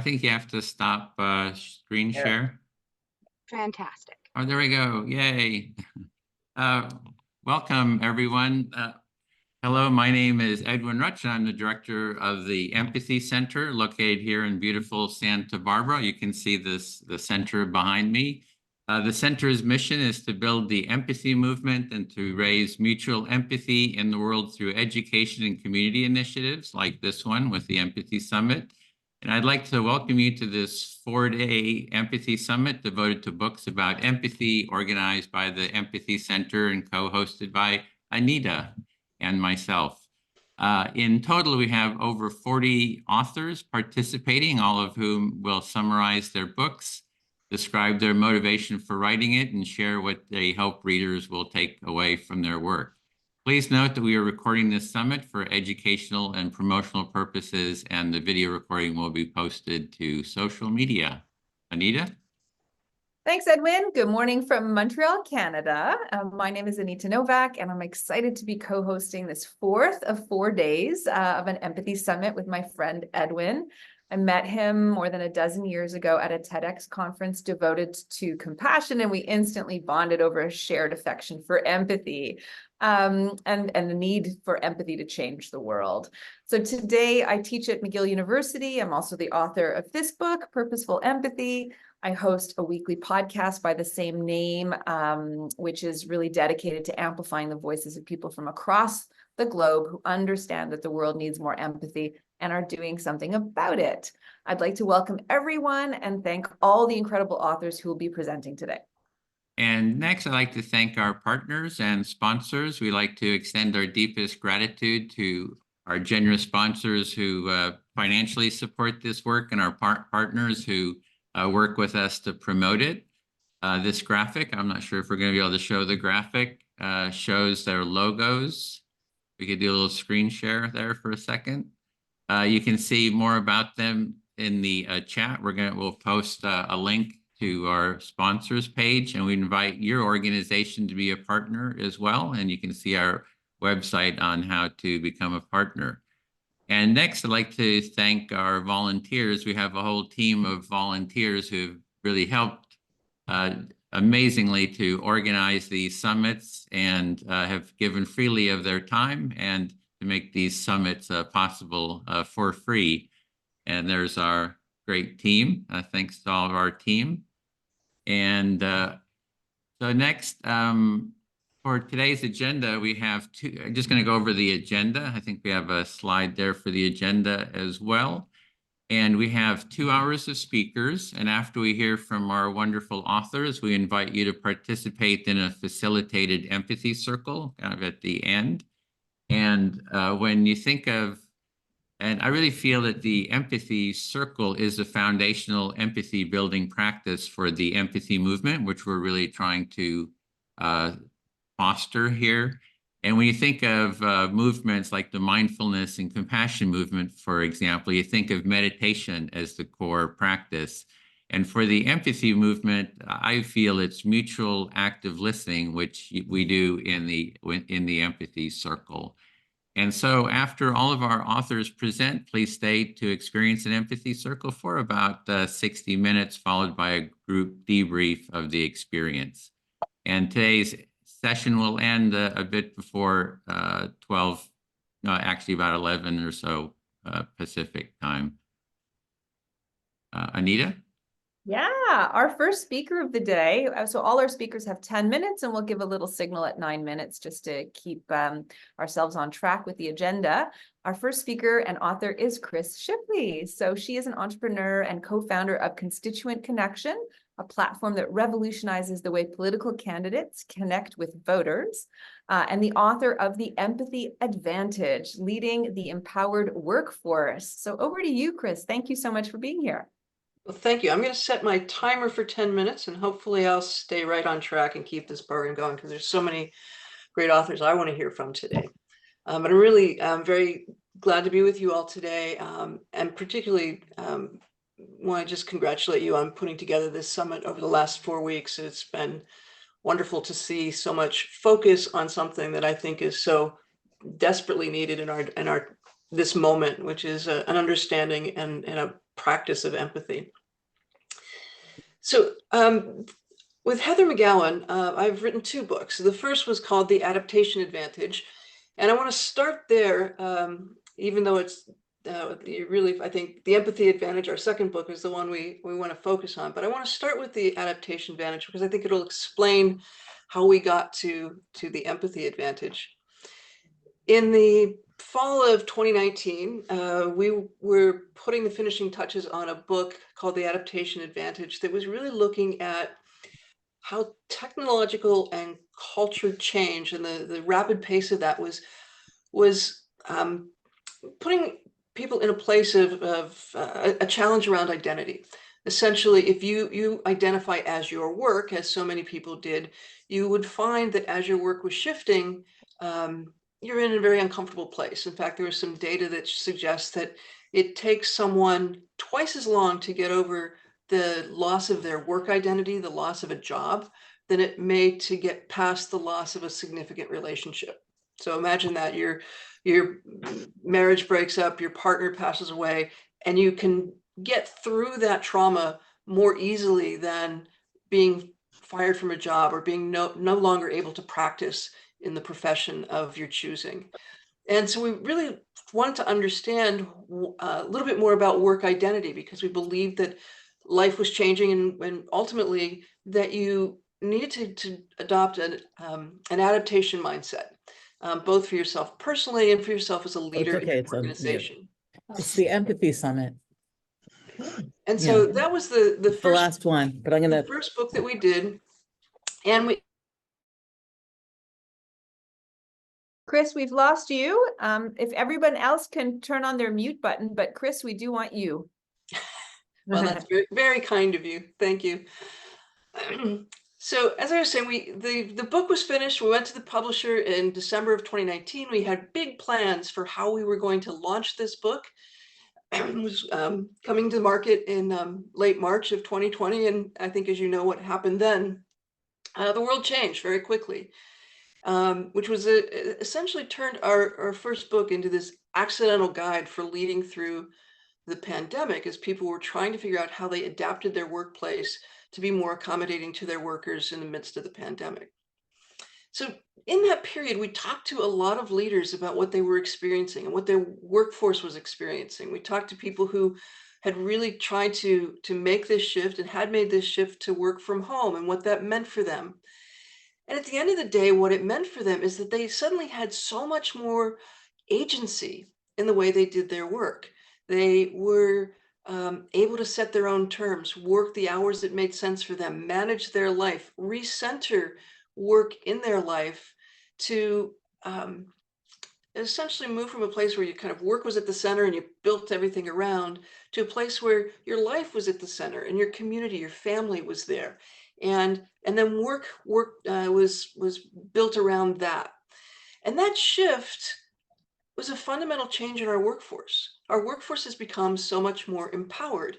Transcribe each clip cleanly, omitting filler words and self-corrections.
I think you have to stop screen share. Fantastic. Oh, there we go. Yay. Welcome, everyone. Hello, my name is Edwin Rutsch, and I'm the director of the Empathy Center located here in beautiful Santa Barbara. You can see the center behind me. The center's mission is to build the empathy movement and to raise mutual empathy in the world through education and community initiatives like this one with the Empathy Summit. And I'd like to welcome you to this 4-day Empathy Summit devoted to books about empathy, organized by the Empathy Center and co-hosted by Anita and myself. In total, we have over 40 authors participating, all of whom will summarize their books, describe their motivation for writing it, and share what they hope readers will take away from their work. Please note that we are recording this summit for educational and promotional purposes, and the video recording will be posted to social media. Anita? Thanks, Edwin. Good morning from Montreal, Canada. My name is Anita Nowak, and I'm excited to be co-hosting this fourth of 4 days of an Empathy Summit with my friend Edwin. I met him more than a dozen years ago at a TEDx conference devoted to compassion, and we instantly bonded over a shared affection for empathy and the need for empathy to change the world. So today I teach at McGill University. I'm also the author of this book, Purposeful Empathy. I host a weekly podcast by the same name, which is really dedicated to amplifying the voices of people from across the globe who understand that the world needs more empathy and are doing something about it. I'd like to welcome everyone and thank all the incredible authors who will be presenting today. And next, I'd like to thank our partners and sponsors. We'd like to extend our deepest gratitude to our generous sponsors who financially support this work and our partners who work with us to promote it. This graphic, I'm not sure if we're going to be able to show the graphic, shows their logos. We could do a little screen share there for a second. You can see more about them in the chat. We'll post a link to our sponsors page, and we invite your organization to be a partner as well. And you can see our website on how to become a partner. And next, I'd like to thank our volunteers. We have a whole team of volunteers who've really helped amazingly to organize these summits and have given freely of their time and to make these summits possible for free. And there's our great team. Thanks to all of our team. And so next, for today's agenda, we have I'm just going to go over the agenda. I think we have a slide there for the agenda as well. And we have 2 hours of speakers. And after we hear from our wonderful authors, we invite you to participate in a facilitated empathy circle kind of at the end. And when you think of, and I really feel that the empathy circle is a foundational empathy building practice for the empathy movement, which we're really trying to foster here. And when you think of movements like the mindfulness and compassion movement, for example, you think of meditation as the core practice. And for the empathy movement, I feel it's mutual active listening, which we do in the empathy circle. And so after all of our authors present, please stay to experience an empathy circle for about 60 minutes, followed by a group debrief of the experience. And today's session will end a bit before 12, no, actually about 11 or so Pacific time. Anita? Yeah, our first speaker of the day. So all our speakers have 10 minutes, and we'll give a little signal at 9 minutes just to keep ourselves on track with the agenda. Our first speaker and author is Chris Shipley. So she is an entrepreneur and co-founder of Constituent Connection, a platform that revolutionizes the way political candidates connect with voters, and the author of The Empathy Advantage, Leading the Empowered Workforce. So over to you, Chris. Thank you so much for being here. Well, thank you. I'm going to set my timer for 10 minutes, and hopefully I'll stay right on track and keep this program going because there's so many great authors I want to hear from today. But I'm really very glad to be with you all today, and particularly want to just congratulate you on putting together this summit over the last 4 weeks. It's been wonderful to see so much focus on something that I think is so desperately needed in our this moment, which is an understanding and a practice of empathy. So with Heather McGowan, I've written 2 books. The first was called The Adaptation Advantage. And I want to start there, even though it's I think The Empathy Advantage, our second book, is the one we want to focus on. But I want to start with The Adaptation Advantage because I think it'll explain how we got to the empathy advantage. In the fall of 2019, we were putting the finishing touches on a book called The Adaptation Advantage that was really looking at how technological and culture change and the rapid pace of that was putting people in a place of a challenge around identity. Essentially, if you identify as your work, as so many people did, you would find that as your work was shifting, you're in a very uncomfortable place. In fact, there was some data that suggests that it takes someone twice as long to get over the loss of their work identity, the loss of a job, than it may to get past the loss of a significant relationship. So imagine that your marriage breaks up, your partner passes away, and you can get through that trauma more easily than being fired from a job or being no longer able to practice in the profession of your choosing. And so we really wanted to understand a little bit more about work identity, because we believed that life was changing and ultimately that you needed to adopt an adaptation mindset, both for yourself personally and for yourself as a leader in your organization. It's the Empathy Summit. And so that was the first, last one, but I'm gonna the first book that we did. And we Chris, we've lost you. If everyone else can turn on their mute button, but Chris, we do want you. well, that's very, very kind of you. Thank you. So as I was saying, the book was finished. We went to the publisher in December of 2019. We had big plans for how we were going to launch this book. It was coming to market in late March of 2020. And I think, as you know, what happened then, the world changed very quickly, which was essentially turned our first book into this accidental guide for leading through the pandemic, as people were trying to figure out how they adapted their workplace to be more accommodating to their workers in the midst of the pandemic. So in that period, we talked to a lot of leaders about what they were experiencing and what their workforce was experiencing. We talked to people who had really tried to make this shift and had made this shift to work from home and what that meant for them. And at the end of the day, what it meant for them is that they suddenly had so much more agency in the way they did their work. They were able to set their own terms, work the hours that made sense for them, manage their life, recenter work in their life to essentially move from a place where you kind of work was at the center and you built everything around to a place where your life was at the center and your community, your family was there. And then work was built around that. And that shift was a fundamental change in our workforce. Our workforce has become so much more empowered.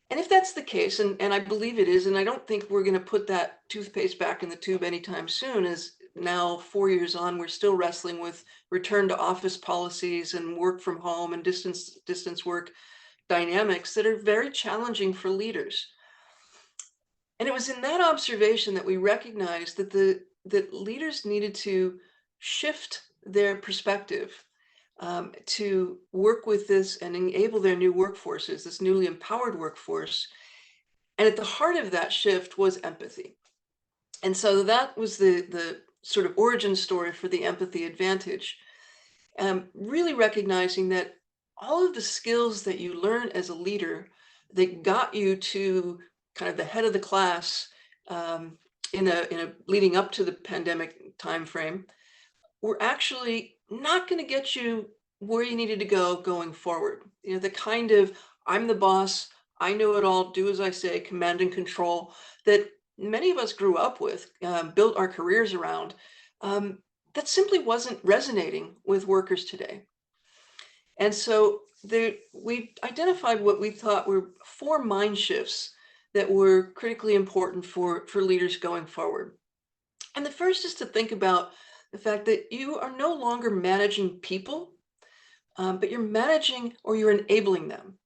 And if that's the case, and I believe it is, and I don't think we're going to put that toothpaste back in the tube anytime soon, as now 4 years on, we're still wrestling with return to office policies and work from home and distance work dynamics that are very challenging for leaders. And it was in that observation that we recognized that leaders needed to shift their perspective to work with this and enable their new workforces, this newly empowered workforce. And at the heart of that shift was empathy. And so that was the sort of origin story for the Empathy Advantage, really recognizing that all of the skills that you learn as a leader that got you to kind of the head of the class in a leading up to the pandemic timeframe were actually not going to get you where you needed to go going forward. You know, the kind of I'm the boss, I know it all, do as I say, command and control that many of us grew up with, built our careers around, that simply wasn't resonating with workers today. And so we identified what we thought were 4 mind shifts that were critically important for leaders going forward. And the first is to think about the fact that you are no longer managing people, but you're managing or you're enabling them.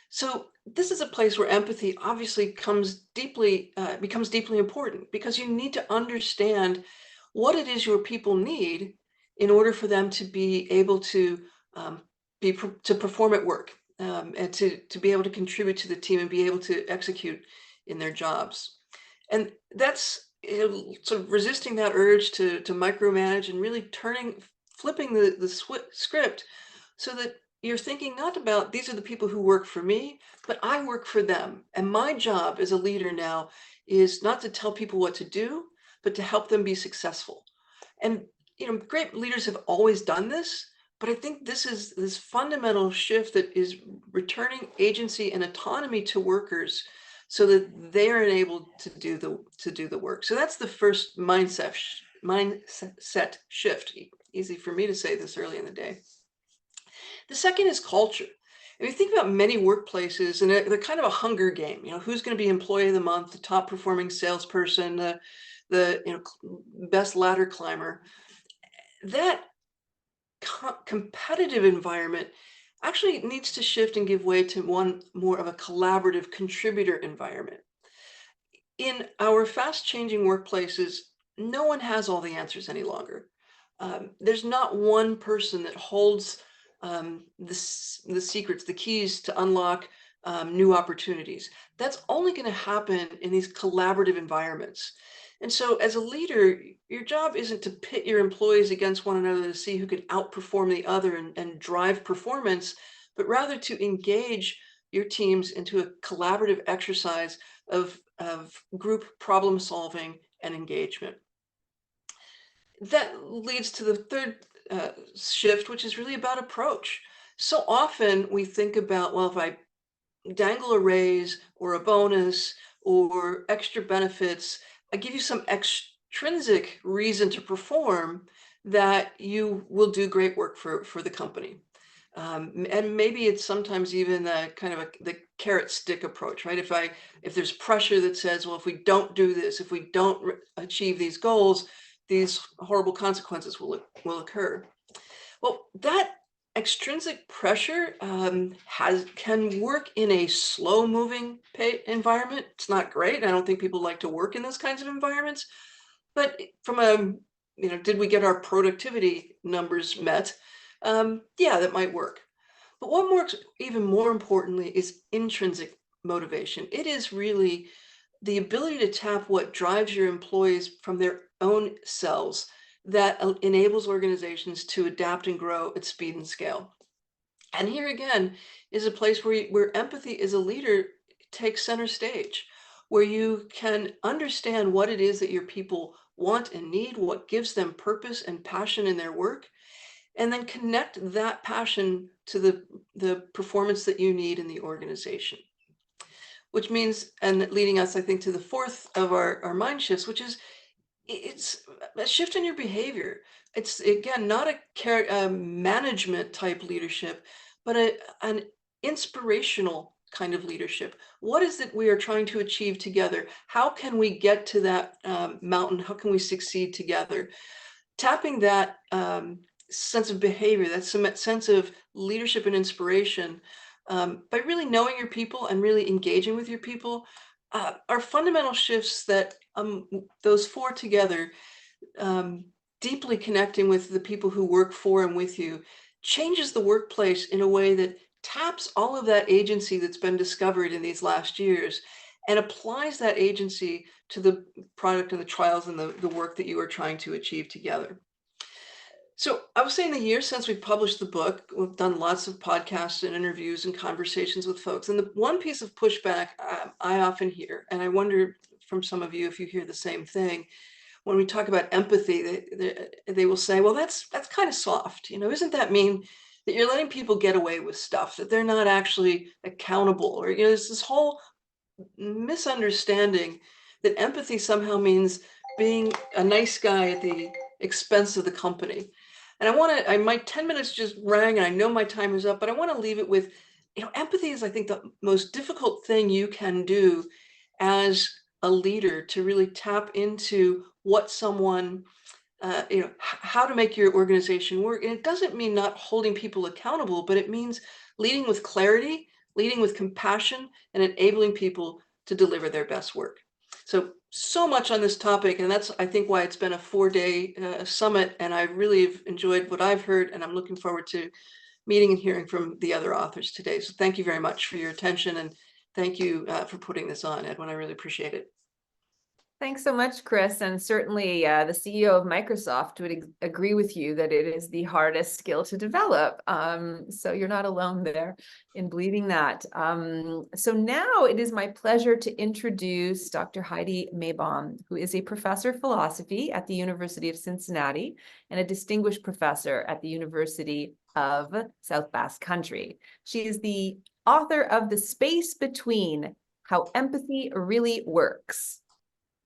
So this is a place where empathy obviously becomes deeply important, because you need to understand what it is your people need in order for them to be able to perform at work, and to be able to contribute to the team and be able to execute in their jobs. And that's sort of resisting that urge to micromanage, and really flipping the script, so that you're thinking not about, these are the people who work for me, but I work for them. And my job as a leader now is not to tell people what to do, but to help them be successful. And, great leaders have always done this, but I think this is this fundamental shift that is returning agency and autonomy to workers, so that they are enabled to do the work. So that's the first mindset shift. Easy for me to say this early in the day. The second is culture. If you think about many workplaces, and they're kind of a hunger game, who's going to be employee of the month, the top performing salesperson, the best ladder climber. That competitive environment actually needs to shift and give way to one more of a collaborative contributor environment. In our fast changing workplaces, no one has all the answers any longer. There's not one person that holds the secrets, the keys to unlock new opportunities. That's only going to happen in these collaborative environments. And so as a leader, your job isn't to pit your employees against one another to see who can outperform the other and drive performance, but rather to engage your teams into a collaborative exercise of group problem solving and engagement. That leads to the third shift, which is really about approach. So often we think about, well, if I dangle a raise or a bonus or extra benefits, I give you some extrinsic reason to perform, that you will do great work for the company. And maybe it's sometimes even the carrot stick approach, right? If there's pressure that says, well, if we don't do this, if we don't achieve these goals, these horrible consequences will occur. Well, that extrinsic pressure can work in a slow-moving environment. It's not great. I don't think people like to work in those kinds of environments. But from did we get our productivity numbers met? Yeah, that might work. But what works even more importantly is intrinsic motivation. It is really the ability to tap what drives your employees from their own selves, that enables organizations to adapt and grow at speed and scale. And here again is a place where empathy as a leader takes center stage, where you can understand what it is that your people want and need, what gives them purpose and passion in their work, and then connect that passion to the performance that you need in the organization. Which means, and leading us, I think, to the fourth of our mind shifts, which is, it's a shift in your behavior. It's, again, not a management type leadership, but an inspirational kind of leadership. What is it we are trying to achieve together? How can we get to that mountain? How can we succeed together? Tapping that sense of behavior, that sense of leadership and inspiration, by really knowing your people and really engaging with your people, are fundamental shifts that those four together, deeply connecting with the people who work for and with you, changes the workplace in a way that taps all of that agency that's been discovered in these last years and applies that agency to the product and the trials and the work that you are trying to achieve together. So I was saying, the years since we published the book, we've done lots of podcasts and interviews and conversations with folks. And the one piece of pushback I often hear, and I wonder from some of you if you hear the same thing, when we talk about empathy, they will say, well, that's kind of soft. Isn't that mean that you're letting people get away with stuff, that they're not actually accountable? Or, there's this whole misunderstanding that empathy somehow means being a nice guy at the expense of the company. And my 10 minutes just rang, and I know my time is up, but I want to leave it with, empathy is, I think, the most difficult thing you can do as a leader, to really tap into what someone, how to make your organization work. And it doesn't mean not holding people accountable, but it means leading with clarity, leading with compassion and enabling people to deliver their best work. So much on this topic, and that's, I think, why it's been a 4-day summit, and I really have enjoyed what I've heard, and I'm looking forward to meeting and hearing from the other authors today. So thank you very much for your attention, and thank you for putting this on, Edwin. I really appreciate it. Thanks so much, Chris. And certainly the CEO of Microsoft would agree with you that it is the hardest skill to develop. So you're not alone there in believing that. So now it is my pleasure to introduce Dr. Heidi Maibom, who is a professor of philosophy at the University of Cincinnati and a distinguished professor at the University of South Basque Country. She is the author of The Space Between: How Empathy Really Works.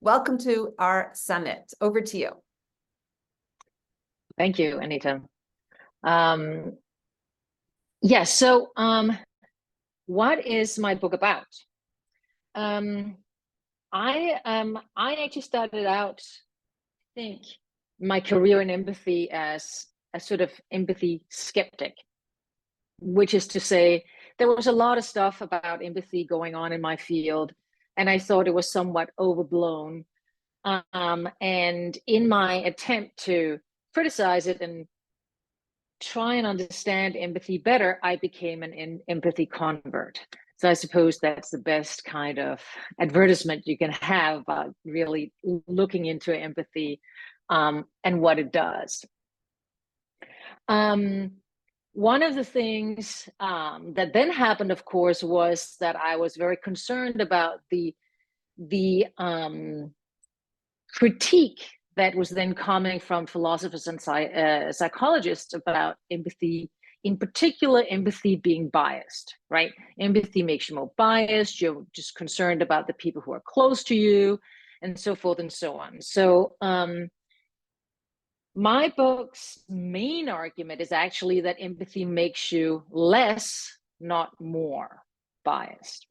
Welcome to our summit. Over to you. Thank you, Anita. Yes, so what is my book about? I actually started out, I think, my career in empathy as a sort of empathy skeptic, which is to say, there was a lot of stuff about empathy going on in my field, and I thought it was somewhat overblown. And in my attempt to criticize it and try and understand empathy better, I became an empathy convert. So I suppose that's the best kind of advertisement you can have about really looking into empathy and what it does. One of the things that then happened, of course, was that I was very concerned about the critique that was then coming from philosophers and psychologists about empathy, in particular, empathy being biased, right? Empathy makes you more biased. You're just concerned about the people who are close to you, and so forth and so on. So my book's main argument is actually that empathy makes you less, not more, biased.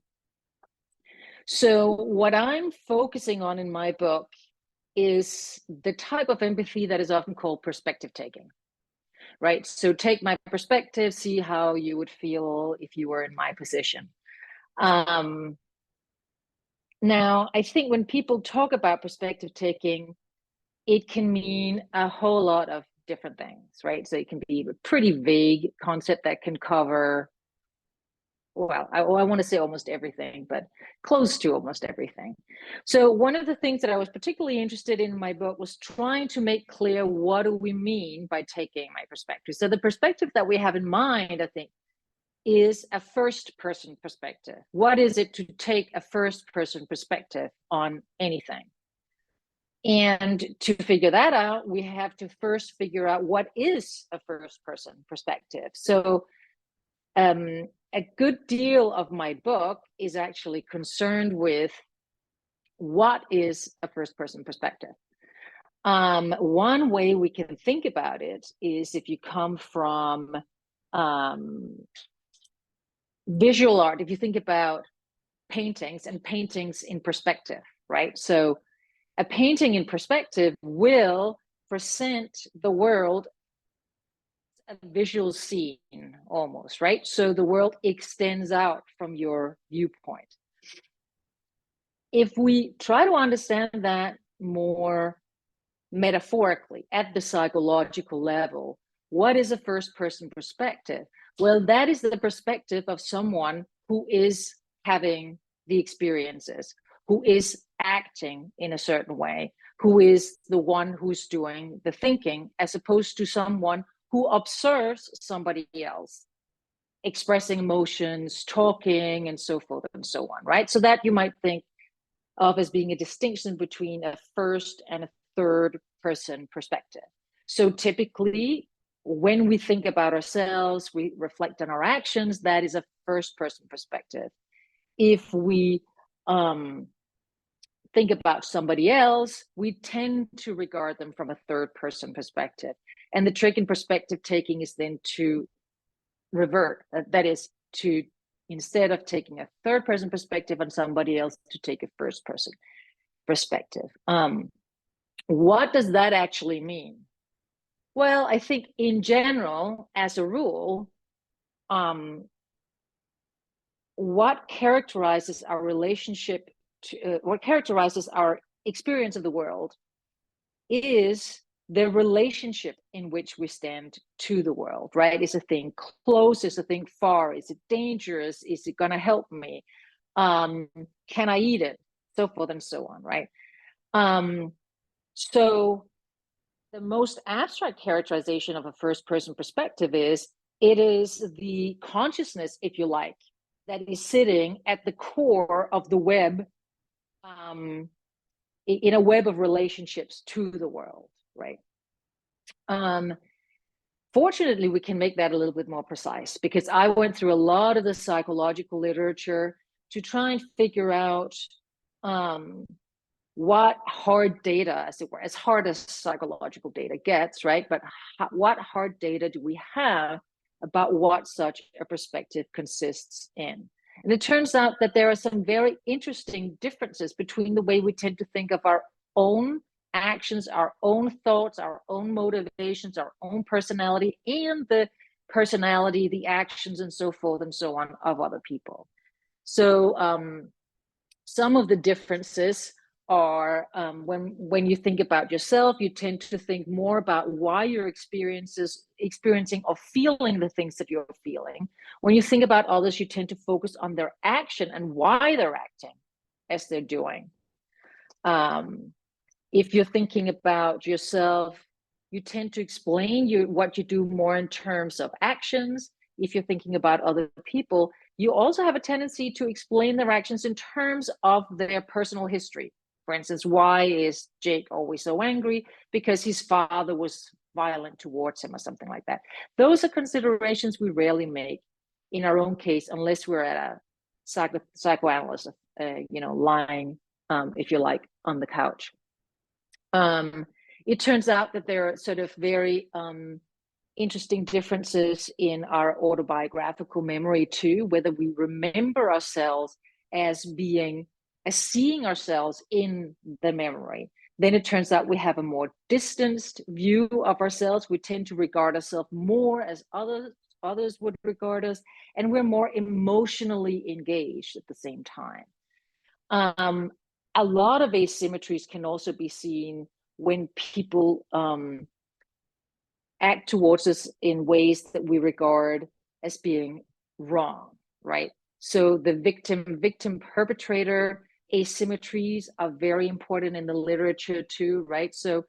So what I'm focusing on in my book is the type of empathy that is often called perspective taking, right? So take my perspective, see how you would feel if you were in my position. Now, I think when people talk about perspective taking, it can mean a whole lot of different things, right? So it can be a pretty vague concept that can cover, well, I want to say almost everything, but close to almost everything. So one of the things that I was particularly interested in my book was trying to make clear, what do we mean by taking my perspective? So the perspective that we have in mind, I think, is a first-person perspective. What is it to take a first-person perspective on anything? And to figure that out, we have to first figure out what is a first-person perspective. So a good deal of my book is actually concerned with what is a first-person perspective. One way we can think about it is if you come from visual art, if you think about paintings and paintings in perspective, right? So a painting in perspective will present the world a visual scene almost, right? So the world extends out from your viewpoint. If we try to understand that more metaphorically at the psychological level, what is a first-person perspective? Well, that is the perspective of someone who is having the experiences, who is acting in a certain way, who is the one who's doing the thinking, as opposed to someone who observes somebody else expressing emotions, talking, and so forth and so on, right? So that you might think of as being a distinction between a first and a third person perspective. So typically, when we think about ourselves, we reflect on our actions, that is a first person perspective. If we think about somebody else, we tend to regard them from a third person perspective. And the trick in perspective taking is then to revert. That is, to, instead of taking a third person perspective on somebody else, to take a first person perspective. What does that actually mean? Well, I think in general, as a rule, what characterizes our relationship to, what characterizes our experience of the world is the relationship in which we stand to the world, right? Is a thing close? Is a thing far? Is it dangerous? Is it going to help me? Can I eat it? So forth and so on, right? So the most abstract characterization of a first person perspective is it is the consciousness, if you like, that is sitting at the core of the web, in a web of relationships to the world, right? Fortunately, we can make that a little bit more precise, because I went through a lot of the psychological literature to try and figure out what hard data, as it were, as hard as psychological data gets, right? But what hard data do we have about what such a perspective consists in? And it turns out that there are some very interesting differences between the way we tend to think of our own actions, our own thoughts, our own motivations, our own personality, and the personality, the actions, and so forth and so on of other people. So some of the differences are when you think about yourself, you tend to think more about why you're experiencing or feeling the things that you're feeling. When you think about others, you tend to focus on their action and why they're acting as they're doing. If you're thinking about yourself, you tend to explain what you do more in terms of actions. If you're thinking about other people, you also have a tendency to explain their actions in terms of their personal history. For instance, why is Jake always so angry? Because his father was violent towards him or something like that. Those are considerations we rarely make in our own case, unless we're at a psychoanalyst, lying, if you like, on the couch. It turns out that there are sort of very interesting differences in our autobiographical memory too, whether we remember ourselves as seeing ourselves in the memory. Then it turns out we have a more distanced view of ourselves. We tend to regard ourselves more as others would regard us, and we're more emotionally engaged at the same time. A lot of asymmetries can also be seen when people act towards us in ways that we regard as being wrong, right? So the victim-perpetrator asymmetries are very important in the literature too, right? So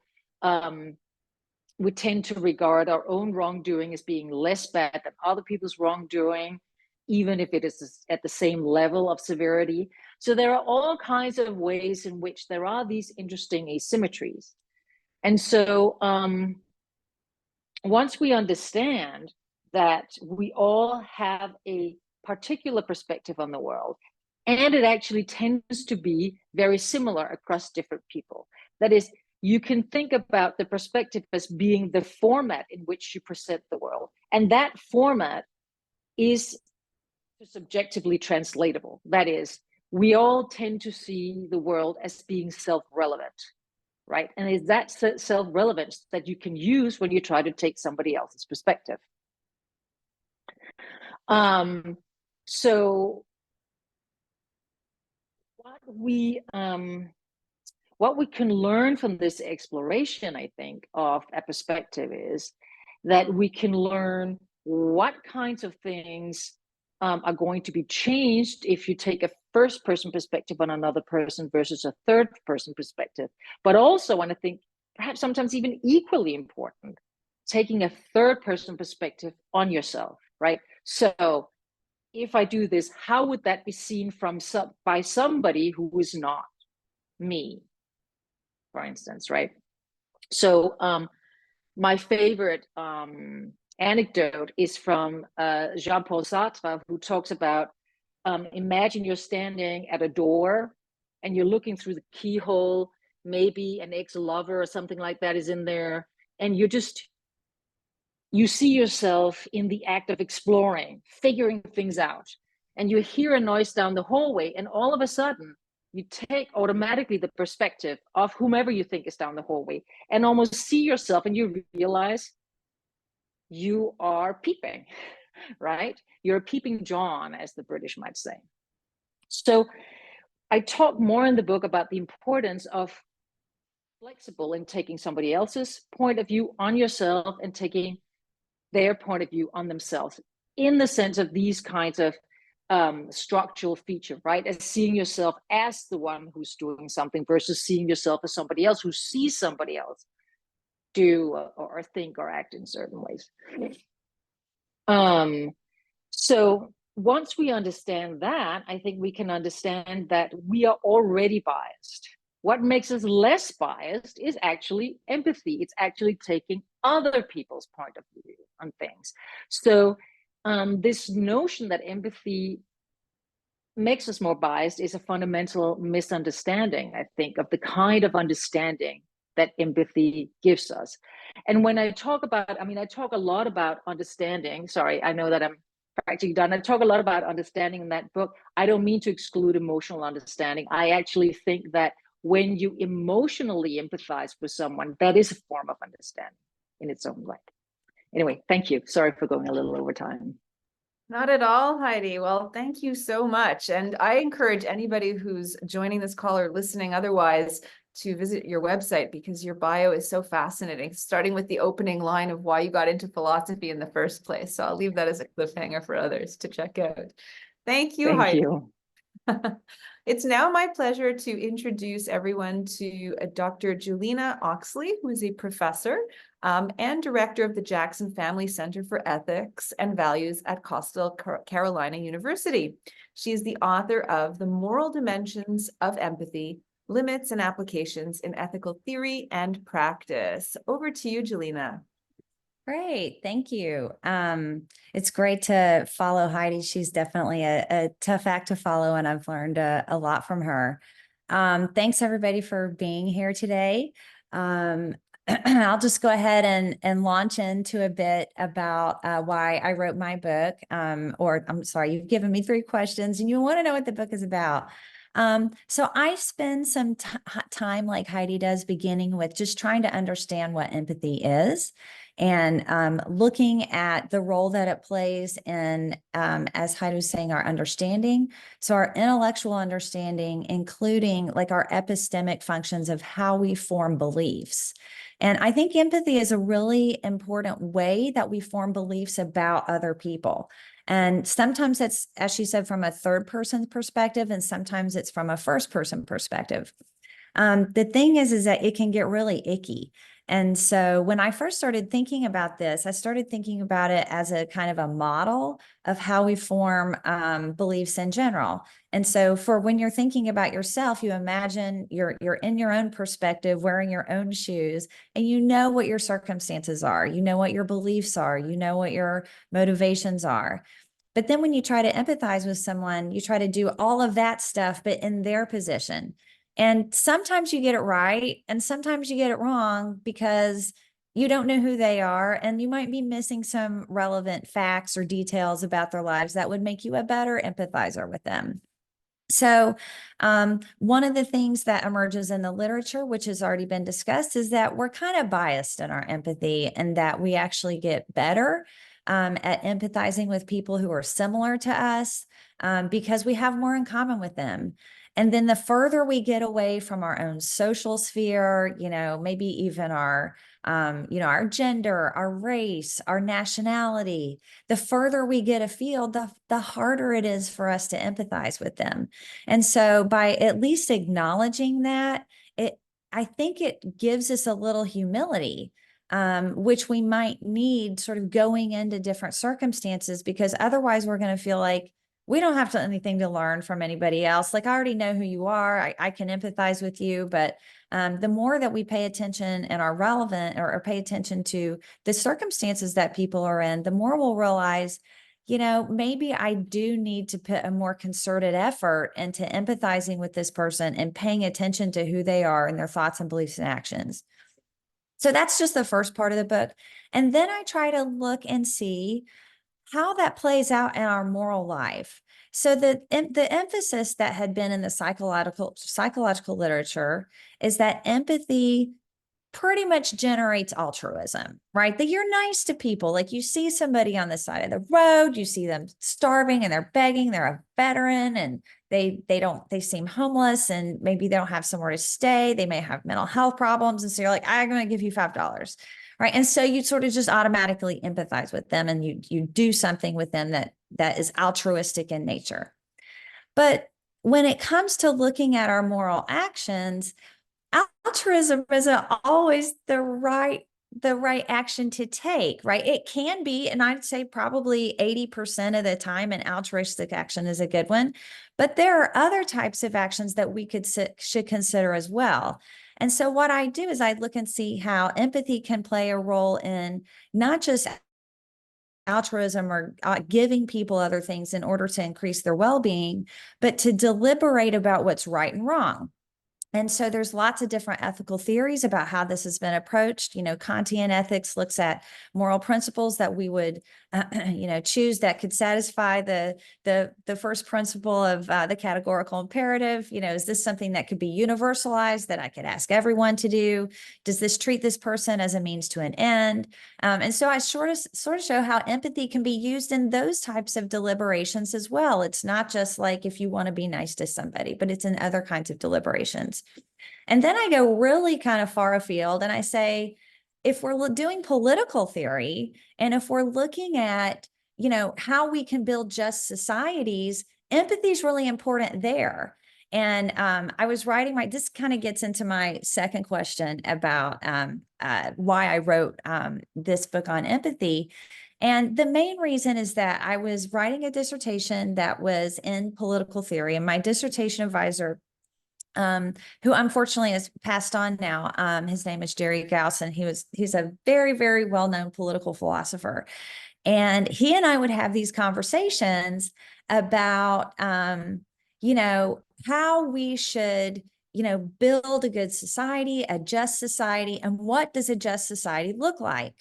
we tend to regard our own wrongdoing as being less bad than other people's wrongdoing, even if it is at the same level of severity. So there are all kinds of ways in which there are these interesting asymmetries. And so once we understand that we all have a particular perspective on the world, and it actually tends to be very similar across different people. That is, you can think about the perspective as being the format in which you present the world. And that format is subjectively translatable. That is, we all tend to see the world as being self-relevant, right? And it's that self-relevance that you can use when you try to take somebody else's perspective. So what we can learn from this exploration, I think, of a perspective is that we can learn what kinds of things are going to be changed if you take a first person perspective on another person versus a third person perspective. But also, and I think perhaps sometimes even equally important, taking a third person perspective on yourself, right? So if I do this, how would that be seen by somebody who is not me, for instance, right? So my favorite anecdote is from Jean-Paul Sartre, who talks about, imagine you're standing at a door and you're looking through the keyhole, maybe an ex-lover or something like that is in there, and you see yourself in the act of exploring, figuring things out, and you hear a noise down the hallway, and all of a sudden, you take automatically the perspective of whomever you think is down the hallway and almost see yourself, and you realize you are peeping, right? You're a peeping John, as the British might say. So I talk more in the book about the importance of flexible in taking somebody else's point of view on yourself and taking their point of view on themselves, in the sense of these kinds of structural feature, right? As seeing yourself as the one who's doing something versus seeing yourself as somebody else who sees somebody else do or think or act in certain ways. So once we understand that, I think we can understand that we are already biased. What makes us less biased is actually empathy. It's actually taking other people's point of view on things. So this notion that empathy makes us more biased is a fundamental misunderstanding, I think, of the kind of understanding that empathy gives us. And when I talk about, I talk a lot about understanding. Sorry, I know that I'm practically done. I talk a lot about understanding in that book. I don't mean to exclude emotional understanding. I actually think that when you emotionally empathize with someone, that is a form of understanding in its own right. Anyway, thank you. Sorry for going a little over time. Not at all, Heidi. Well, thank you so much. And I encourage anybody who's joining this call or listening otherwise to visit your website, because your bio is so fascinating, starting with the opening line of why you got into philosophy in the first place. So I'll leave that as a cliffhanger for others to check out. Thank you, Thank Heidi. you. It's now my pleasure to introduce everyone to Dr. Julinna Oxley, who is a professor and director of the Jackson Family Center for Ethics and Values at Coastal Carolina University. She is the author of The Moral Dimensions of Empathy, Limits and Applications in Ethical Theory and Practice. Over to you, Julinna. Great, thank you. It's great to follow Heidi. She's definitely a tough act to follow, and I've learned a lot from her. Thanks everybody for being here today. I'll just go ahead and launch into a bit about why I wrote my book. Or I'm sorry, you've given me 3 questions and you want to know what the book is about. So I spend some time, like Heidi does, beginning with just trying to understand what empathy is, and looking at the role that it plays in, as Heidi was saying, our understanding. So our intellectual understanding, including like our epistemic functions of how we form beliefs. And I think empathy is a really important way that we form beliefs about other people. And sometimes it's, as she said, from a third person perspective, and sometimes it's from a first person perspective. The thing is that it can get really icky. And so when I first started thinking about this, I started thinking about it as a kind of a model of how we form beliefs in general. And so for when you're thinking about yourself, you imagine you're in your own perspective, wearing your own shoes, and you know what your circumstances are, you know what your beliefs are, you know what your motivations are. But then when you try to empathize with someone, you try to do all of that stuff, but in their position. And sometimes you get it right, and sometimes you get it wrong because you don't know who they are, and you might be missing some relevant facts or details about their lives that would make you a better empathizer with them. So one of the things that emerges in the literature, which has already been discussed, is that we're kind of biased in our empathy, and that we actually get better at empathizing with people who are similar to us because we have more in common with them. And then the further we get away from our own social sphere, maybe even our, our gender, our race, our nationality, the further we get afield, the harder it is for us to empathize with them. And so by at least acknowledging that, I think it gives us a little humility, which we might need sort of going into different circumstances, because otherwise we're going to feel like we don't have anything to learn from anybody else. Like, I already know who you are. I can empathize with you. But the more that we pay attention and are relevant, or pay attention to the circumstances that people are in, the more we'll realize, maybe I do need to put a more concerted effort into empathizing with this person and paying attention to who they are and their thoughts and beliefs and actions. So that's just the first part of the book. And then I try to look and see how that plays out in our moral life. So the emphasis that had been in the psychological literature is that empathy pretty much generates altruism, right? That you're nice to people. Like you see somebody on the side of the road, you see them starving and they're begging, they're a veteran and they seem homeless and maybe they don't have somewhere to stay. They may have mental health problems. And so you're like, I'm going to give you $5. Right. And so you sort of just automatically empathize with them and you do something with them that is altruistic in nature. But when it comes to looking at our moral actions, altruism isn't always the right action to take, right? It can be, and I'd say probably 80% of the time an altruistic action is a good one, but there are other types of actions that we should consider as well. And so what I do is I look and see how empathy can play a role in not just altruism or giving people other things in order to increase their well-being, but to deliberate about what's right and wrong. And so there's lots of different ethical theories about how this has been approached. You know, Kantian ethics looks at moral principles that we would, choose that could satisfy the first principle of the categorical imperative. You know, is this something that could be universalized that I could ask everyone to do? Does this treat this person as a means to an end? And so I sort of show how empathy can be used in those types of deliberations as well. It's not just like if you want to be nice to somebody, but it's in other kinds of deliberations. And then I go really kind of far afield and I say, if we're doing political theory and if we're looking at, how we can build just societies, empathy is really important there. And I was writing this kind of gets into my second question about why I wrote this book on empathy. And the main reason is that I was writing a dissertation that was in political theory, and my dissertation advisor, who unfortunately has passed on now. His name is Jerry Gauss, and he's a very, very well-known political philosopher. And he and I would have these conversations about, how we should, build a good society, a just society, and what does a just society look like?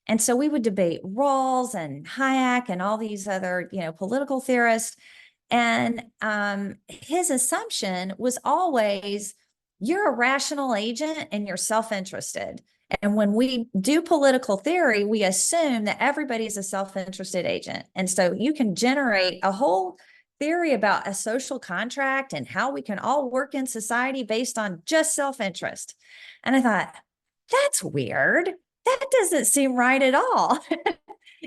And so we would debate Rawls and Hayek and all these other, political theorists. And his assumption was always, you're a rational agent and you're self-interested. And when we do political theory, we assume that everybody's a self-interested agent. And so you can generate a whole theory about a social contract and how we can all work in society based on just self-interest. And I thought, that's weird. That doesn't seem right at all.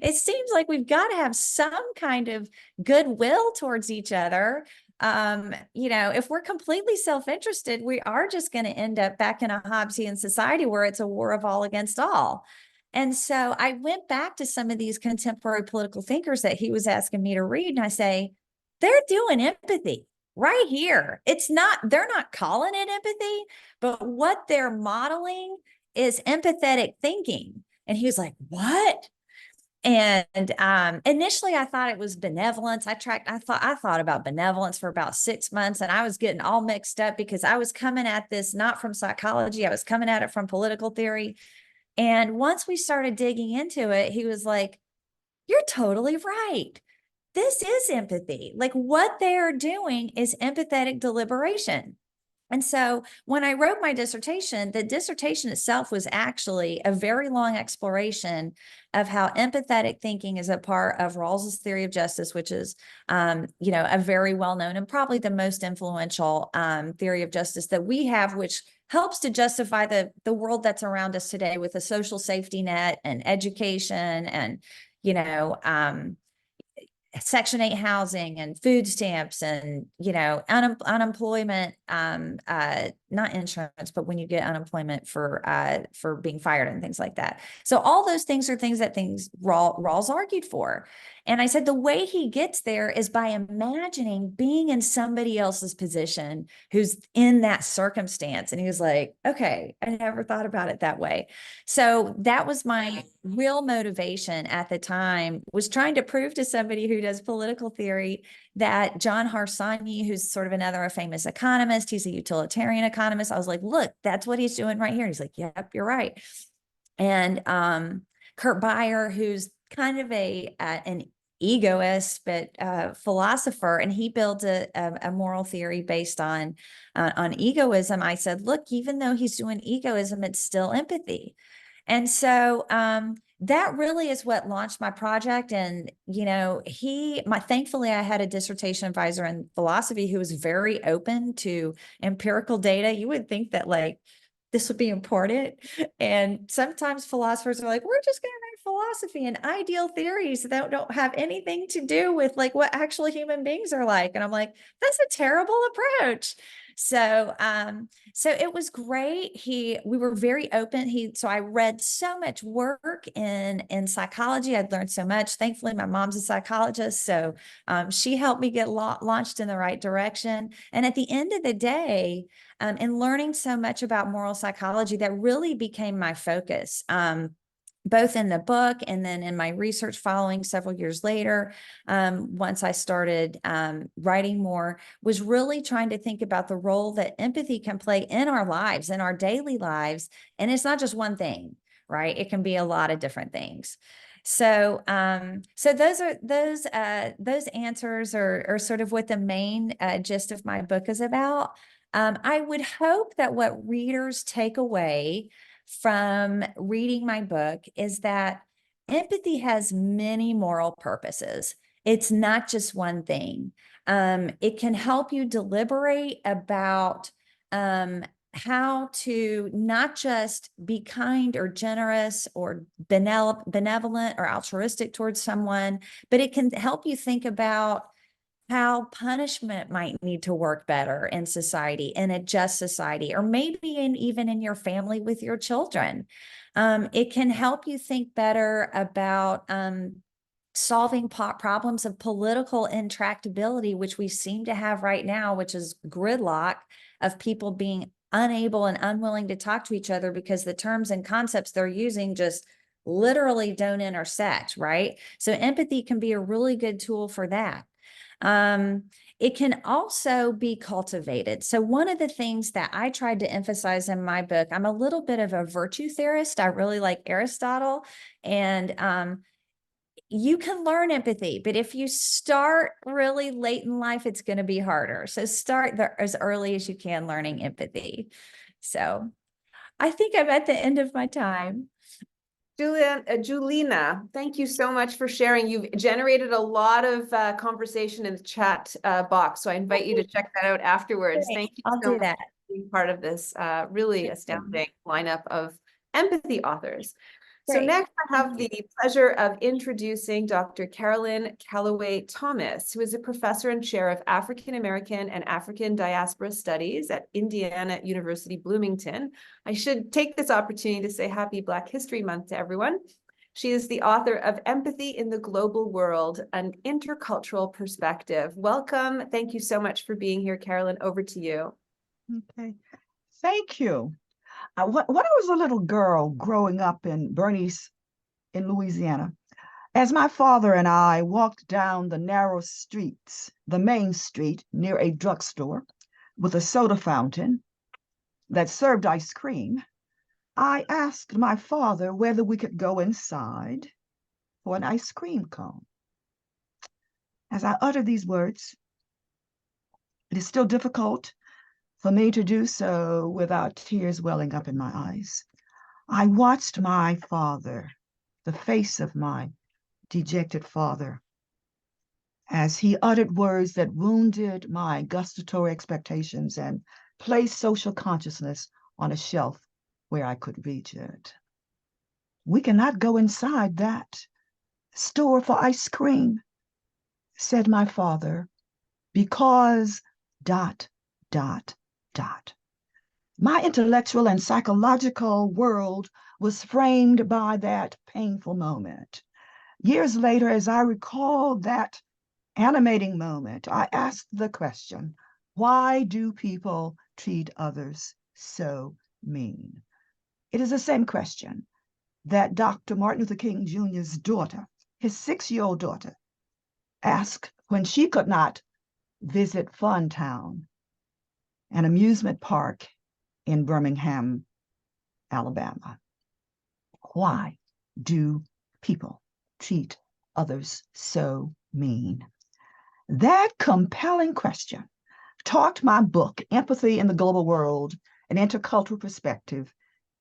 It seems like we've got to have some kind of goodwill towards each other. If we're completely self-interested, we are just going to end up back in a Hobbesian society where it's a war of all against all. And so I went back to some of these contemporary political thinkers that he was asking me to read, and I say, they're doing empathy right here. They're not calling it empathy, but what they're modeling is empathetic thinking. And he was like, what? And initially I thought it was benevolence. I thought about benevolence for about 6 months, and I was getting all mixed up because I was coming at this not from psychology. I was coming at it from political theory. And once we started digging into it, he was like, you're totally right. This is empathy. Like what they are doing is empathetic deliberation. And so when I wrote my dissertation, the dissertation itself was actually a very long exploration of how empathetic thinking is a part of Rawls's theory of justice, which is, a very well-known and probably the most influential theory of justice that we have, which helps to justify the world that's around us today with a social safety net and education and, Section 8 housing and food stamps and, unemployment, not insurance, but when you get unemployment for being fired and things like that. So all those things are things that Rawls argued for. And I said, the way he gets there is by imagining being in somebody else's position who's in that circumstance. And he was like, okay, I never thought about it that way. So that was my real motivation at the time, was trying to prove to somebody who does political theory that John Harsanyi, who's sort of another famous economist, he's a utilitarian economist. I was like, look, that's what he's doing right here. He's like, yep, you're right. And Kurt Beyer, who's kind of an egoist, but philosopher, and he built a moral theory based on egoism. I said, look, even though he's doing egoism, it's still empathy. And so that really is what launched my project. And, thankfully I had a dissertation advisor in philosophy who was very open to empirical data. You would think that like this would be important. And sometimes philosophers are like, we're just going to write philosophy and ideal theories that don't have anything to do with like what actual human beings are like. And I'm like, that's a terrible approach. So it was great. We were very open. So I read so much work in psychology. I'd learned so much. Thankfully, my mom's a psychologist, so she helped me get launched in the right direction. And at the end of the day, in learning so much about moral psychology, that really became my focus. Both in the book and then in my research following several years later, once I started writing more, was really trying to think about the role that empathy can play in our lives, in our daily lives. And it's not just one thing, right? It can be a lot of different things. So, those answers are sort of what the main gist of my book is about. I would hope that what readers take away from reading my book is that empathy has many moral purposes. It's not just one thing. It can help you deliberate about how to not just be kind or generous or benevolent or altruistic towards someone, but it can help you think about how punishment might need to work better in society, in a just society, or maybe even in your family with your children. It can help you think better about solving problems of political intractability, which we seem to have right now, which is gridlock of people being unable and unwilling to talk to each other because the terms and concepts they're using just literally don't intersect, right? So empathy can be a really good tool for that. It can also be cultivated. So one of the things that I tried to emphasize in my book, I'm a little bit of a virtue theorist. I really like Aristotle, and you can learn empathy, but if you start really late in life, it's going to be harder. So start as early as you can learning empathy. So I think I'm at the end of my time. Julinna, thank you so much for sharing. You've generated a lot of conversation in the chat box, so I invite you to check that out afterwards. Great. Thank you I'll so do much that. for being part of this really astounding lineup of empathy authors. So Great. next, I have the pleasure of introducing Dr. Carolyn Calloway-Thomas, who is a professor and chair of African American and African Diaspora Studies at Indiana University, Bloomington. I should take this opportunity to say Happy Black History Month to everyone. She is the author of Empathy in the Global World, an Intercultural Perspective. Welcome. Thank you so much for being here, Carolyn. Over to you. Okay, thank you. When I was a little girl growing up in Bernice, in Louisiana, as my father and I walked down the narrow streets, the main street near a drugstore with a soda fountain that served ice cream, I asked my father whether we could go inside for an ice cream cone. As I utter these words, it is still difficult for me to do so without tears welling up in my eyes. I watched my father, the face of my dejected father, as he uttered words that wounded my gustatory expectations and placed social consciousness on a shelf where I could reach it. We cannot go inside that store for ice cream, said my father, because ... My intellectual and psychological world was framed by that painful moment. Years later, as I recall that animating moment, I asked the question, why do people treat others so mean? It is the same question that Dr. Martin Luther King Jr.'s daughter, his 6-year-old daughter, asked when she could not visit Funtown, an amusement park in Birmingham, Alabama. Why do people treat others so mean? That compelling question talked my book, Empathy in the Global World, an Intercultural Perspective,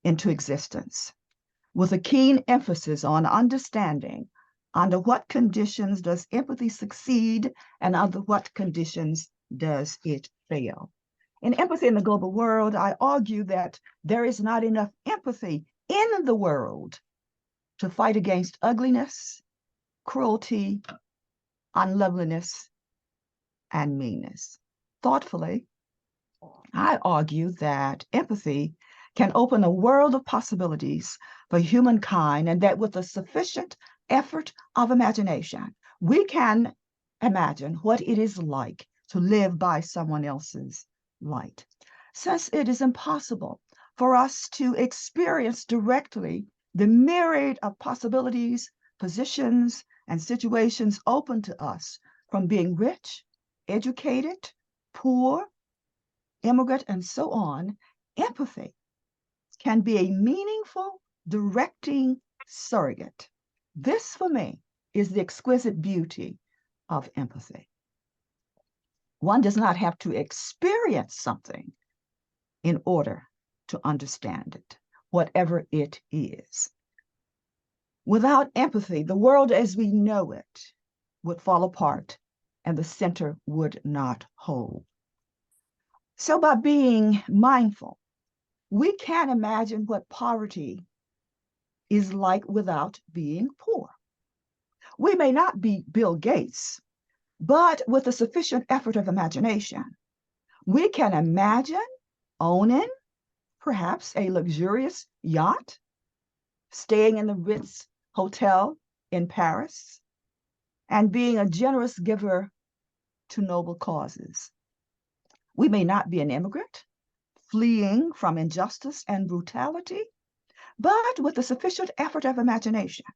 into existence, with a keen emphasis on understanding under what conditions does empathy succeed and under what conditions does it fail. In Empathy in the Global World, I argue that there is not enough empathy in the world to fight against ugliness, cruelty, unloveliness, and meanness. Thoughtfully, I argue that empathy can open a world of possibilities for humankind, and that with a sufficient effort of imagination, we can imagine what it is like to live by someone else's light. Since it is impossible for us to experience directly the myriad of possibilities, positions, and situations open to us from being rich, educated, poor, immigrant, and so on, empathy can be a meaningful directing surrogate. This, for me, is the exquisite beauty of empathy. One does not have to experience something in order to understand it, whatever it is. Without empathy, the world as we know it would fall apart and the center would not hold. So by being mindful, we can imagine what poverty is like without being poor. We may not be Bill Gates, but with a sufficient effort of imagination, we can imagine owning perhaps a luxurious yacht, staying in the Ritz Hotel in Paris, and being a generous giver to noble causes. We may not be an immigrant, fleeing from injustice and brutality, but with a sufficient effort of imagination,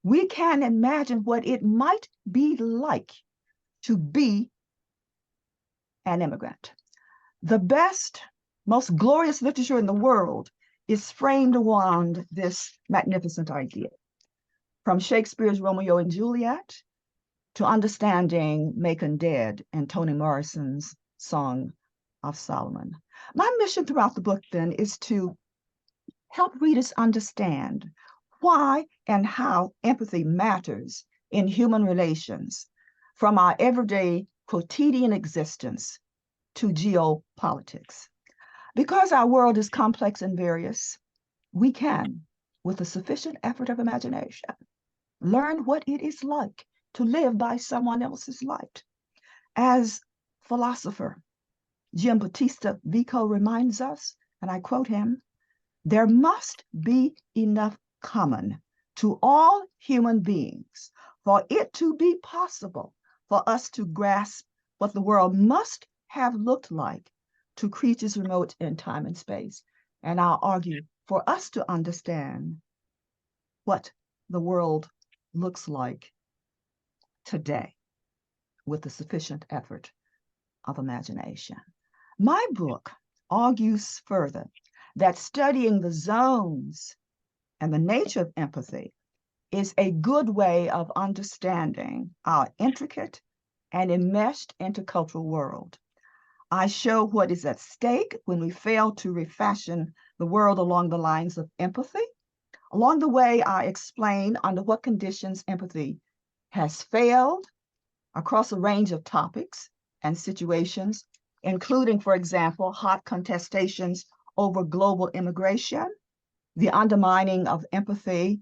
we can imagine what it might be like to be an immigrant. The best, most glorious literature in the world is framed around this magnificent idea. From Shakespeare's Romeo and Juliet to understanding Macon Dead and Toni Morrison's Song of Solomon. My mission throughout the book then is to help readers understand why and how empathy matters in human relations, from our everyday quotidian existence to geopolitics. Because our world is complex and various, we can, with a sufficient effort of imagination, learn what it is like to live by someone else's light. As philosopher Giambattista Vico reminds us, and I quote him, "There must be enough common to all human beings for it to be possible for us to grasp what the world must have looked like to creatures remote in time and space." And I'll argue for us to understand what the world looks like today with a sufficient effort of imagination. My book argues further that studying the zones and the nature of empathy is a good way of understanding our intricate and enmeshed intercultural world. I show what is at stake when we fail to refashion the world along the lines of empathy. Along the way, I explain under what conditions empathy has failed across a range of topics and situations, including, for example, hot contestations over global immigration, the undermining of empathy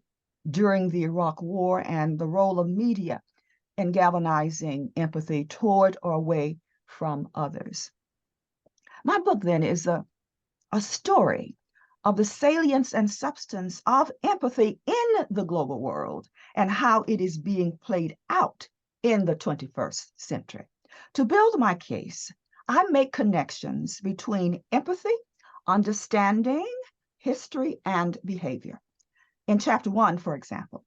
during the Iraq War, and the role of media in galvanizing empathy toward or away from others. My book then is a story of the salience and substance of empathy in the global world and how it is being played out in the 21st century. To build my case, I make connections between empathy, understanding, history, and behavior. In chapter 1, for example,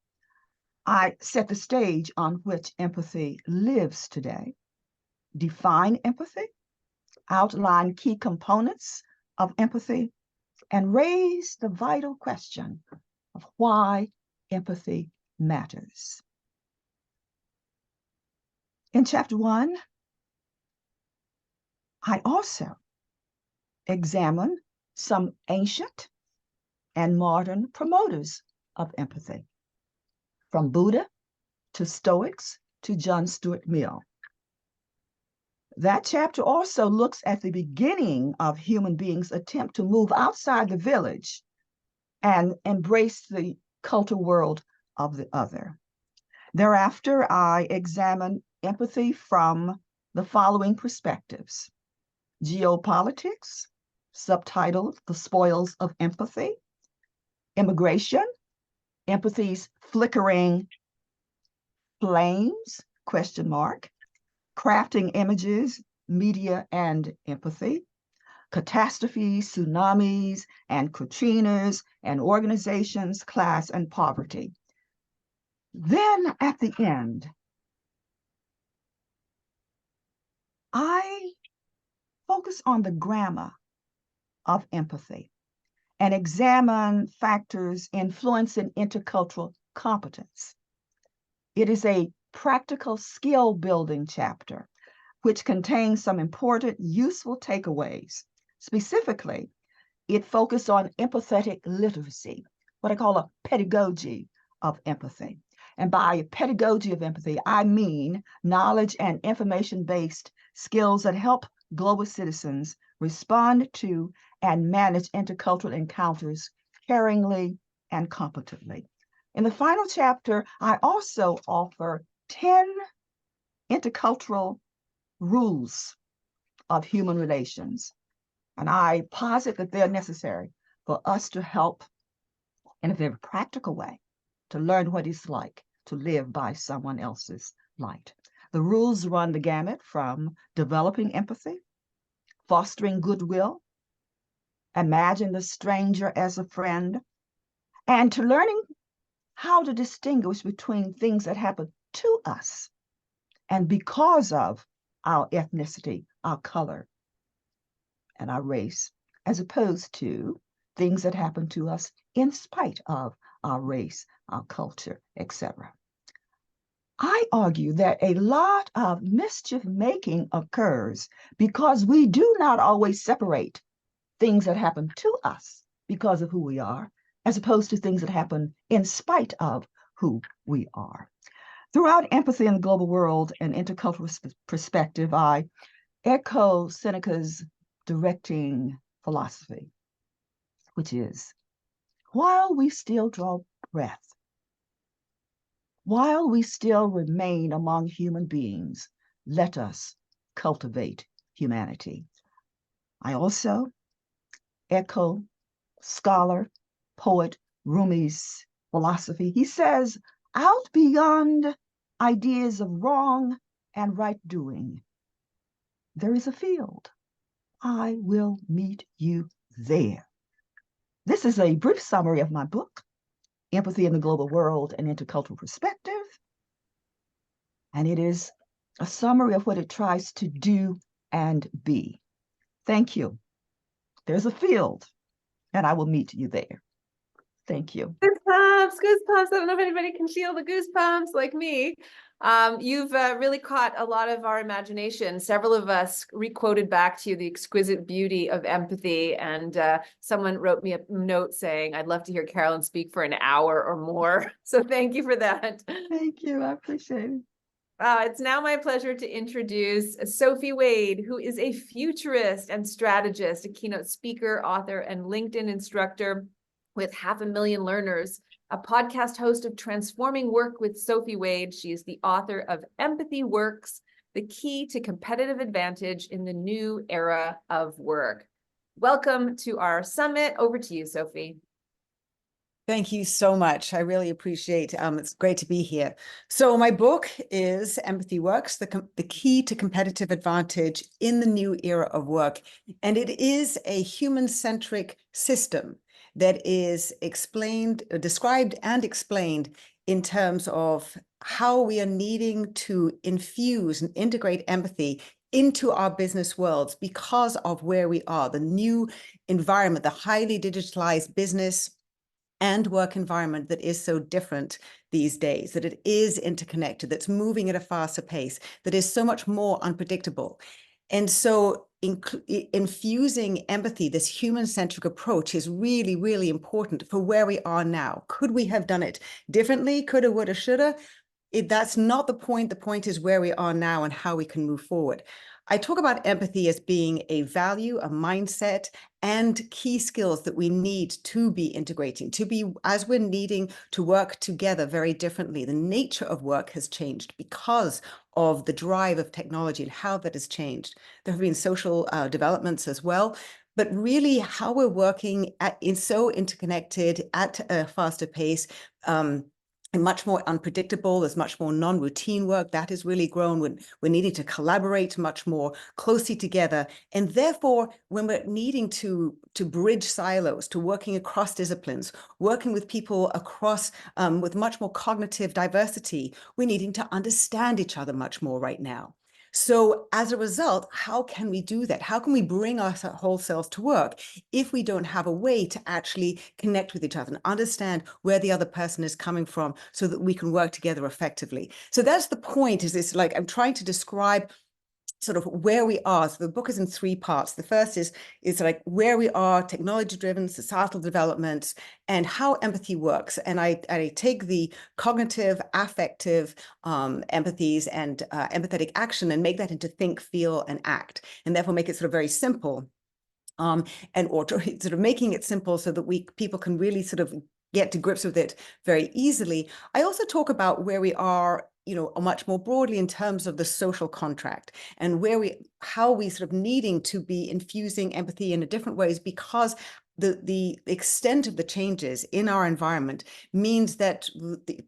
I set the stage on which empathy lives today, define empathy, outline key components of empathy, and raise the vital question of why empathy matters. In chapter 1, I also examine some ancient and modern promoters of empathy, from Buddha to Stoics to John Stuart Mill. That chapter also looks at the beginning of human beings' attempt to move outside the village and embrace the cultural world of the other. Thereafter, I examine empathy from the following perspectives: geopolitics, subtitled The Spoils of Empathy; immigration, empathy's flickering flames, ? Crafting images, media, and empathy; catastrophes, tsunamis, and Katrinas, and organizations, class, and poverty. Then at the end, I focus on the grammar of empathy and examine factors influencing intercultural competence. It is a practical skill building chapter, which contains some important, useful takeaways. Specifically, it focused on empathetic literacy, what I call a pedagogy of empathy. And by pedagogy of empathy, I mean knowledge and information-based skills that help global citizens respond to and manage intercultural encounters caringly and competently. In the final chapter, I also offer 10 intercultural rules of human relations, and I posit that they're necessary for us to help in a very practical way to learn what it's like to live by someone else's light. The rules run the gamut from developing empathy, fostering goodwill, imagine the stranger as a friend, and to learning how to distinguish between things that happen to us and because of our ethnicity, our color, and our race, as opposed to things that happen to us in spite of our race, our culture, etc. I argue that a lot of mischief making occurs because we do not always separate things that happen to us because of who we are, as opposed to things that happen in spite of who we are. Throughout Empathy in the Global World and Intercultural Perspective, I echo Seneca's directing philosophy, which is, while we still draw breath, while we still remain among human beings, let us cultivate humanity. I also echo scholar, poet Rumi's philosophy. He says, out beyond ideas of wrong and right doing, there is a field. I will meet you there. This is a brief summary of my book, Empathy in the Global World and Intercultural Perspective. And it is a summary of what it tries to do and be. Thank you. There's a field, and I will meet you there. Thank you. Goosebumps, goosebumps. I don't know if anybody can feel the goosebumps like me. You've really caught a lot of our imagination. Several of us re-quoted back to you the exquisite beauty of empathy, and someone wrote me a note saying, I'd love to hear Carolyn speak for an hour or more. So thank you for that. Thank you. I appreciate it. It's now my pleasure to introduce Sophie Wade, who is a futurist and strategist, a keynote speaker, author, and LinkedIn instructor with 500,000 learners, a podcast host of Transforming Work with Sophie Wade. She is the author of Empathy Works, the Key to Competitive Advantage in the New Era of Work. Welcome to our summit. Over to you, Sophie. Thank you so much. I really appreciate it. It's great to be here. So my book is Empathy Works, the Key to Competitive Advantage in the New Era of Work. And it is a human-centric system that is described and explained in terms of how we are needing to infuse and integrate empathy into our business worlds because of where we are, the new environment, the highly digitalized business and work environment that is so different these days, that it is interconnected, that's moving at a faster pace, that is so much more unpredictable. And so infusing empathy, this human-centric approach, is really, really important for where we are now. Could we have done it differently? Coulda, woulda, shoulda? That's not the point. The point is where we are now and how we can move forward. I talk about empathy as being a value, a mindset, and key skills that we need to be integrating, to be, as we're needing to work together very differently. The nature of work has changed because of the drive of technology and how that has changed. There have been social developments as well, but really how we're working so interconnected at a faster pace, and much more unpredictable. There's much more non-routine work that has really grown. We're needing to collaborate much more closely together. And therefore, when we're needing to bridge silos, to working across disciplines, working with people across with much more cognitive diversity, we're needing to understand each other much more right now. So as a result, how can we do that? How can we bring our whole selves to work if we don't have a way to actually connect with each other and understand where the other person is coming from so that we can work together effectively? So that's the point, is this, like, I'm trying to describe sort of where we are. So the book is in 3 parts. The first is like where we are, technology-driven, societal developments, and how empathy works. And I take the cognitive, affective empathies and empathetic action and make that into think, feel, and act, and therefore make it sort of very simple. Or sort of making it simple so that people can really sort of get to grips with it very easily. I also talk about where we are, much more broadly in terms of the social contract, and how we sort of needing to be infusing empathy in a different ways, because the extent of the changes in our environment means that,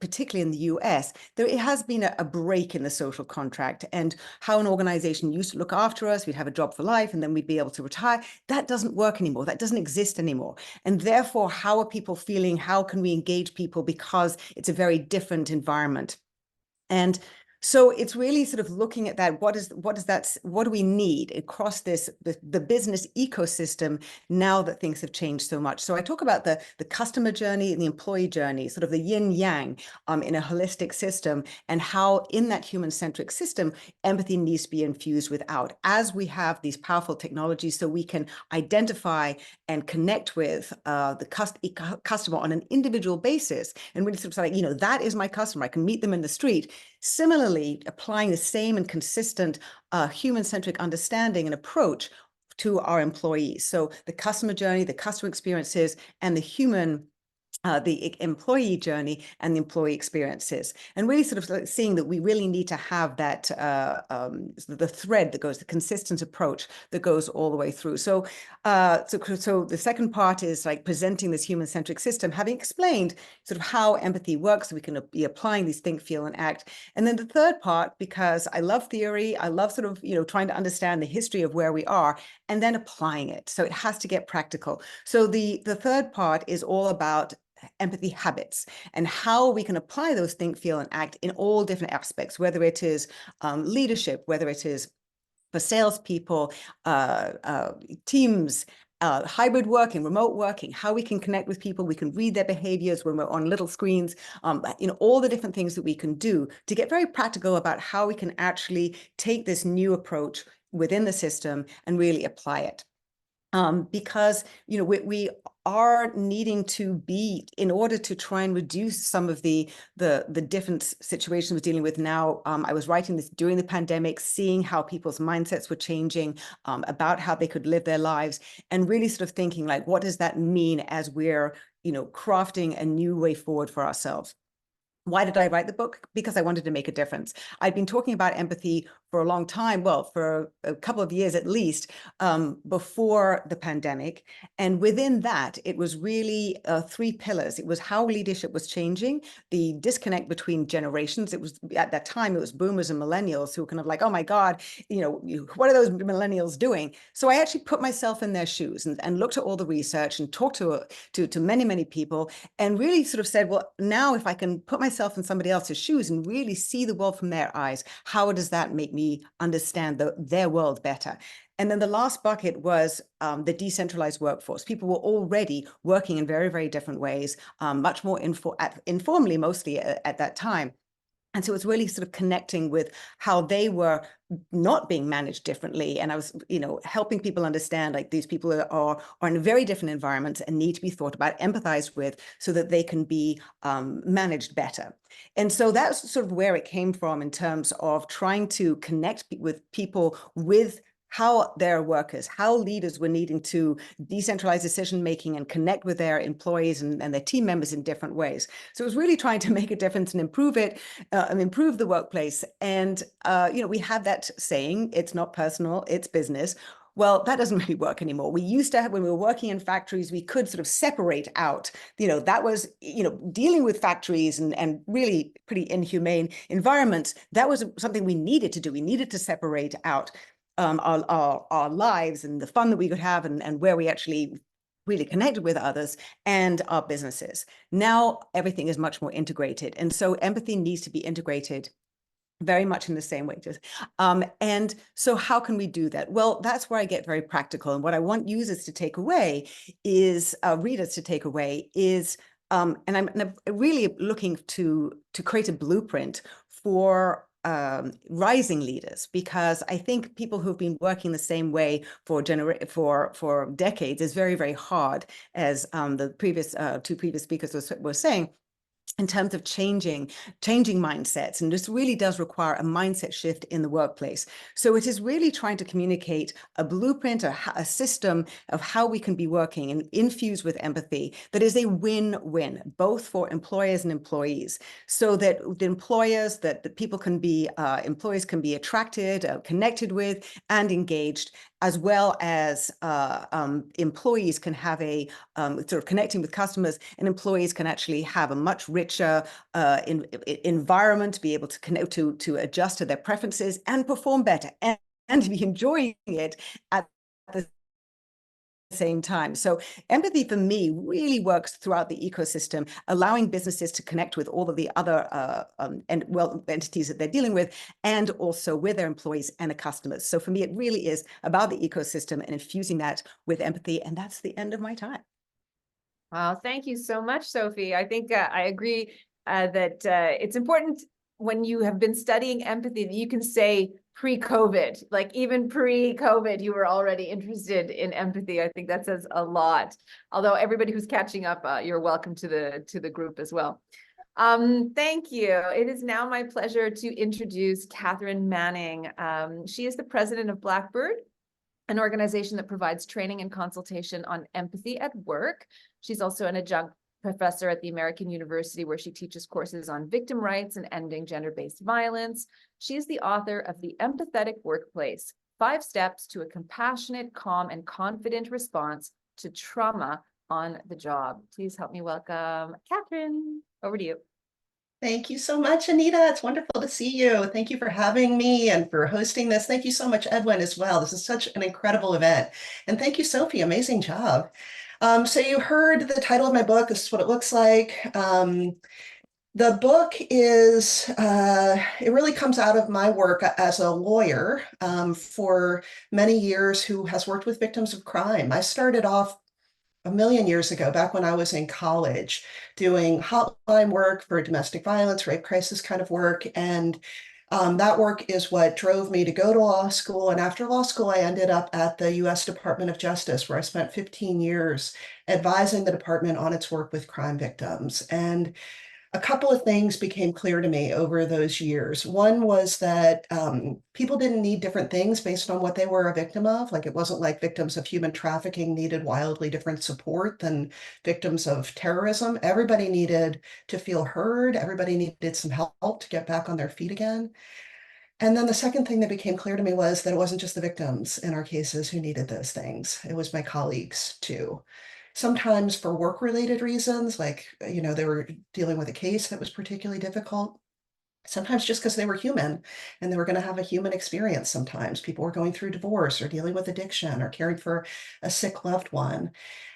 particularly in the US, there has been a break in the social contract, and how an organization used to look after us. We'd have a job for life and then we'd be able to retire. That doesn't work anymore. That doesn't exist anymore. And therefore, how are people feeling? How can we engage people? Because it's a very different environment. And so it's really sort of looking at that. What do we need across the business ecosystem now that things have changed so much? So I talk about the customer journey and the employee journey, sort of the yin yang in a holistic system, and how in that human-centric system, empathy needs to be infused without, as we have these powerful technologies so we can identify and connect with the customer on an individual basis, and really sort of say, that is my customer. I can meet them in the street. Similarly, applying the same and consistent human-centric understanding and approach to our employees. So the customer journey, the customer experiences, and the employee journey and the employee experiences, and really sort of like seeing that we really need to have that the thread that goes, the consistent approach that goes all the way through. So the second part is like presenting this human-centric system, having explained sort of how empathy works, so we can be applying these think, feel, and act. And then the third part, because I love theory, I love sort of trying to understand the history of where we are and then applying it. So it has to get practical. So the third part is all about empathy habits and how we can apply those think, feel, and act in all different aspects, whether it is leadership, whether it is for salespeople, teams, hybrid working, remote working, how we can connect with people, we can read their behaviors when we're on little screens, all the different things that we can do to get very practical about how we can actually take this new approach within the system and really apply it. Because we are needing to be, in order to try and reduce some of the different situations we're dealing with now. I was writing this during the pandemic, seeing how people's mindsets were changing about how they could live their lives, and really sort of thinking like, what does that mean as we're crafting a new way forward for ourselves? Why did I write the book? Because I wanted to make a difference. I'd been talking about empathy for a long time, well, for a couple of years at least, before the pandemic. And within that, it was really 3 pillars. It was how leadership was changing, the disconnect between generations. It was, at that time, it was boomers and millennials who were kind of like, oh my God, what are those millennials doing? So I actually put myself in their shoes and looked at all the research and talked to many, many people, and really sort of said, well, now if I can put myself in somebody else's shoes and really see the world from their eyes, how does that make me me understand their world better. And then the last bucket was the decentralized workforce. People were already working in very, very different ways, much more informally, mostly at that time. And so it's really sort of connecting with how they were not being managed differently. And I was, helping people understand, like, these people are in very different environments and need to be thought about, empathized with, so that they can be managed better. And so that's sort of where it came from in terms of trying to connect with people with how their workers, how leaders were needing to decentralize decision-making and connect with their employees and their team members in different ways. So it was really trying to make a difference and improve it, and improve the workplace. And, we have that saying, it's not personal, it's business. Well, that doesn't really work anymore. We used to have, when we were working in factories, we could sort of separate out, that was, dealing with factories and really pretty inhumane environments. That was something we needed to do. We needed to separate out our lives and the fun that we could have, and where we actually really connected with others, and our businesses. Now everything is much more integrated. And so empathy needs to be integrated very much in the same way. And so how can we do that? Well, that's where I get very practical. And what I want users to take away is, readers to take away is, and I'm really looking to create a blueprint for rising leaders, because I think people who've been working the same way for decades is very, very hard, as the previous two previous speakers were saying, in terms of changing mindsets. And this really does require a mindset shift in the workplace. So it is really trying to communicate a blueprint, a system of how we can be working and infused with empathy that is a win-win, both for employers and employees, so that the employers, that the people can be, employees can be attracted, connected with, and engaged, as well as employees can have a sort of connecting with customers, and employees can actually have a much richer environment, be able to connect, to adjust to their preferences and perform better, and be enjoying it at the same time. So empathy for me really works throughout the ecosystem, allowing businesses to connect with all of the other entities that they're dealing with, and also with their employees and the customers. So for me, it really is about the ecosystem and infusing that with empathy. And that's the end of my time. Wow, thank you so much, Sophie. I think I agree that it's important, when you have been studying empathy, that you can say pre-COVID, like even pre-COVID, you were already interested in empathy. I think that says a lot. Although everybody who's catching up, you're welcome to the group as well. Thank you. It is now my pleasure to introduce Katharine Manning. She is the president of Blackbird, an organization that provides training and consultation on empathy at work. She's also an adjunct professor at the American University, where she teaches courses on victim rights and ending gender-based violence. She is the author of The Empathetic Workplace: 5 Steps to a Compassionate, Calm, and Confident Response to Trauma on the Job. Please help me welcome Katharine. Over to you. Thank you so much, Anita. It's wonderful to see you. Thank you for having me and for hosting this. Thank you so much, Edwin, as well. This is such an incredible event. And thank you, Sophie. Amazing job. So you heard the title of my book. This is what it looks like. The book is, it really comes out of my work as a lawyer for many years, who has worked with victims of crime. I started off a million years ago, back when I was in college, doing hotline work for domestic violence, rape crisis kind of work. And that work is what drove me to go to law school. And after law school, I ended up at the U.S. Department of Justice, where I spent 15 years advising the department on its work with crime victims. And a couple of things became clear to me over those years. One was that people didn't need different things based on what they were a victim of. Like, it wasn't like victims of human trafficking needed wildly different support than victims of terrorism. Everybody needed to feel heard. Everybody needed some help to get back on their feet again. And then the second thing that became clear to me was that it wasn't just the victims in our cases who needed those things. It was my colleagues too. Sometimes for work-related reasons, like, they were dealing with a case that was particularly difficult. Sometimes just because they were human and they were going to have a human experience. Sometimes people were going through divorce or dealing with addiction or caring for a sick loved one.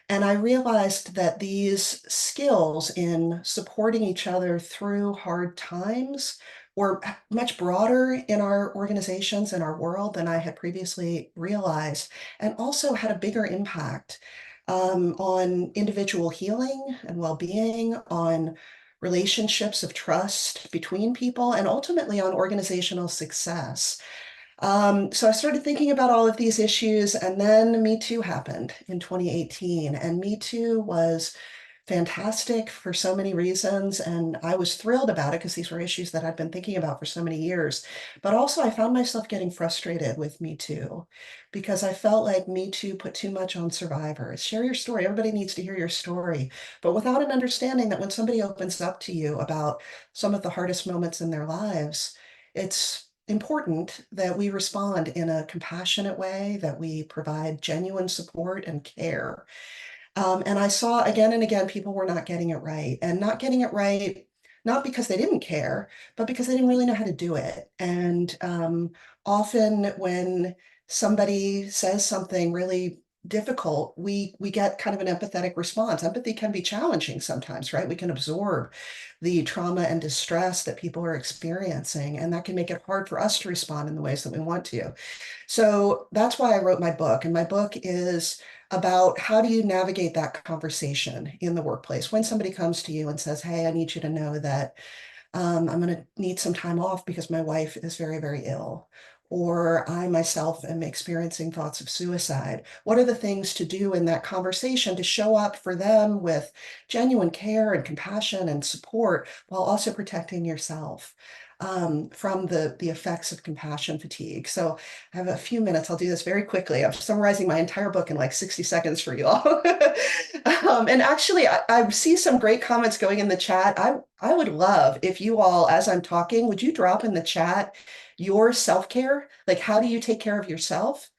And I realized that these skills in supporting each other through hard times were much broader in our organizations and our world than I had previously realized, and also had a bigger impact on individual healing and well-being, on relationships of trust between people, and ultimately on organizational success. So I started thinking about all of these issues, and then Me Too happened in 2018, and Me Too was fantastic for so many reasons, and I was thrilled about it because these were issues that I've been thinking about for so many years. But also I found myself getting frustrated with Me Too because I felt like Me Too put too much on survivors. Share your story. Everybody needs to hear your story, but without an understanding that when somebody opens up to you about some of the hardest moments in their lives, it's important that we respond in a compassionate way, that we provide genuine support and care. And I saw again and again, people were not getting it right, and not getting it right, not because they didn't care, but because they didn't really know how to do it. And often when somebody says something really difficult, we get kind of an empathetic response. Empathy can be challenging sometimes, right? We can absorb the trauma and distress that people are experiencing, and that can make it hard for us to respond in the ways that we want to. So that's why I wrote my book. And my book is about how do you navigate that conversation in the workplace when somebody comes to you and says, hey, I need you to know that I'm going to need some time off because my wife is very, very ill, or I myself am experiencing thoughts of suicide. What are the things to do in that conversation to show up for them with genuine care and compassion and support while also protecting yourself from the effects of compassion fatigue? So I have a few minutes. I'll do this very quickly. I'm summarizing my entire book in like 60 seconds for you all. And actually, I see some great comments going in the chat. I would love if you all, as I'm talking, would you drop in the chat your self-care? Like, how do you take care of yourself?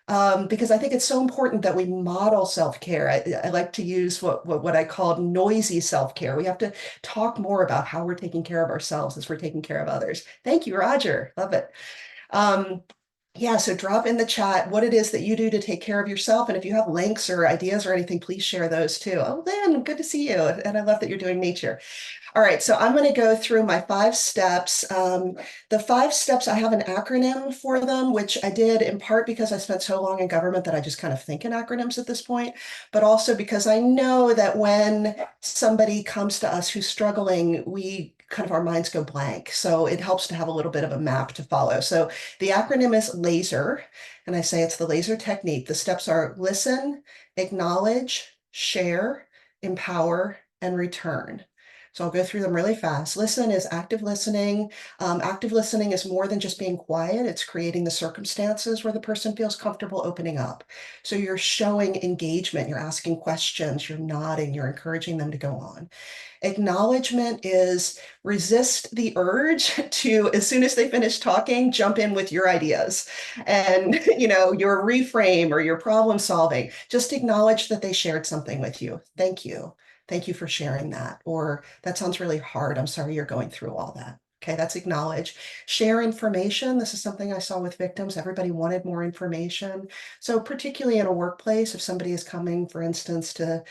Because I think it's so important that we model self-care. I like to use what I call noisy self-care. We have to talk more about how we're taking care of ourselves as we're taking care of others. Thank you, Roger. Love it. Yeah, so drop in the chat what it is that you do to take care of yourself. And if you have links or ideas or anything, please share those too. Oh, Lynn, good to see you. And I love that you're doing nature. All right, so I'm going to go through my 5 steps. The 5 steps, I have an acronym for them, which I did in part because I spent so long in government that I just kind of think in acronyms at this point, but also because I know that when somebody comes to us who's struggling, we kind of, our minds go blank. So it helps to have a little bit of a map to follow. So the acronym is LASER, and I say it's the LASER technique. The steps are listen, acknowledge, share, empower, and return. So I'll go through them really fast. Listen is active listening. Active listening is more than just being quiet. It's creating the circumstances where the person feels comfortable opening up. So you're showing engagement, you're asking questions, you're nodding, you're encouraging them to go on. Acknowledgement is resist the urge to, as soon as they finish talking, jump in with your ideas and, you know, your reframe or your problem solving. Just acknowledge that they shared something with you. Thank you. Thank you for sharing that. Or that sounds really hard. I'm sorry you're going through all that. Okay, that's acknowledge. Share information. This is something I saw with victims. Everybody wanted more information. So particularly in a workplace, if somebody is coming, for instance, to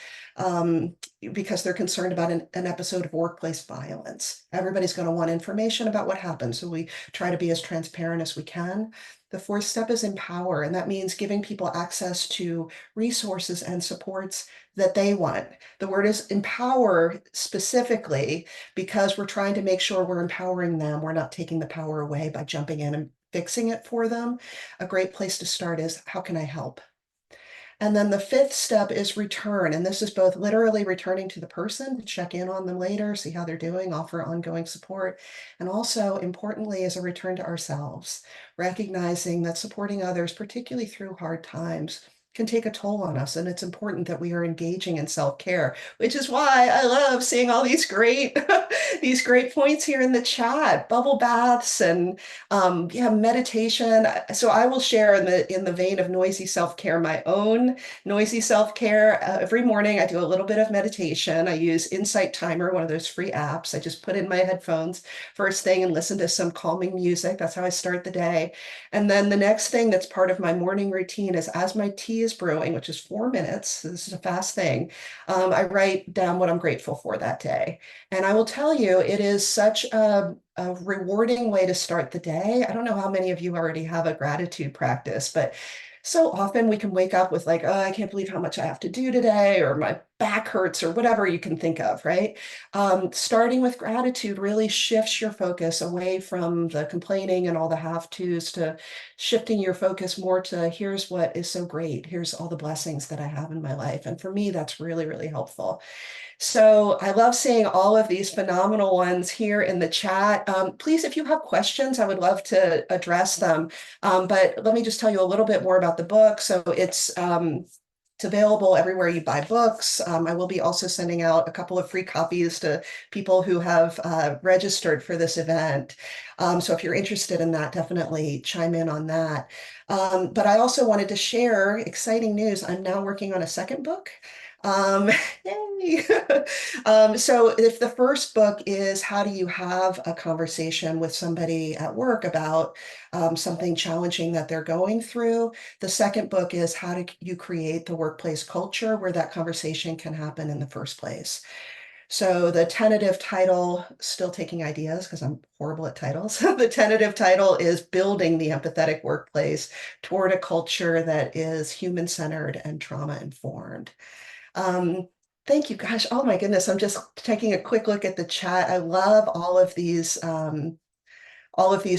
because they're concerned about an episode of workplace violence, everybody's going to want information about what happened. So we try to be as transparent as we can. The 4th step is empower, and that means giving people access to resources and supports that they want. The word is empower specifically because we're trying to make sure we're empowering them. We're not taking the power away by jumping in and fixing it for them. A great place to start is, how can I help? And then the 5th step is return. And this is both literally returning to the person to check in on them later, see how they're doing, offer ongoing support. And also importantly is a return to ourselves, recognizing that supporting others, particularly through hard times, can take a toll on us. And it's important that we are engaging in self-care, which is why I love seeing all these great, these great points here in the chat, bubble baths and yeah, meditation. So I will share in the vein of noisy self-care, my own noisy self-care. Every morning I do a little bit of meditation. I use Insight Timer, one of those free apps. I just put in my headphones first thing and listen to some calming music. That's how I start the day. And then the next thing that's part of my morning routine is, as my tea is brewing, which is 4 minutes, so this is a fast thing, I write down what I'm grateful for that day. And I will tell you, it is such a rewarding way to start the day. I don't know how many of you already have a gratitude practice, but so often we can wake up with like, oh, I can't believe how much I have to do today, or my back hurts, or whatever you can think of, right? Starting with gratitude really shifts your focus away from the complaining and all the have-tos to shifting your focus more to here's what is so great. Here's all the blessings that I have in my life. And for me, that's really, really helpful. So I love seeing all of these phenomenal ones here in the chat. Please, if you have questions, I would love to address them. But let me just tell you a little bit more about the book. So it's available everywhere you buy books. I will be also sending out a couple of free copies to people who have registered for this event. So if you're interested in that, definitely chime in on that. But I also wanted to share exciting news. I'm now working on a second book. Yay. So if the first book is how do you have a conversation with somebody at work about something challenging that they're going through, the second book is how do you create the workplace culture where that conversation can happen in the first place. So the tentative title, still taking ideas because I'm horrible at titles. The tentative title is Building the Empathetic Workplace Toward a Culture that is Human-Centered and Trauma-Informed. Thank you. Gosh, oh my goodness. I'm just taking a quick look at the chat. I love all of these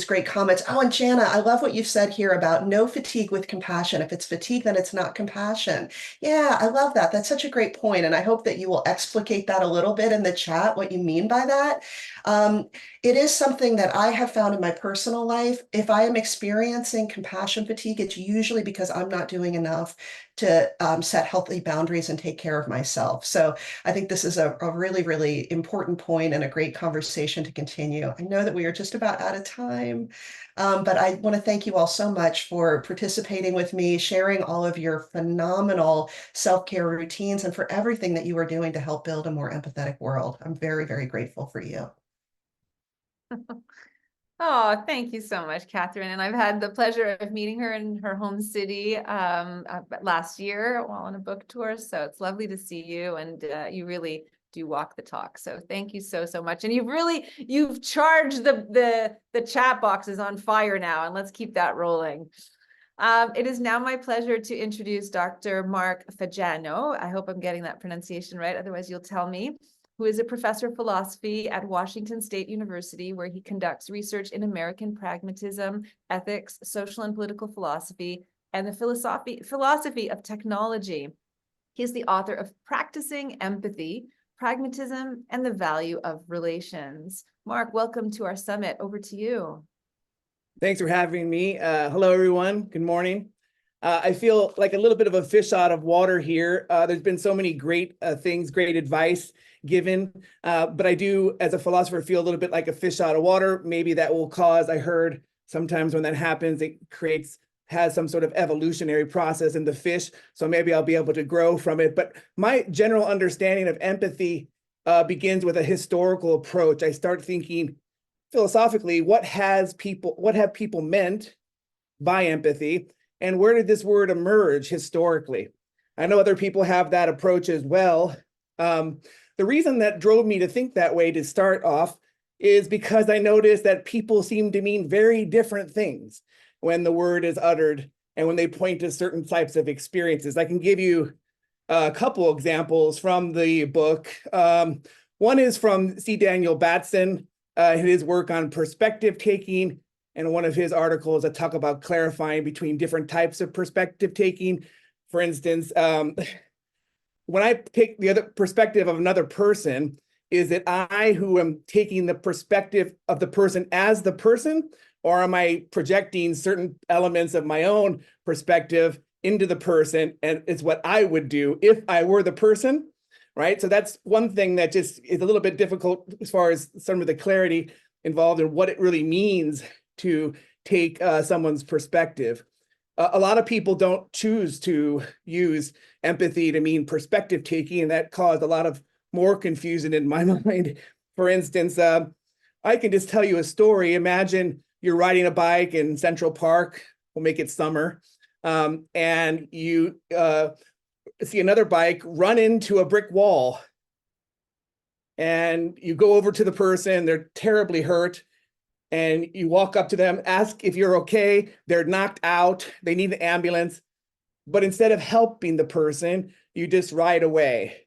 great comments. Oh, and Jana, I love what you said here about no fatigue with compassion. If it's fatigue, then it's not compassion. Yeah, I love that. That's such a great point. And I hope that you will explicate that a little bit in the chat, what you mean by that. It is something that I have found in my personal life. If I am experiencing compassion fatigue, it's usually because I'm not doing enough to set healthy boundaries and take care of myself. So I think this is a really, really important point and a great conversation to continue. I know that we are just about out of time, but I want to thank you all so much for participating with me, sharing all of your phenomenal self-care routines, and for everything that you are doing to help build a more empathetic world. I'm very, very grateful for you. Oh, thank you so much, Katharine. And I've had the pleasure of meeting her in her home city last year while on a book tour. So it's lovely to see you, and you really do walk the talk. So thank you so, so much. And you've charged the chat boxes on fire now, and let's keep that rolling. It is now my pleasure to introduce Dr. Mark Fagiano. I hope I'm getting that pronunciation right. Otherwise, you'll tell me. Who is a professor of philosophy at Washington State University, where he conducts research in American pragmatism, ethics, social and political philosophy, and the philosophy of technology. He is the author of Practicing Empathy, Pragmatism, and the Value of Relations. Mark, welcome to our summit. Over to you. Thanks for having me. Hello, everyone. Good morning. I feel like a little bit of a fish out of water here. There's been so many great things, great advice given, but I do, as a philosopher, feel a little bit like a fish out of water. Maybe that will cause, I heard sometimes when that happens, it has some sort of evolutionary process in the fish. So maybe I'll be able to grow from it. But my general understanding of empathy begins with a historical approach. I start thinking philosophically, what have people meant by empathy? And where did this word emerge historically? I know other people have that approach as well. The reason that drove me to think that way to start off is because I noticed that people seem to mean very different things when the word is uttered and when they point to certain types of experiences. I can give you a couple examples from the book. One is from C. Daniel Batson, his work on perspective taking. And one of his articles that talk about clarifying between different types of perspective taking. For instance, when I pick the other perspective of another person, is it I who am taking the perspective of the person as the person, or am I projecting certain elements of my own perspective into the person, and it's what I would do if I were the person, right? So that's one thing that just is a little bit difficult as far as some of the clarity involved in what it really means to take someone's perspective. A lot of people don't choose to use empathy to mean perspective taking, and that caused a lot of more confusion in my mind. For instance, I can just tell you a story. Imagine you're riding a bike in Central Park. We'll make it summer. and you see another bike run into a brick wall, and you go over to the person, they're terribly hurt, and you walk up to them, ask if you're okay, they're knocked out, they need an ambulance, but instead of helping the person, you just ride away.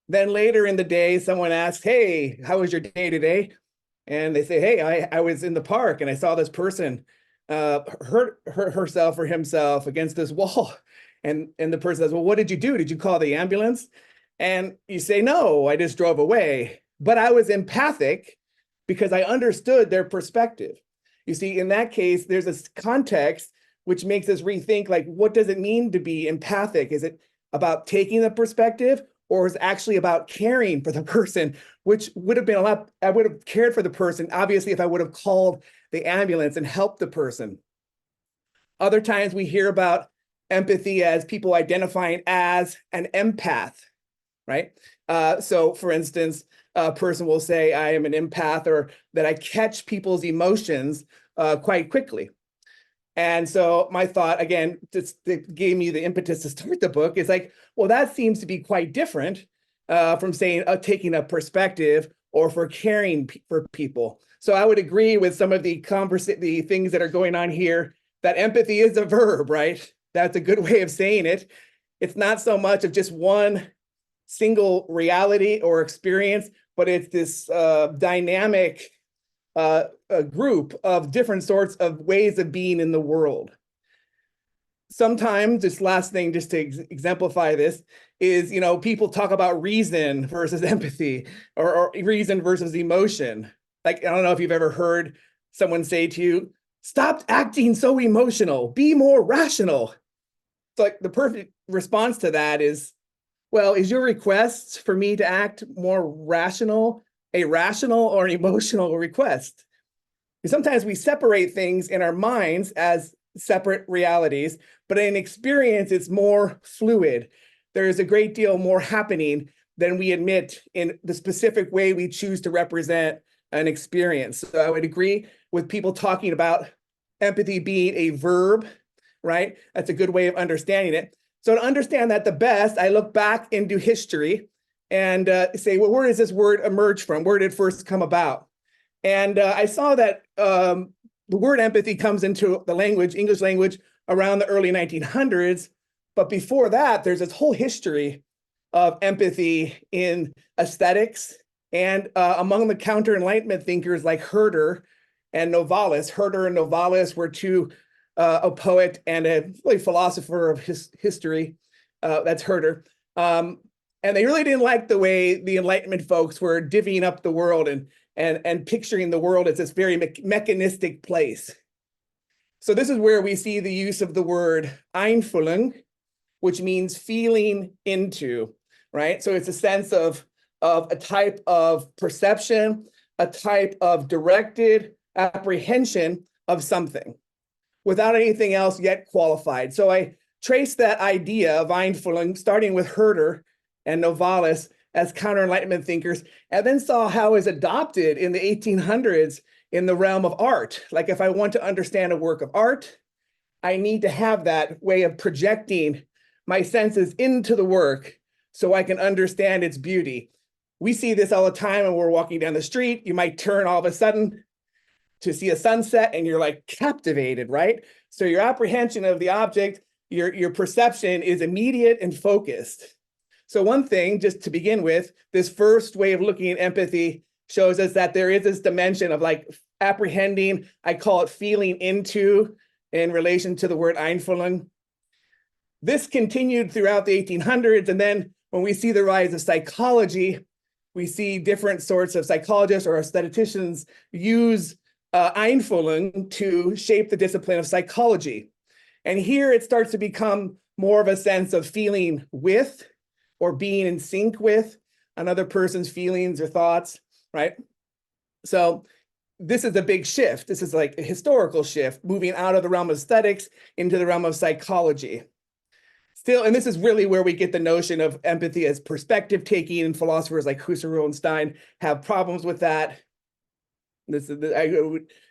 Then later in the day, someone asks, hey, how was your day today? And they say, hey, I was in the park and I saw this person hurt herself or himself against this wall. And the person says, well, what did you do? Did you call the ambulance? And you say, no, I just drove away. But I was empathic because I understood their perspective. You see, in that case, there's a context which makes us rethink, like, what does it mean to be empathic? Is it about taking the perspective, or is it actually about caring for the person, which would have been a lot, I would have cared for the person, obviously, if I would have called the ambulance and helped the person. Other times we hear about empathy as people identifying as an empath, right? So for instance, a person will say, I am an empath, or that I catch people's emotions quite quickly. And so my thought, again, that gave me the impetus to start the book, is like, well, that seems to be quite different from saying taking a perspective or for caring for people. So I would agree with some of the things that are going on here, that empathy is a verb, right? That's a good way of saying it. It's not so much of just one single reality or experience, but it's this dynamic a group of different sorts of ways of being in the world. Sometimes, this last thing, just to exemplify this, is, you know, people talk about reason versus empathy, or reason versus emotion. Like, I don't know if you've ever heard someone say to you, stop acting so emotional, be more rational. So like the perfect response to that is, well, is your request for me to act more rational a rational or an emotional request? And sometimes we separate things in our minds as separate realities, but in experience, it's more fluid. There is a great deal more happening than we admit in the specific way we choose to represent an experience. So I would agree with people talking about empathy being a verb, right? That's a good way of understanding it. So to understand that the best, I look back into history and say, well, where does this word emerge from? Where did it first come about? And I saw that the word empathy comes into the language, English language, around the early 1900s. But before that, there's this whole history of empathy in aesthetics and among the counter-Enlightenment thinkers like Herder and Novalis. Herder and Novalis were two, a poet and a really philosopher of history. That's Herder. And they really didn't like the way the Enlightenment folks were divvying up the world and picturing the world as this very mechanistic place. So this is where we see the use of the word Einfühlung, which means feeling into, right? So it's a sense of a type of perception, a type of directed apprehension of something without anything else yet qualified. So I traced that idea of Einfühlung, starting with Herder and Novalis as counter-Enlightenment thinkers, and then saw how it was adopted in the 1800s in the realm of art. Like, if I want to understand a work of art, I need to have that way of projecting my senses into the work so I can understand its beauty. We see this all the time when we're walking down the street. You might turn all of a sudden to see a sunset and you're like captivated, right? So your apprehension of the object, your perception is immediate and focused. So one thing, just to begin with, this first way of looking at empathy shows us that there is this dimension of like apprehending, I call it feeling into, in relation to the word Einfühlung. This continued throughout the 1800s. And then when we see the rise of psychology, we see different sorts of psychologists or aestheticians use Einfühlung to shape the discipline of psychology. And here it starts to become more of a sense of feeling with, or being in sync with another person's feelings or thoughts, right? So this is a big shift. This is like a historical shift, moving out of the realm of aesthetics into the realm of psychology. Still, and this is really where we get the notion of empathy as perspective taking, and philosophers like Husserl and Stein have problems with that.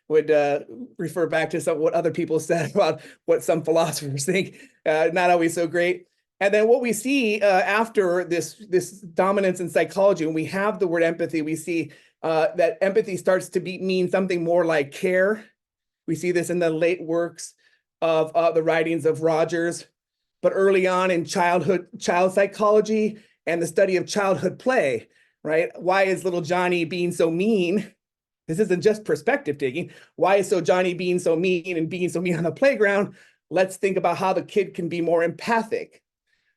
would refer back to what other people said about what some philosophers think. Not always so great. And then what we see after this dominance in psychology, when we have the word empathy, we see that empathy starts to mean something more like care. We see this in the late works of the writings of Rogers, but early on in child psychology and the study of childhood play, right? Why is little Johnny being so mean? This isn't just perspective taking. Why is Johnny being so mean and being so mean on the playground? Let's think about how the kid can be more empathic.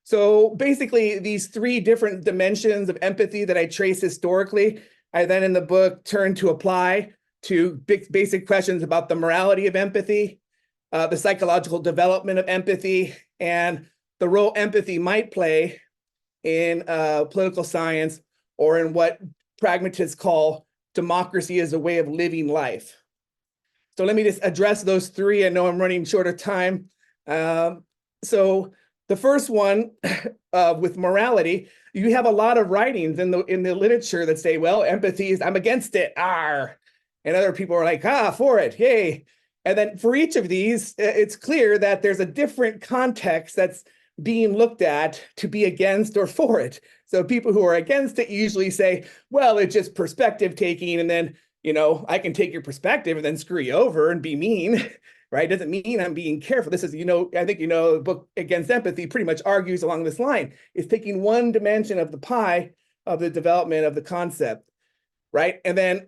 So basically, these three different dimensions of empathy that I trace historically, I then in the book turn to apply to basic questions about the morality of empathy, the psychological development of empathy, and the role empathy might play in political science or in what pragmatists call democracy as a way of living life. So let me just address those three. I know I'm running short of time. So the first one with morality, you have a lot of writings in the literature that say, well, empathy is, I'm against it, and other people are like, for it, yay. And then for each of these, it's clear that there's a different context that's being looked at to be against or for it. So people who are against it usually say, well, it's just perspective taking, and then, I can take your perspective and then screw you over and be mean, right? Doesn't mean I'm being careful. This is, I think, the book Against Empathy pretty much argues along this line. It's taking one dimension of the pie of the development of the concept, right? And then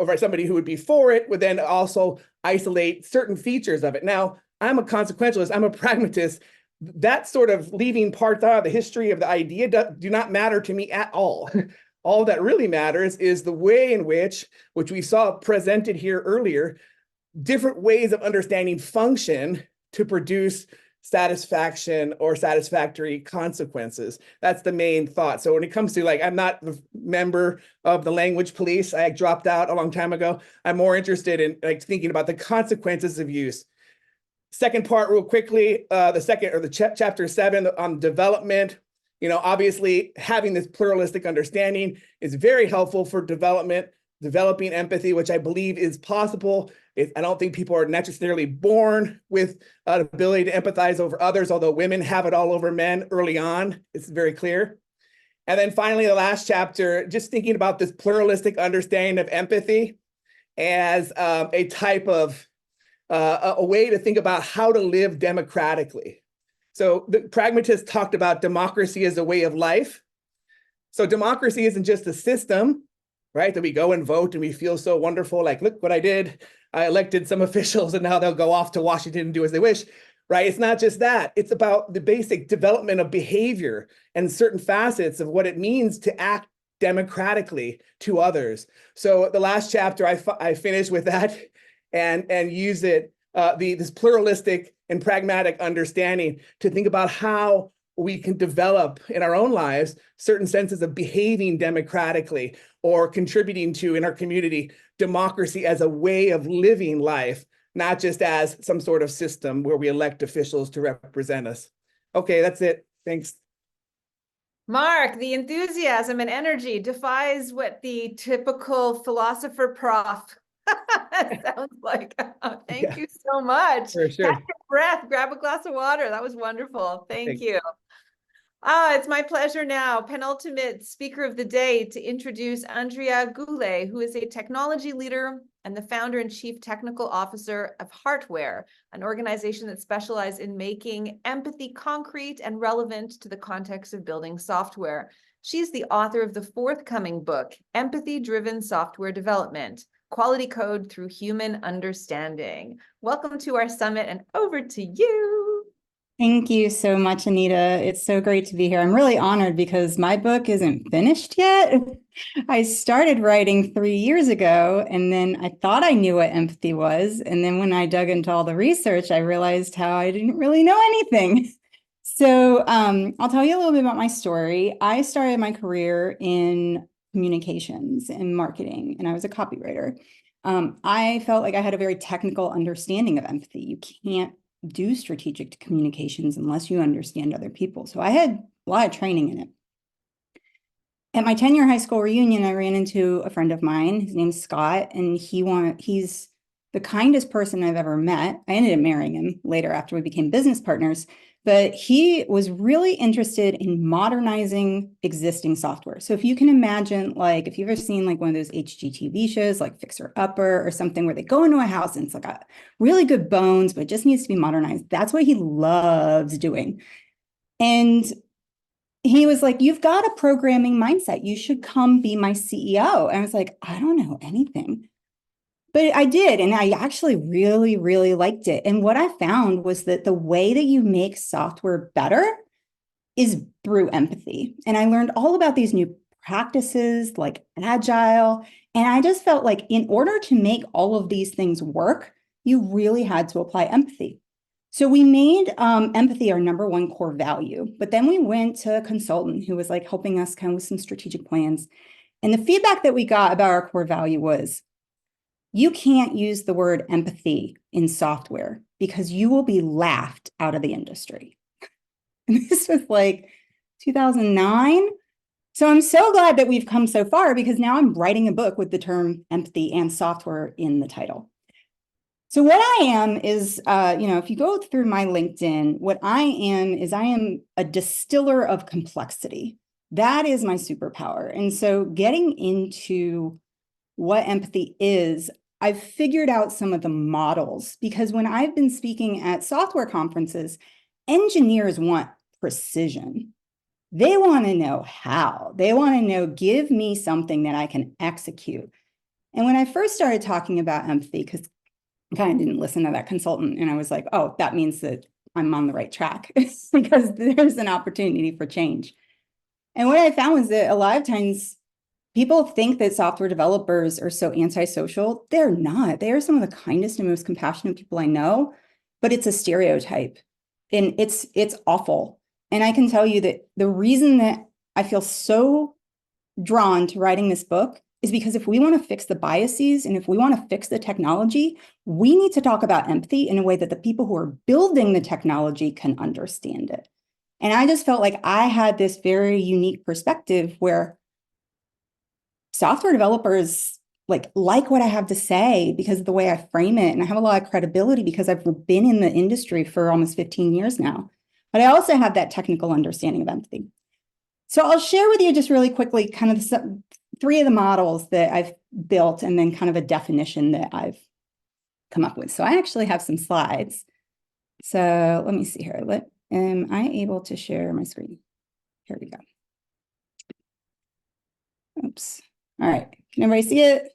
over somebody who would be for it would then also isolate certain features of it. Now, I'm a consequentialist, I'm a pragmatist. That sort of leaving parts out of the history of the idea do not matter to me at all. All that really matters is the way in which we saw presented here earlier, different ways of understanding function to produce satisfaction or satisfactory consequences. That's the main thought. So when it comes to I'm not a member of the language police, I dropped out a long time ago. I'm more interested in thinking about the consequences of use. Second part real quickly, chapter 7 on development. Obviously having this pluralistic understanding is very helpful for developing empathy, which I believe is possible. I don't think people are necessarily born with an ability to empathize over others, although women have it all over men early on. It's very clear. And then finally, the last chapter, just thinking about this pluralistic understanding of empathy as a type of a way to think about how to live democratically. So the pragmatists talked about democracy as a way of life. So democracy isn't just a system, right? That we go and vote and we feel so wonderful, like, look what I did. I elected some officials and now they'll go off to Washington and do as they wish, right? It's not just that. It's about the basic development of behavior and certain facets of what it means to act democratically to others. So the last chapter, I finished with that and use it, this pluralistic and pragmatic understanding to think about how we can develop in our own lives certain senses of behaving democratically or contributing to, in our community, democracy as a way of living life, not just as some sort of system where we elect officials to represent us. Okay, that's it. Thanks. Mark, the enthusiasm and energy defies what the typical philosopher prof sounds like. Thank you so much. For sure. Catch your breath, grab a glass of water. That was wonderful. Thank you. It's my pleasure now, penultimate speaker of the day, to introduce Andrea Goulet, who is a technology leader and the founder and chief technical officer of Heartware, an organization that specializes in making empathy concrete and relevant to the context of building software. She's the author of the forthcoming book, Empathy-Driven Software Development: Quality Code Through Human Understanding. Welcome to our summit, and over to you. Thank you so much, Anita. It's so great to be here. I'm really honored because my book isn't finished yet. I started writing 3 years ago, and then I thought I knew what empathy was. And then when I dug into all the research, I realized how I didn't really know anything. So I'll tell you a little bit about my story. I started my career in communications and marketing, and I was a copywriter. I felt like I had a very technical understanding of empathy. You can't do strategic communications unless you understand other people. So I had a lot of training in it. At my 10-year high school reunion, I ran into a friend of mine. His name's Scott, and he's the kindest person I've ever met. I ended up marrying him later after we became business partners, but he was really interested in modernizing existing software. So if you can imagine, like, if you've ever seen like one of those HGTV shows, like Fixer Upper or something, where they go into a house and it's like a really good bones, but it just needs to be modernized. That's what he loves doing. And he was like, you've got a programming mindset. You should come be my CEO. And I was like, I don't know anything. But I did, and I actually really, really liked it. And what I found was that the way that you make software better is through empathy. And I learned all about these new practices like Agile. And I just felt like in order to make all of these things work, you really had to apply empathy. So we made empathy our number one core value. But then we went to a consultant who was like helping us kind of with some strategic plans. And the feedback that we got about our core value was, you can't use the word empathy in software because you will be laughed out of the industry. And this was like 2009. So I'm so glad that we've come so far, because now I'm writing a book with the term empathy and software in the title. So what I am is, if you go through my LinkedIn, what I am a distiller of complexity. That is my superpower. And so getting into what empathy is, I've figured out some of the models, because when I've been speaking at software conferences, engineers want precision. They want to know how. They want to know, give me something that I can execute. And when I first started talking about empathy, because I kind of didn't listen to that consultant, and I was like, oh, that means that I'm on the right track because there's an opportunity for change. And what I found was that a lot of times people think that software developers are so antisocial. They're not. They are some of the kindest and most compassionate people I know, but it's a stereotype, and it's awful. And I can tell you that the reason that I feel so drawn to writing this book is because if we want to fix the biases and if we want to fix the technology, we need to talk about empathy in a way that the people who are building the technology can understand it. And I just felt like I had this very unique perspective where software developers like what I have to say because of the way I frame it. And I have a lot of credibility because I've been in the industry for almost 15 years now. But I also have that technical understanding of empathy. So I'll share with you just really quickly kind of three of the models that I've built and then kind of a definition that I've come up with. So I actually have some slides. So let me see here. Am I able to share my screen? Here we go. Oops. All right. Can everybody see it?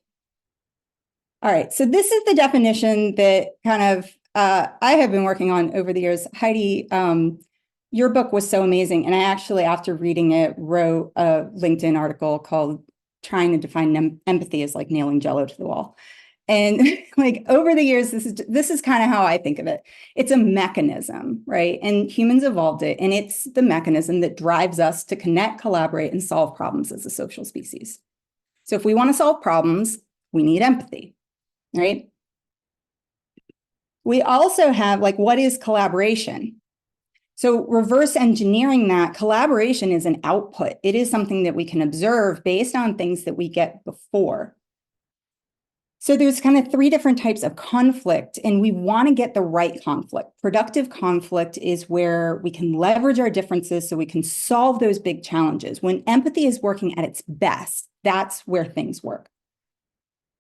All right. So this is the definition that kind of I have been working on over the years. Heidi, your book was so amazing. And I actually, after reading it, wrote a LinkedIn article called Trying to Define Empathy as like nailing Jello to the wall. And like over the years, this is kind of how I think of it. It's a mechanism, right? And humans evolved it. And it's the mechanism that drives us to connect, collaborate, and solve problems as a social species. So if we want to solve problems, we need empathy, right? We also have like, what is collaboration? So reverse engineering that, collaboration is an output. It is something that we can observe based on things that we get before. So there's kind of three different types of conflict, and we want to get the right conflict. Productive conflict is where we can leverage our differences so we can solve those big challenges. When empathy is working at its best, that's where things work.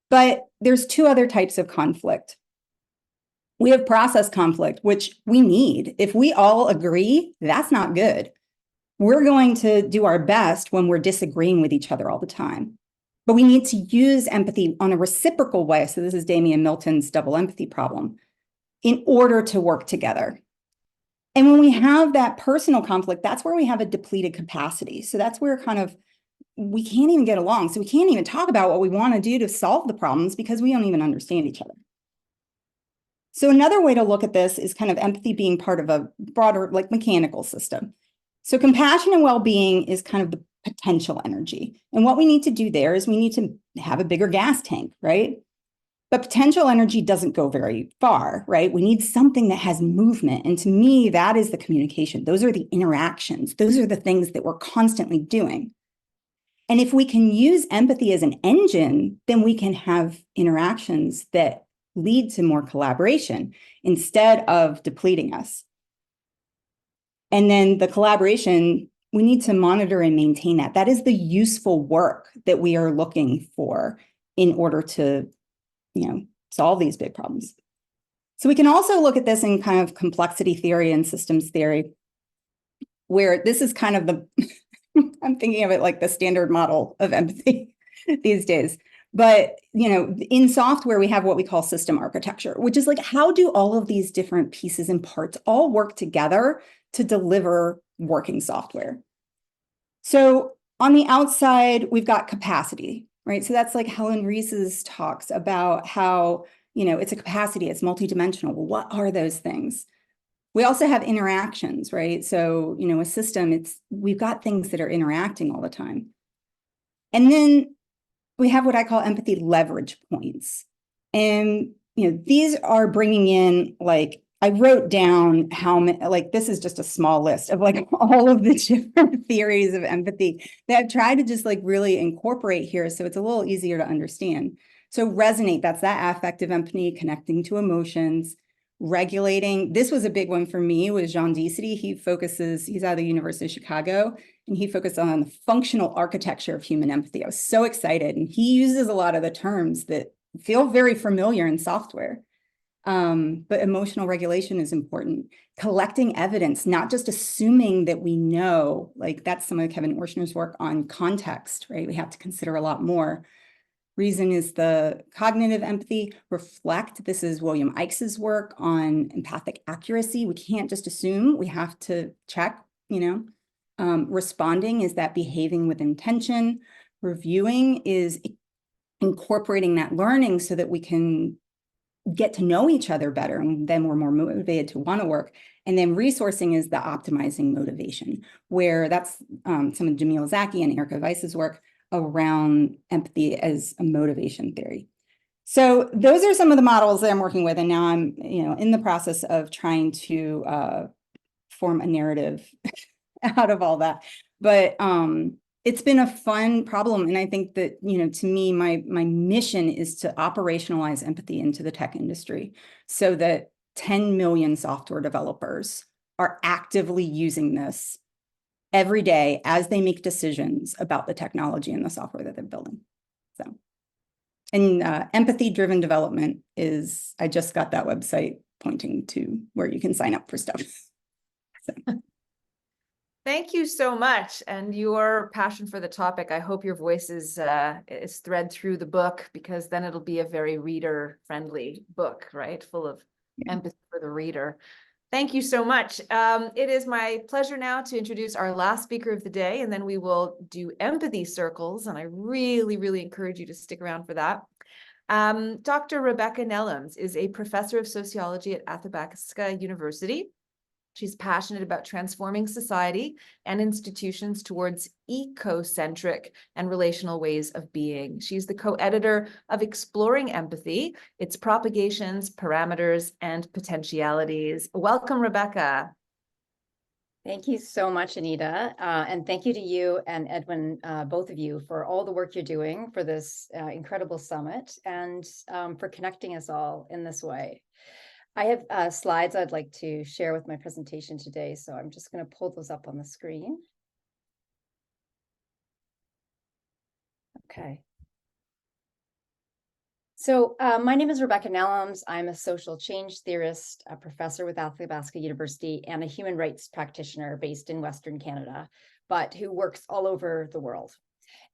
But there's two other types of conflict. We have process conflict, which we need. If we all agree, that's not good. We're going to do our best when we're disagreeing with each other all the time. But we need to use empathy on a reciprocal way. So this is Damian Milton's double empathy problem in order to work together. And when we have that personal conflict, that's where we have a depleted capacity. So that's where kind of we can't even get along. So we can't even talk about what we want to do to solve the problems because we don't even understand each other. So another way to look at this is kind of empathy being part of a broader like mechanical system. So compassion and well-being is kind of the potential energy. And what we need to do there is we need to have a bigger gas tank, right? But potential energy doesn't go very far, right? We need something that has movement. And to me, that is the communication. Those are the interactions. Those are the things that we're constantly doing. And if we can use empathy as an engine, then we can have interactions that lead to more collaboration instead of depleting us. And then the collaboration, we need to monitor and maintain that. That is the useful work that we are looking for in order to, solve these big problems. So we can also look at this in kind of complexity theory and systems theory, where this is kind of the, I'm thinking of it like the standard model of empathy these days. But, in software, we have what we call system architecture, which is like, how do all of these different pieces and parts all work together to deliver working software? So on the outside, we've got capacity, right? So that's like Helen Reese's talks about how, it's a capacity, it's multidimensional. Well, what are those things? We also have interactions, right? So, a system, we've got things that are interacting all the time. And then we have what I call empathy leverage points. And, these are bringing in, like, I wrote down how many, like, this is just a small list of like all of the different theories of empathy that I've tried to just like really incorporate here. So it's a little easier to understand. So resonate, that's that affective empathy, connecting to emotions, regulating. This was a big one for me, was Jean Dicity. He's out of the University of Chicago, and he focused on the functional architecture of human empathy. I was so excited. And he uses a lot of the terms that feel very familiar in software. But emotional regulation is important. Collecting evidence, not just assuming that we know, like that's some of Kevin Orshner's work on context, right? We have to consider a lot more. Reason is the cognitive empathy. Reflect, this is William Ikes's work on empathic accuracy. We can't just assume, we have to check, Responding is that behaving with intention. Reviewing is incorporating that learning so that we can get to know each other better, and then we're more motivated to want to work. And then resourcing is the optimizing motivation, where that's some of Jamil Zaki and Erica Weiss's work around empathy as a motivation theory. So those are some of the models that I'm working with, and now I'm in the process of trying to form a narrative out of all that. But it's been a fun problem. And I think that, to me, my mission is to operationalize empathy into the tech industry so that 10 million software developers are actively using this every day as they make decisions about the technology and the software that they're building. So, and empathy-driven development is, I just got that website pointing to where you can sign up for stuff. So. Thank you so much. And your passion for the topic, I hope your voice is thread through the book, because then it'll be a very reader-friendly book, right? Full of empathy for the reader. Thank you so much. It is my pleasure now to introduce our last speaker of the day, and then we will do empathy circles. And I really, really encourage you to stick around for that. Dr. Rebeccah Nelems is a professor of sociology at Athabasca University. She's passionate about transforming society and institutions towards eco-centric and relational ways of being. She's the co-editor of Exploring Empathy, its propagations, parameters, and potentialities. Welcome, Rebeccah. Thank you so much, Anita. And thank you to you and Edwin, both of you, for all the work you're doing for this incredible summit, and for connecting us all in this way. I have slides I'd like to share with my presentation today, so I'm just going to pull those up on the screen. Okay. So my name is Rebeccah Nelems. I'm a social change theorist, a professor with Athabasca University, and a human rights practitioner based in Western Canada, but who works all over the world.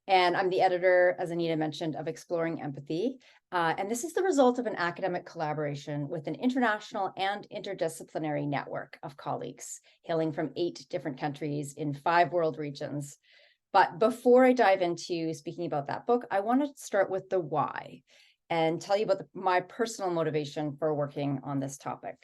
And I'm the editor, as Anita mentioned, of Exploring Empathy. And this is the result of an academic collaboration with an international and interdisciplinary network of colleagues hailing from 8 different countries in 5 world regions. But before I dive into speaking about that book, I want to start with the why and tell you about my personal motivation for working on this topic.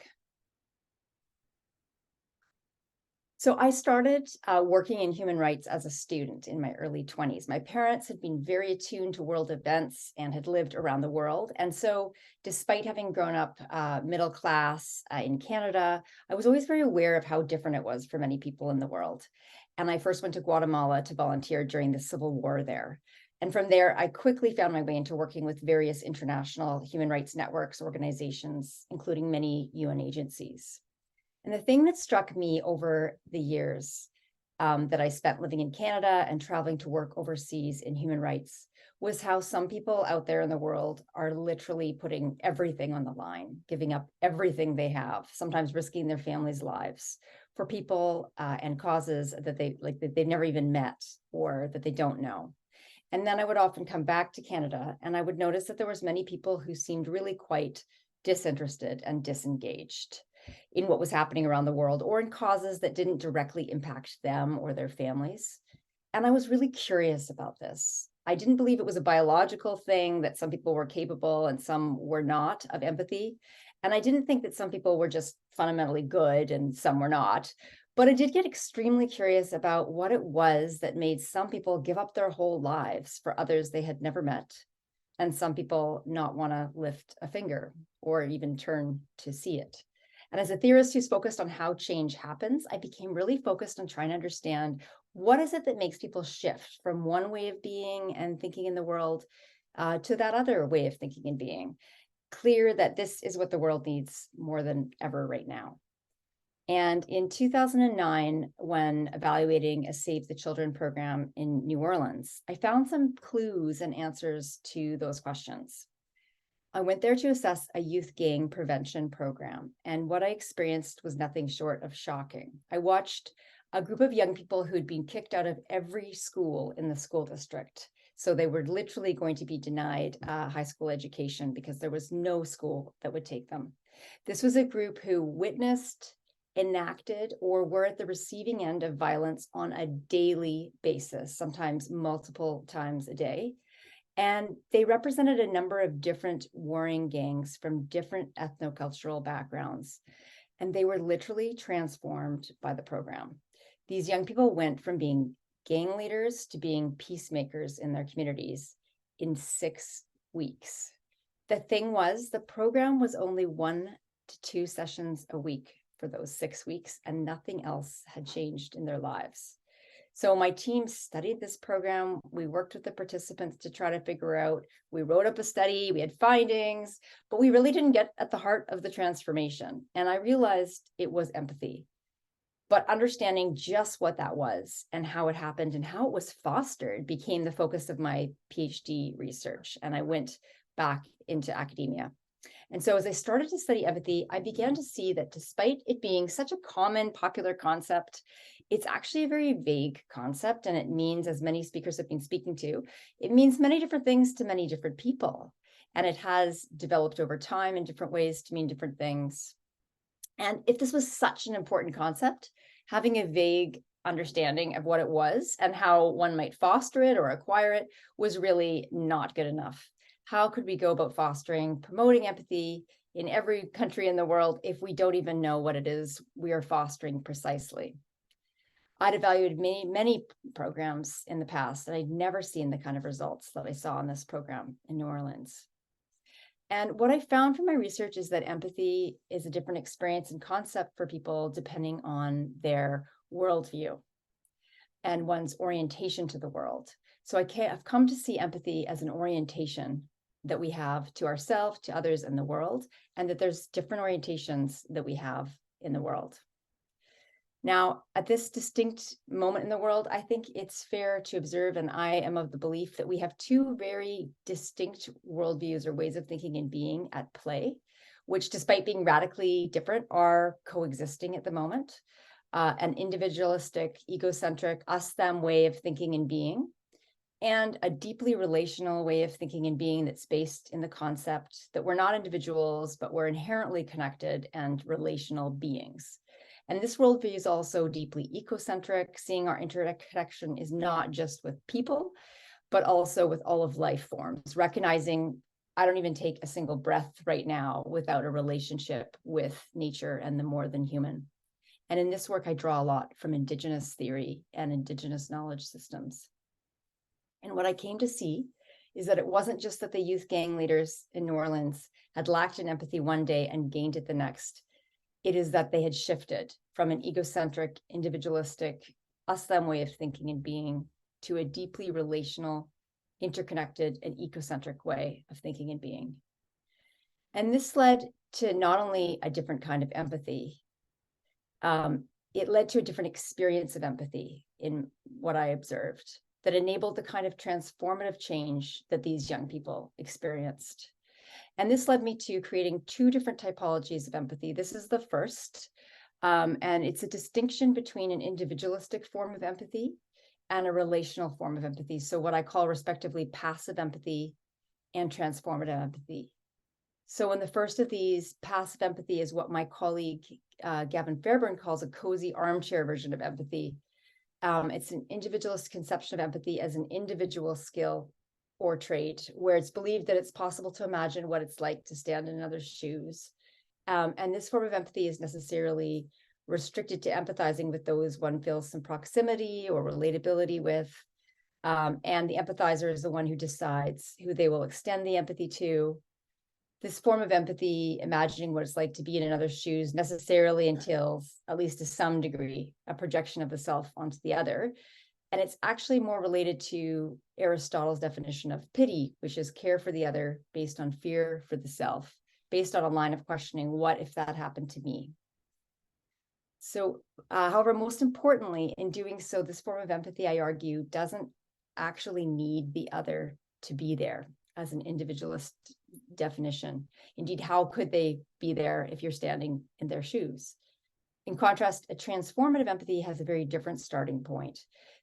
So I started working in human rights as a student in my early 20s. My parents had been very attuned to world events and had lived around the world. And so despite having grown up middle class in Canada, I was always very aware of how different it was for many people in the world. And I first went to Guatemala to volunteer during the Civil War there. And from there, I quickly found my way into working with various international human rights networks, organizations, including many UN agencies. And the thing that struck me over the years that I spent living in Canada and traveling to work overseas in human rights was how some people out there in the world are literally putting everything on the line, giving up everything they have, sometimes risking their families' lives for people and causes that they've never even met or that they don't know. And then I would often come back to Canada and I would notice that there was many people who seemed really quite disinterested and disengaged in what was happening around the world or in causes that didn't directly impact them or their families. And I was really curious about this. I didn't believe it was a biological thing that some people were capable and some were not of empathy. And I didn't think that some people were just fundamentally good and some were not. But I did get extremely curious about what it was that made some people give up their whole lives for others they had never met, and some people not want to lift a finger or even turn to see it. And as a theorist who's focused on how change happens, I became really focused on trying to understand what is it that makes people shift from one way of being and thinking in the world to that other way of thinking and being. Clear that this is what the world needs more than ever right now. And in 2009, when evaluating a Save the Children program in New Orleans, I found some clues and answers to those questions. I went there to assess a youth gang prevention program, and what I experienced was nothing short of shocking. I watched a group of young people who'd been kicked out of every school in the school district. So they were literally going to be denied high school education because there was no school that would take them. This was a group who witnessed, enacted, or were at the receiving end of violence on a daily basis, sometimes multiple times a day. And they represented a number of different warring gangs from different ethnocultural backgrounds. And they were literally transformed by the program. These young people went from being gang leaders to being peacemakers in their communities in 6 weeks. The thing was, the program was only 1 to 2 sessions a week for those 6 weeks, and nothing else had changed in their lives. So my team studied this program. We worked with the participants to try to figure out, we wrote up a study, we had findings, but we really didn't get at the heart of the transformation. And I realized it was empathy. But understanding just what that was and how it happened and how it was fostered became the focus of my PhD research. And I went back into academia. And so as I started to study empathy, I began to see that despite it being such a common, popular concept, it's actually a very vague concept. And it means, as many speakers have been speaking to, it means many different things to many different people. And it has developed over time in different ways to mean different things. And if this was such an important concept, having a vague understanding of what it was and how one might foster it or acquire it was really not good enough. How could we go about fostering, promoting empathy in every country in the world if we don't even know what it is we are fostering precisely? I'd evaluated many programs in the past, and I'd never seen the kind of results that I saw in this program in New Orleans. And what I found from my research is that empathy is a different experience and concept for people depending on their worldview and one's orientation to the world. So I've come to see empathy as an orientation that we have to ourselves, to others in the world, and that there's different orientations that we have in the world. Now, at this distinct moment in the world, I think it's fair to observe, and I am of the belief that we have two very distinct worldviews or ways of thinking and being at play, which, despite being radically different, are coexisting at the moment. An individualistic, egocentric, us-them way of thinking and being, and a deeply relational way of thinking and being that's based in the concept that we're not individuals, but we're inherently connected and relational beings. And this worldview is also deeply ecocentric, seeing our interconnection is not just with people, but also with all of life forms, recognizing I don't even take a single breath right now without a relationship with nature and the more than human. And in this work, I draw a lot from Indigenous theory and Indigenous knowledge systems. And what I came to see is that it wasn't just that the youth gang leaders in New Orleans had lacked in empathy one day and gained it the next. It is that they had shifted from an egocentric, individualistic, us-them way of thinking and being to a deeply relational, interconnected, and ecocentric way of thinking and being. And this led to not only a different kind of empathy, it led to a different experience of empathy in what I observed that enabled the kind of transformative change that these young people experienced. And this led me to creating two different typologies of empathy. This is the first, and it's a distinction between an individualistic form of empathy and a relational form of empathy. So what I call respectively passive empathy and transformative empathy. So in the first of these, passive empathy is what my colleague Gavin Fairburn calls a cozy armchair version of empathy. It's an individualist conception of empathy as an individual skill or trait, where it's believed that it's possible to imagine what it's like to stand in another's shoes. And this form of empathy is necessarily restricted to empathizing with those one feels some proximity or relatability with. And the empathizer is the one who decides who they will extend the empathy to. This form of empathy, imagining what it's like to be in another's shoes, necessarily entails, at least to some degree, a projection of the self onto the other. And it's actually more related to Aristotle's definition of pity, which is care for the other based on fear for the self, based on a line of questioning, what if that happened to me? So, however, most importantly, in doing so, this form of empathy, I argue, doesn't actually need the other to be there as an individualist definition. Indeed, how could they be there if you're standing in their shoes? In contrast, a transformative empathy has a very different starting point.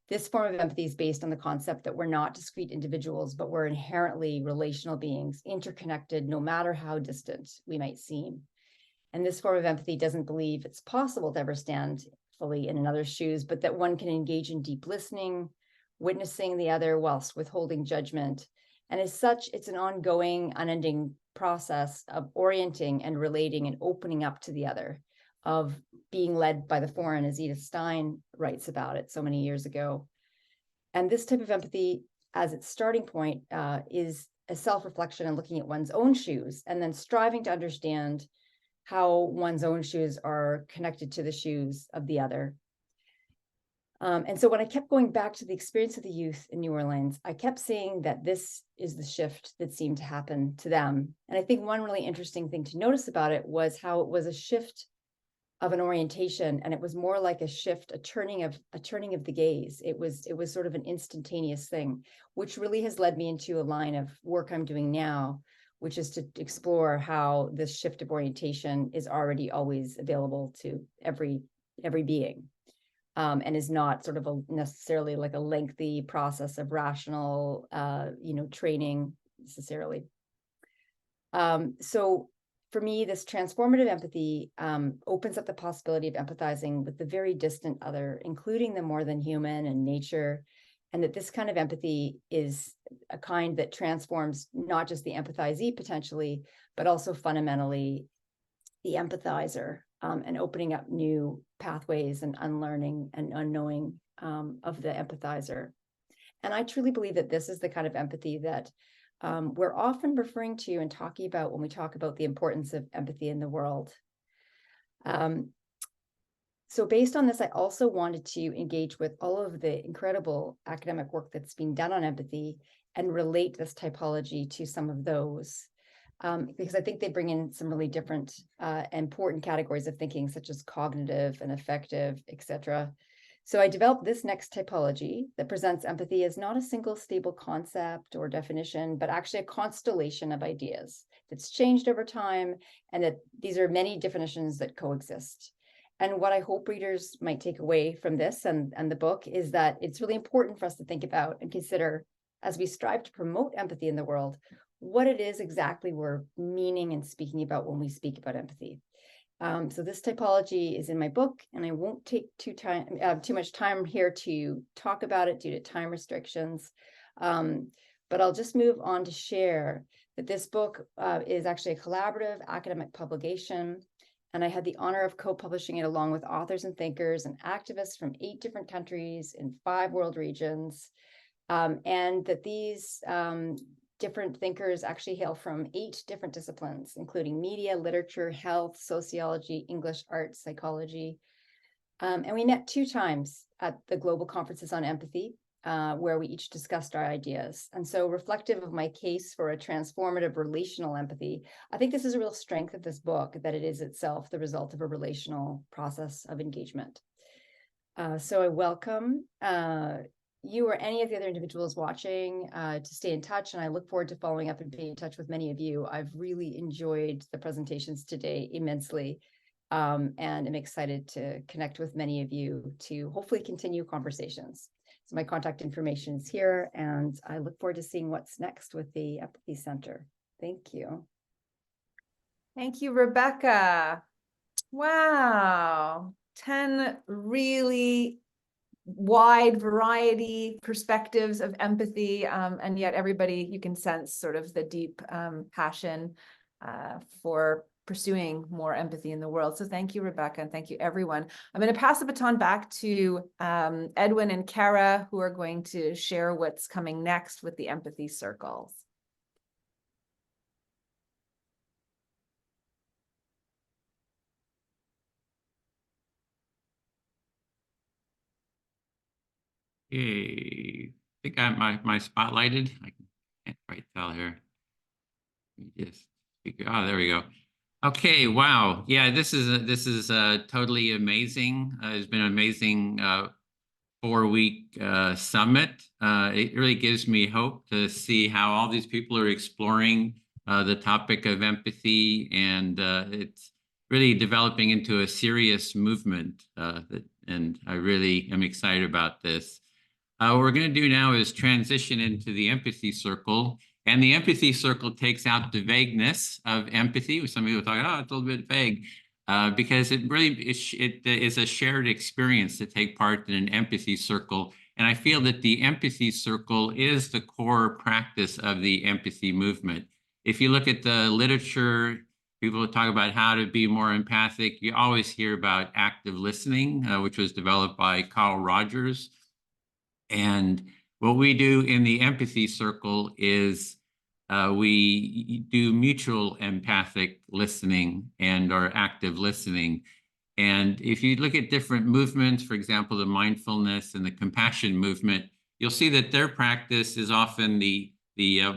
This form of empathy is based on the concept that we're not discrete individuals, but we're inherently relational beings, interconnected no matter how distant we might seem. And this form of empathy doesn't believe it's possible to ever stand fully in another's shoes, but that one can engage in deep listening, witnessing the other whilst withholding judgment. And as such, it's an ongoing, unending process of orienting and relating and opening up to the other, of being led by the foreign, as Edith Stein writes about it so many years ago. And this type of empathy, as its starting point, is a self-reflection and looking at one's own shoes, and then striving to understand how one's own shoes are connected to the shoes of the other. And so when I kept going back to the experience of the youth in New Orleans, I kept seeing that this is the shift that seemed to happen to them. And I think one really interesting thing to notice about it was how it was a shift of an orientation, and it was more like a shift, a turning of the gaze. It was sort of an instantaneous thing, which really has led me into a line of work I'm doing now, which is to explore how this shift of orientation is already always available to every being. And is not sort of necessarily like a lengthy process of rational, training necessarily. So for me, this transformative empathy opens up the possibility of empathizing with the very distant other, including the more than human and nature, and that this kind of empathy is a kind that transforms not just the empathizee potentially, but also fundamentally the empathizer. And opening up new pathways and unlearning and unknowing of the empathizer. And I truly believe that this is the kind of empathy that we're often referring to and talking about when we talk about the importance of empathy in the world. So based on this, I also wanted to engage with all of the incredible academic work that's being done on empathy and relate this typology to some of those. Because I think they bring in some really different important categories of thinking, such as cognitive and affective, etc. So I developed this next typology that presents empathy as not a single stable concept or definition, but actually a constellation of ideas that's changed over time, and that these are many definitions that coexist. And what I hope readers might take away from this and the book is that it's really important for us to think about and consider, as we strive to promote empathy in the world, what it is exactly we're meaning and speaking about when we speak about empathy. So this typology is in my book, and I won't take too much time here to talk about it due to time restrictions. But I'll just move on to share that this book is actually a collaborative academic publication, and I had the honor of co-publishing it along with authors and thinkers and activists from 8 different countries in 5 world regions, and that these different thinkers actually hail from 8 different disciplines, including media, literature, health, sociology, English, art, psychology. And we met 2 times at the global conferences on empathy where we each discussed our ideas. And so, reflective of my case for a transformative relational empathy, I think this is a real strength of this book, that it is itself the result of a relational process of engagement. So I welcome you or any of the other individuals watching to stay in touch, and I look forward to following up and being in touch with many of you. I've really enjoyed the presentations today immensely, and I'm excited to connect with many of you to hopefully continue conversations. So my contact information is here, and I look forward to seeing what's next with the Empathy Center. Thank you. Thank you, Rebeccah. Wow. 10 really wide variety perspectives of empathy, and yet everybody, you can sense sort of the deep passion for pursuing more empathy in the world. So thank you, Rebeccah, and thank you, everyone. I'm going to pass the baton back to Edwin and Kara, who are going to share what's coming next with the empathy circles. Okay, I think I have my spotlighted. I can't quite tell here. Just there we go. Okay, wow. Yeah, this is totally amazing. It's been an amazing 4-week summit. It really gives me hope to see how all these people are exploring the topic of empathy, and it's really developing into a serious movement. And I really am excited about this. What we're going to do now is transition into the empathy circle. And the empathy circle takes out the vagueness of empathy. Some people talk, oh, it's a little bit vague, because it really is a shared experience to take part in an empathy circle. And I feel that the empathy circle is the core practice of the empathy movement. If you look at the literature, people talk about how to be more empathic. You always hear about active listening, which was developed by Carl Rogers. And what we do in the empathy circle is we do mutual empathic listening and or active listening. And if you look at different movements, for example, the mindfulness and the compassion movement, you'll see that their practice is often the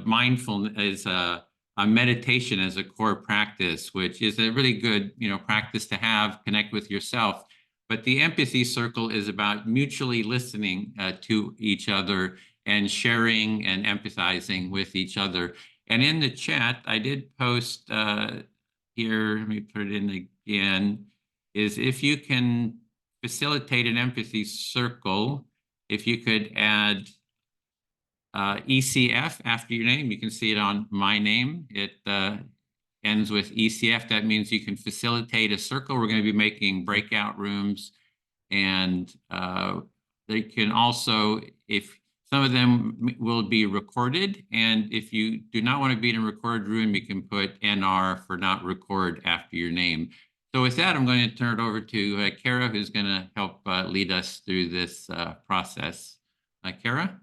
mindfulness is a meditation as a core practice, which is a really good practice to have, connect with yourself. But the empathy circle is about mutually listening to each other and sharing and empathizing with each other. And in the chat, I did post here, let me put it in again, is if you can facilitate an empathy circle, if you could add ECF after your name, you can see it on my name. It ends with ECF. That means you can facilitate a circle. We're going to be making breakout rooms, and they can also, if some of them will be recorded, and if you do not want to be in a recorded room, you can put NR for not record after your name. So with that, I'm going to turn it over to Kara, who's going to help lead us through this process. Kara?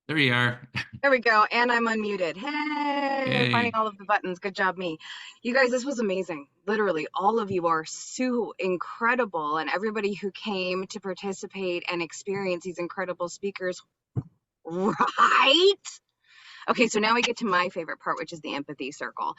There you are. There we go. And I'm unmuted. Hey, finding all of the buttons. Good job, me. You guys, this was amazing. Literally, all of you are so incredible. And everybody who came to participate and experience these incredible speakers, right? Okay, so now we get to my favorite part, which is the empathy circle.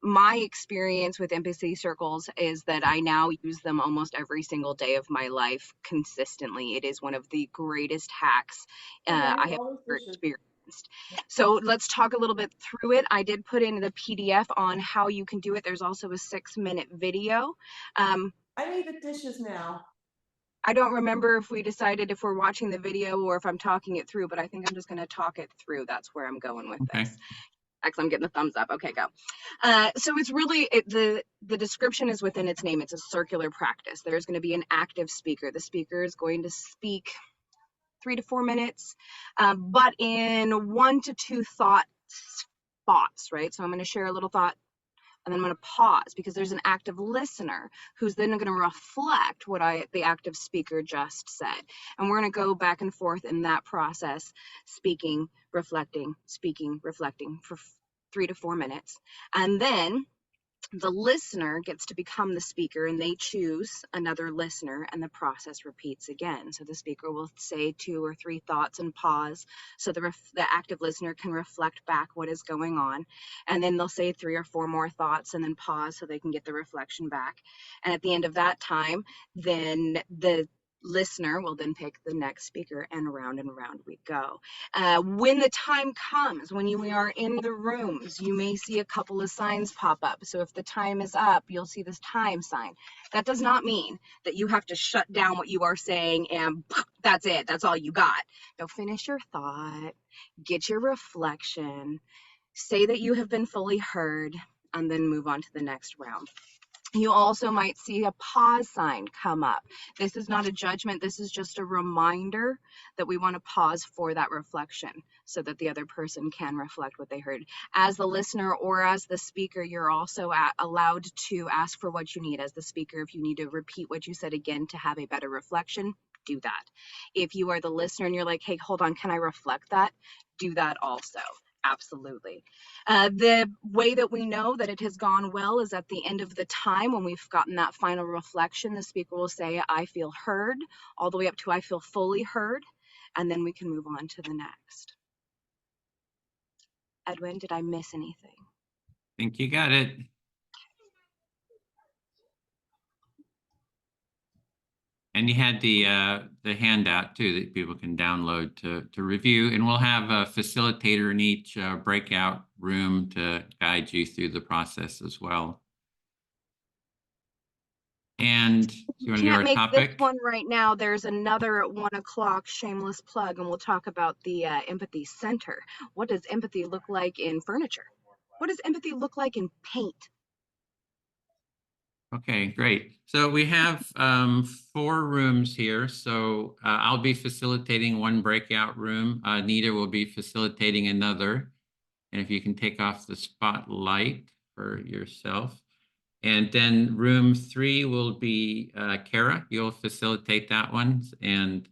My experience with empathy circles is that I now use them almost every single day of my life consistently. It is one of the greatest hacks I have ever experienced. So let's talk a little bit through it. I did put in the PDF on how you can do it. There's also a 6-minute video. I need the dishes now. I don't remember if we decided if we're watching the video or if I'm talking it through, but I think I'm just going to talk it through. That's where I'm going with this. Actually, I'm getting the thumbs up. Okay, go. So it's really, the description is within its name. It's a circular practice. There's going to be an active speaker. The speaker is going to speak 3 to 4 minutes, but in 1 to 2 thoughts, right? So I'm going to share a little thought, and then I'm going to pause because there's an active listener who's then going to reflect what the active speaker just said. And we're going to go back and forth in that process, speaking, reflecting for 3 to 4 minutes. And then the listener gets to become the speaker, and they choose another listener, and the process repeats again. So the speaker will say 2 or 3 thoughts and pause, so the active listener can reflect back what is going on. And then they'll say 3 or 4 more thoughts and then pause so they can get the reflection back. And at the end of that time, then the listener will then pick the next speaker, and around we go. When the time comes, when you are in the rooms, you may see a couple of signs pop up. So if the time is up, you'll see this time sign. That does not mean that you have to shut down what you are saying and that's it, that's all you got. No, finish your thought, get your reflection, say that you have been fully heard, and then move on to the next round. You also might see a pause sign come up. This is not a judgment. This is just a reminder that we want to pause for that reflection so that the other person can reflect what they heard. As the listener or as the speaker, you're also allowed to ask for what you need. As the speaker, if you need to repeat what you said again to have a better reflection, do that. If you are the listener and you're like, hey, hold on, can I reflect that? Do that also. Absolutely. The way that we know that it has gone well is at the end of the time, when we've gotten that final reflection, the speaker will say, I feel heard, all the way up to I feel fully heard, and then we can move on to the next. Edwin, did I miss anything? I think you got it. And you had the handout too that people can download to review, and we'll have a facilitator in each breakout room to guide you through the process as well. And you want to do our topic? This one right now. There's another at 1 o'clock, shameless plug, and we'll talk about the empathy center. What does empathy look like in furniture? What does empathy look like in paint? Okay, great. So we have 4 rooms here. So I'll be facilitating one breakout room. Anita will be facilitating another. And if you can take off the spotlight for yourself. And then room 3 will be Kara. You'll facilitate that one. And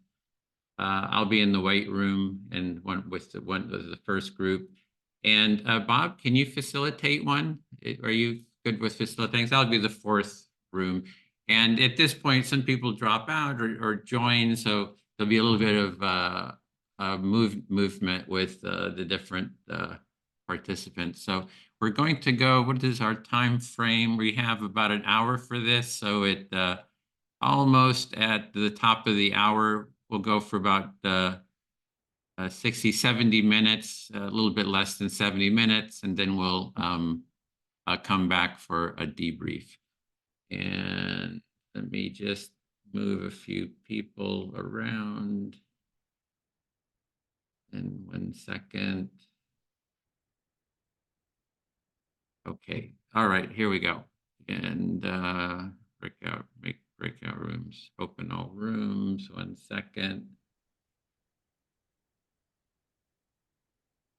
I'll be in the white room and with the first group. And Bob, can you facilitate one? Are you good with facilitating? So that'll be the 4th room. And at this point, some people drop out or join, so there'll be a little bit of movement with the different participants. So we're going to go, what is our time frame? We have about an hour for this. So it almost at the top of the hour, we'll go for about 60, 70 minutes, a little bit less than 70 minutes, and then we'll come back for a debrief. And let me just move a few people around. In 1 second. Okay, all right, here we go. And make breakout rooms, open all rooms, 1 second.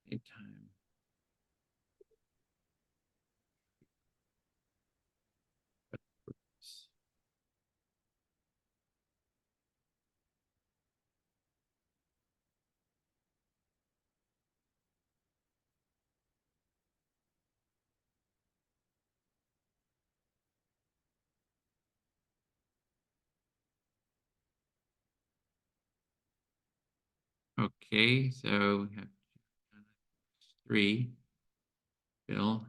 Time. Okay, so we have 3. Bill.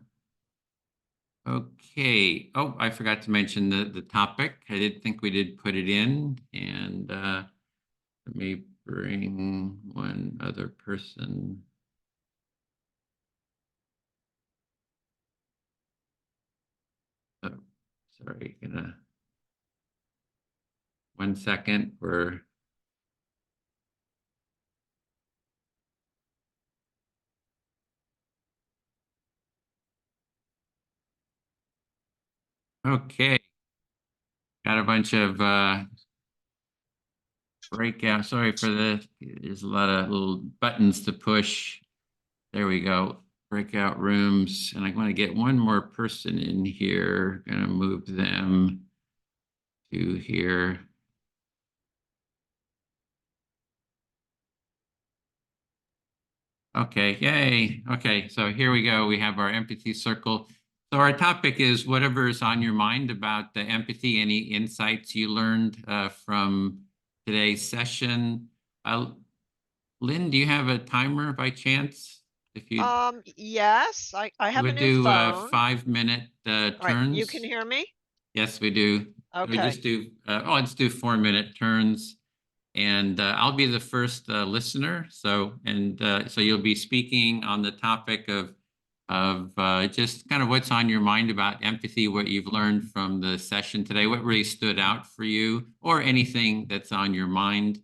Okay. Oh, I forgot to mention the topic. I did think we did put it in, and let me bring one other person. Oh, sorry, 1 second. Okay. Got a bunch of breakout. Sorry for there's a lot of little buttons to push. There we go. Breakout rooms. And I want to get one more person in here. Gonna move them to here. Okay, yay. Okay, so here we go. We have our empathy circle. So our topic is whatever is on your mind about the empathy, any insights you learned from today's session. Lynn, do you have a timer by chance? If you Yes, I have a would new do phone. 5-minute All right, turns. you can hear me? Yes, we do. We Okay. just do, let's do 4-minute turns. And I'll be the first listener. So you'll be speaking on the topic of just kind of what's on your mind about empathy, what you've learned from the session today, what really stood out for you, or anything that's on your mind.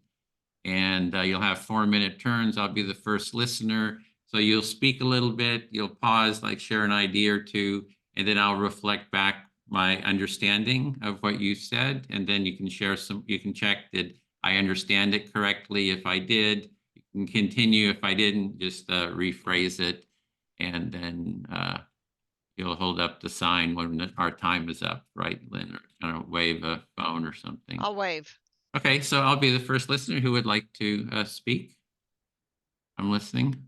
And you'll have 4-minute turns. I'll be the first listener. So you'll speak a little bit, you'll pause, like share an idea or two, and then I'll reflect back my understanding of what you said. And then you can share you can check, did I understand it correctly? If I did, you can continue. If I didn't, just rephrase it. And then you'll hold up the sign when our time is up, right, Lynn? Or kind of wave a phone or something. I'll wave. Okay, so I'll be the first listener. Who would like to speak? I'm listening.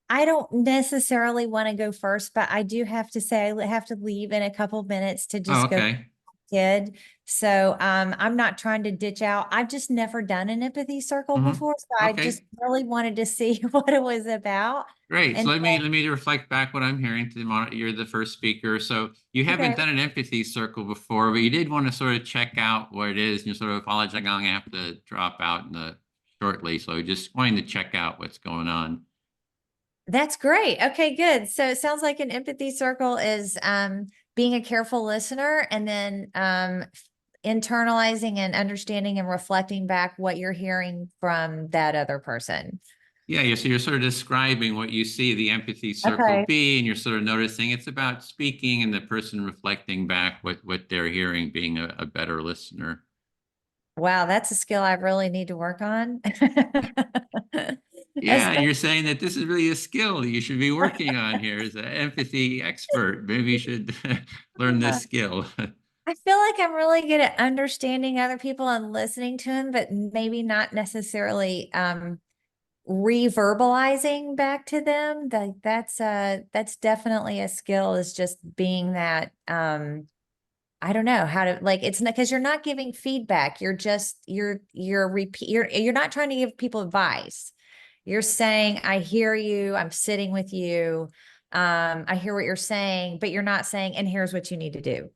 I don't necessarily want to go first, but I do have to say I have to leave in a couple minutes to just go okay. kid. So I'm not trying to ditch out. I've just never done an empathy circle before. So I just really wanted to see what it was about. Great. And So let me reflect back what I'm hearing. You're the first speaker. So you haven't done an empathy circle before, but you did want to sort of check out what it is. And you sort of apologize. I'm going to have to drop out shortly. So just wanting to check out what's going on. That's great. Okay, good. So it sounds like an empathy circle is being a careful listener and then internalizing and understanding and reflecting back what you're hearing from that other person. Yeah, so you're sort of describing what you see the empathy circle be, and you're sort of noticing it's about speaking and the person reflecting back what they're hearing, being a better listener. Wow, that's a skill I really need to work on. Yeah, and you're saying that this is really a skill that you should be working on here as an empathy expert. Maybe you should learn this skill. I feel like I'm really good at understanding other people and listening to them, but maybe not necessarily reverbalizing back to them. That's definitely a skill, is just being that I don't know how to, like, it's not because you're not giving feedback. You're just you're not trying to give people advice. You're saying, I hear you, I'm sitting with you. I hear what you're saying, but you're not saying, and here's what you need to do.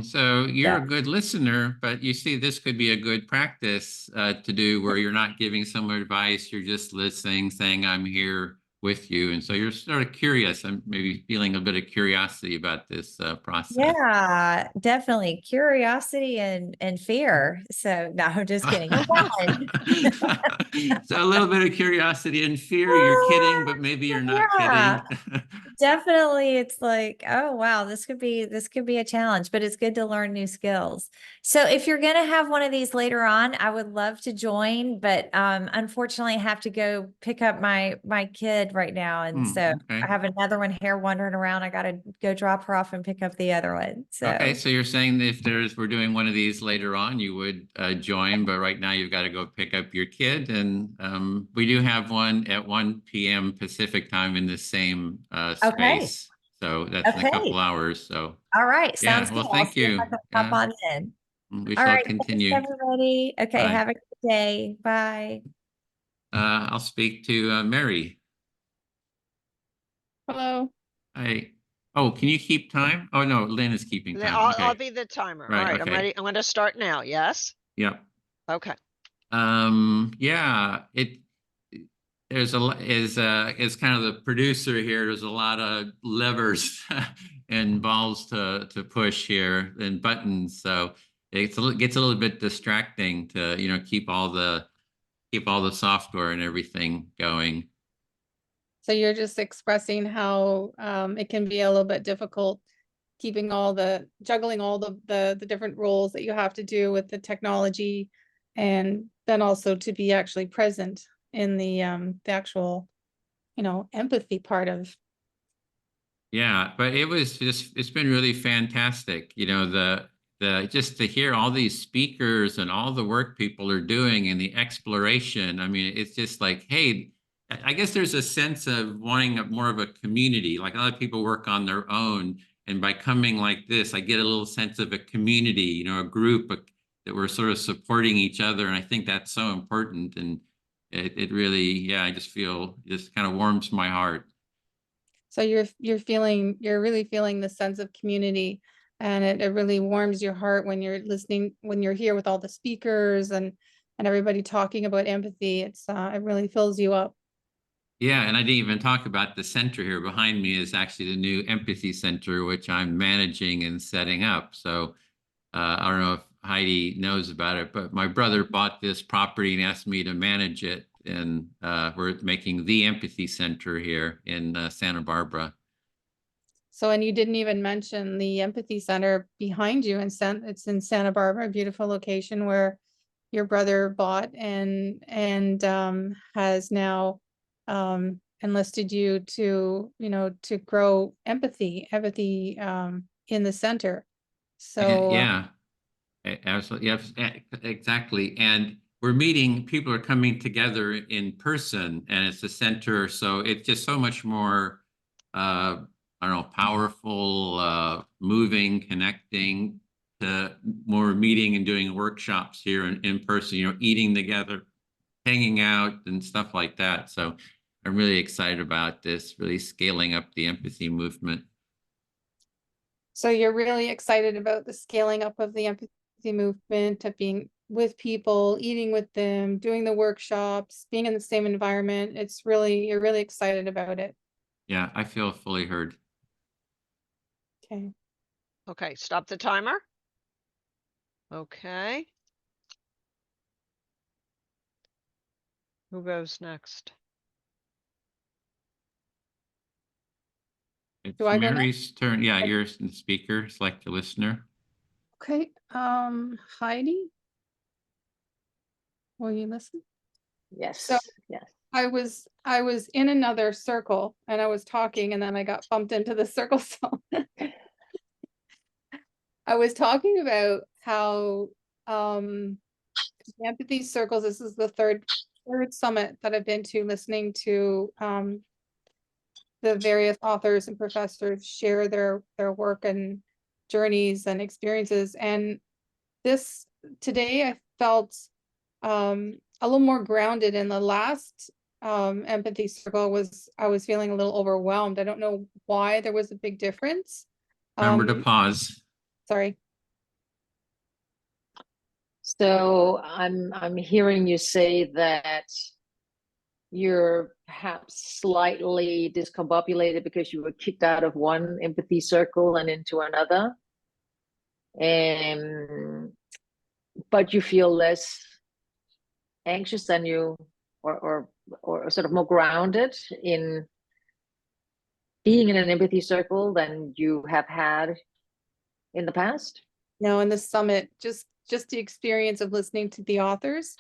So you're a good listener, but you see, this could be a good practice to do where you're not giving someone advice. You're just listening, saying, I'm here with you. And so you're sort of curious. I'm maybe feeling a bit of curiosity about this process. Yeah, definitely. Curiosity and fear. So no, I'm just kidding. So a little bit of curiosity and fear. You're kidding, but maybe you're not kidding. Definitely. It's like, oh wow, this could be a challenge, but it's good to learn new skills. So if you're gonna have one of these later on, I would love to join, but unfortunately I have to go pick up my kid right now. And so I have another one here wandering around. I gotta go drop her off and pick up the other one. So okay, so you're saying that if we're doing one of these later on, you would join, but right now you've got to go pick up your kid. And we do have one at 1 p.m. Pacific time in the same space. So that's in a couple hours. So all right, sounds good. Well, thank you. Hop on in. We shall continue. Thanks, everybody. Okay, Bye. have a good day. Bye. I'll speak to Mary. Hello. Hi. Oh, can you keep time? Oh no, Lynn is keeping time. I'll be the timer. Right, all right, I'm ready. I'm going to start now. Yes. Yep. Okay. Yeah, there's as kind of the producer here, there's a lot of levers and balls to push here and buttons. So gets a little bit distracting to, keep all the software and everything going. So you're just expressing how it can be a little bit difficult juggling all the different roles that you have to do with the technology, and then also to be actually present in the actual, empathy part of. Yeah, but it's been really fantastic. just to hear all these speakers and all the work people are doing and the exploration, I mean, it's just like, hey, I guess there's a sense of wanting more of a community. Like a lot of people work on their own, and by coming like this, I get a little sense of a community, you know, a group that we're sort of supporting each other, and I think that's so important. And it really, yeah, I just feel just kind of warms my heart. So you're really feeling the sense of community, and it really warms your heart when you're listening, when you're here with all the speakers and everybody talking about empathy. It really fills you up. Yeah, and I didn't even talk about the center here. Behind me is actually the new Empathy Center, which I'm managing and setting up. So I don't know if Heidi knows about it, but my brother bought this property and asked me to manage it. And we're making the Empathy Center here in Santa Barbara. So, and you didn't even mention the Empathy Center behind you, it's in Santa Barbara, a beautiful location where your brother bought and has now enlisted you to, you know, to grow empathy in the center. So yeah, absolutely, yes, exactly. And we're meeting, people are coming together in person, and it's a center, so it's just so much more I don't know, powerful, moving, connecting, to more meeting and doing workshops here in person, you know, eating together, hanging out and stuff like that. So I'm really excited about this, really scaling up the empathy movement. So you're really excited about the scaling up of the empathy movement, of being with people, eating with them, doing the workshops, being in the same environment. You're really excited about it. Yeah, I feel fully heard. Okay. Okay, stop the timer. Okay. Who goes next? It's Do I go Mary's turn. Yeah, you're the speaker. Select a listener. Okay. Heidi, will you listen? Yes. So yes. I was in another circle and I was talking, and then I got bumped into the circle. So I was talking about how empathy circles, this is the third summit that I've been to, listening to the various authors and professors share their work and journeys and experiences. And today I felt a little more grounded. In the last empathy circle I was feeling a little overwhelmed. I don't know why there was a big difference. Remember to pause. Sorry. So I'm hearing you say that you're perhaps slightly discombobulated because you were kicked out of one empathy circle and into another. But you feel less anxious than you, or sort of more grounded in being in an empathy circle than you have had in the past? No, in the summit, just the experience of listening to the authors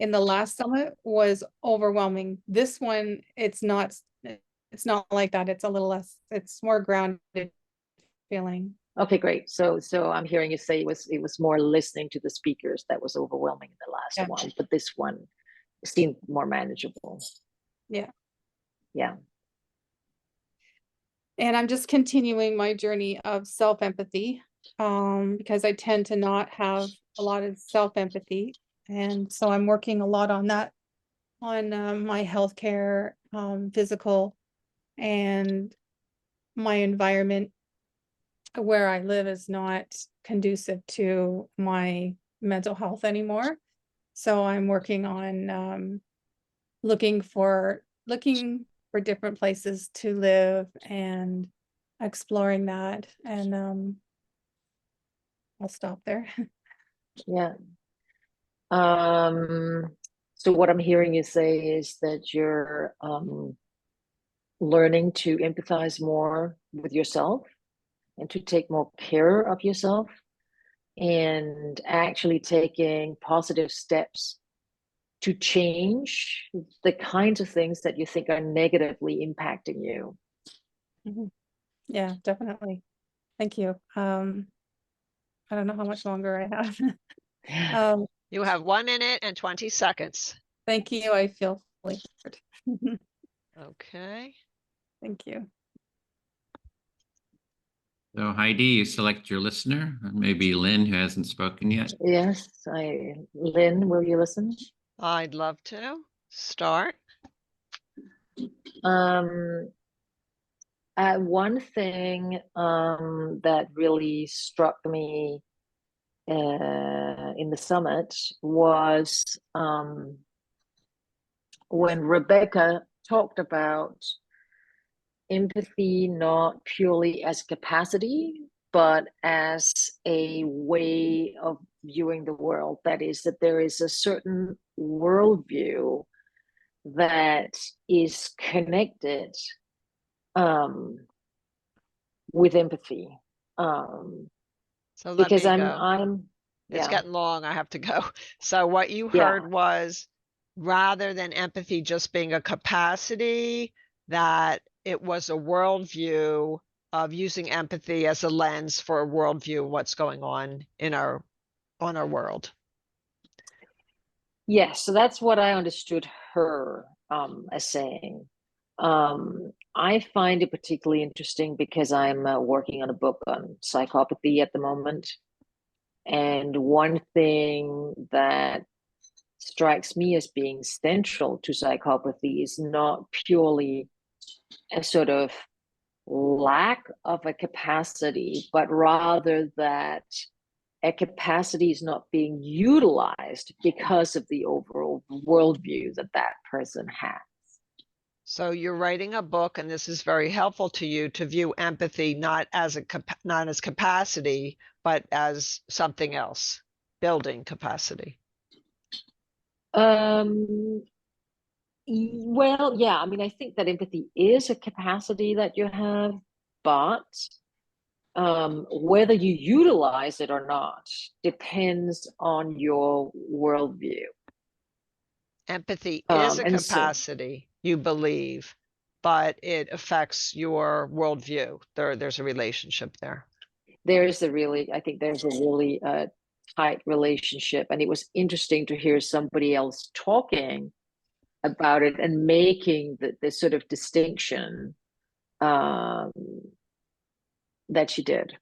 in the last summit was overwhelming. This one, it's not like that. It's a little less, it's more grounded feeling. Okay, great. So I'm hearing you say it was more listening to the speakers that was overwhelming in the last one, but this one seemed more manageable. Yeah. Yeah. And I'm just continuing my journey of self-empathy, because I tend to not have a lot of self-empathy. And so I'm working a lot on that, on my healthcare, physical, and my environment where I live is not conducive to my mental health anymore. So I'm working on looking for different places to live and exploring that. And I'll stop there. Yeah. So what I'm hearing you say is that you're learning to empathize more with yourself and to take more care of yourself, and actually taking positive steps to change the kinds of things that you think are negatively impacting you. Mm-hmm. Yeah, definitely. Thank you. I'm I don't know how much longer I have. You have 1 minute and 20 seconds. Thank you. I feel fully heard. Okay. Thank you. So Heidi, you select your listener, maybe Lynn, who hasn't spoken yet. Yes, Lynn, will you listen? I'd love to start. One thing that really struck me in the summit was when Rebeccah talked about empathy not purely as capacity, but as a way of viewing the world. That is, that there is a certain worldview that is connected with empathy. So let Because me I'm go. It's yeah. getting long. I have to go. So what you heard was, rather than empathy just being a capacity, that it was a worldview of using empathy as a lens for a worldview of what's going on in our world. Yes, so that's what I understood her as saying. I find it particularly interesting because I'm working on a book on psychopathy at the moment. And one thing that strikes me as being central to psychopathy is not purely a sort of lack of a capacity, but rather that a capacity is not being utilized because of the overall worldview that that person has. So you're writing a book, and this is very helpful to you to view empathy not as capacity, but as something else, building capacity. Well, yeah, I mean, I think that empathy is a capacity that you have, but whether you utilize it or not depends on your worldview. Empathy is a capacity, you believe, but it affects your worldview. There's a relationship there. I think there's a really tight relationship. And it was interesting to hear somebody else talking about it and making the sort of distinction that she did.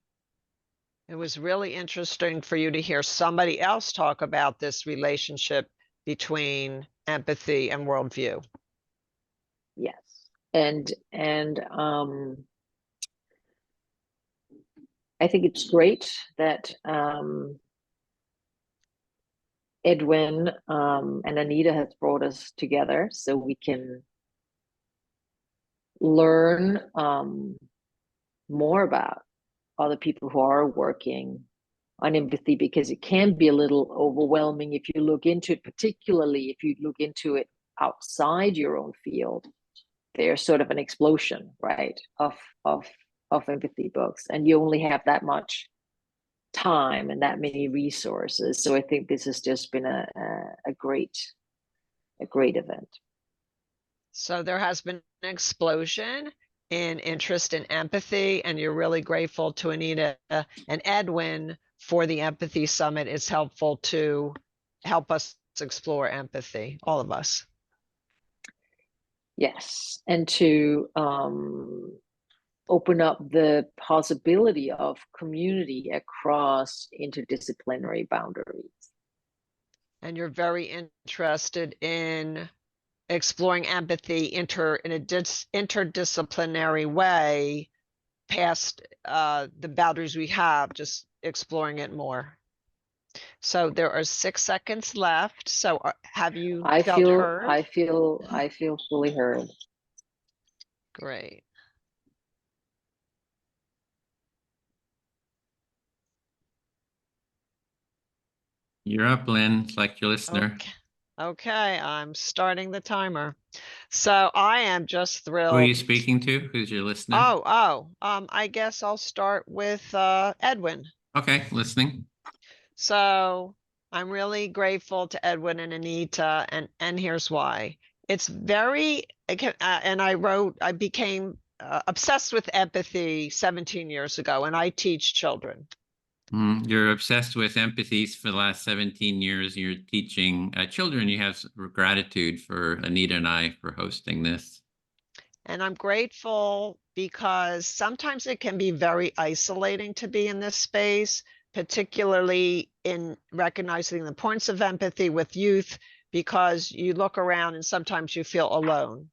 It was really interesting for you to hear somebody else talk about this relationship between empathy and worldview. Yes. And I think it's great that Edwin and Anita has brought us together so we can learn more about other people who are working on empathy, because it can be a little overwhelming if you look into it, particularly if you look into it outside your own field. There's sort of an explosion, right, of empathy books, and you only have that much time and that many resources. So I think this has just been a great event. So there has been an explosion in interest in empathy, and you're really grateful to Anita and Edwin for the Empathy Summit. It's helpful to help us explore empathy, all of us. Yes, and to open up the possibility of community across interdisciplinary boundaries. And you're very interested in exploring empathy in a interdisciplinary way past the boundaries we have, just exploring it more. So there are 6 seconds left. So have you felt heard? I feel fully heard. Great. You're up, Lynn. Select your listener. Okay, I'm starting the timer. So I am just thrilled. Who are you speaking to? Who's your listener? I guess I'll start with Edwin. Okay, listening. So I'm really grateful to Edwin and Anita, and here's why. It's very, and I became obsessed with empathy 17 years ago, and I teach children. You're obsessed with empathies for the last 17 years. You're teaching children. You have gratitude for Anita and I for hosting this. And I'm grateful because sometimes it can be very isolating to be in this space, particularly in recognizing the importance of empathy with youth, because you look around and sometimes you feel alone.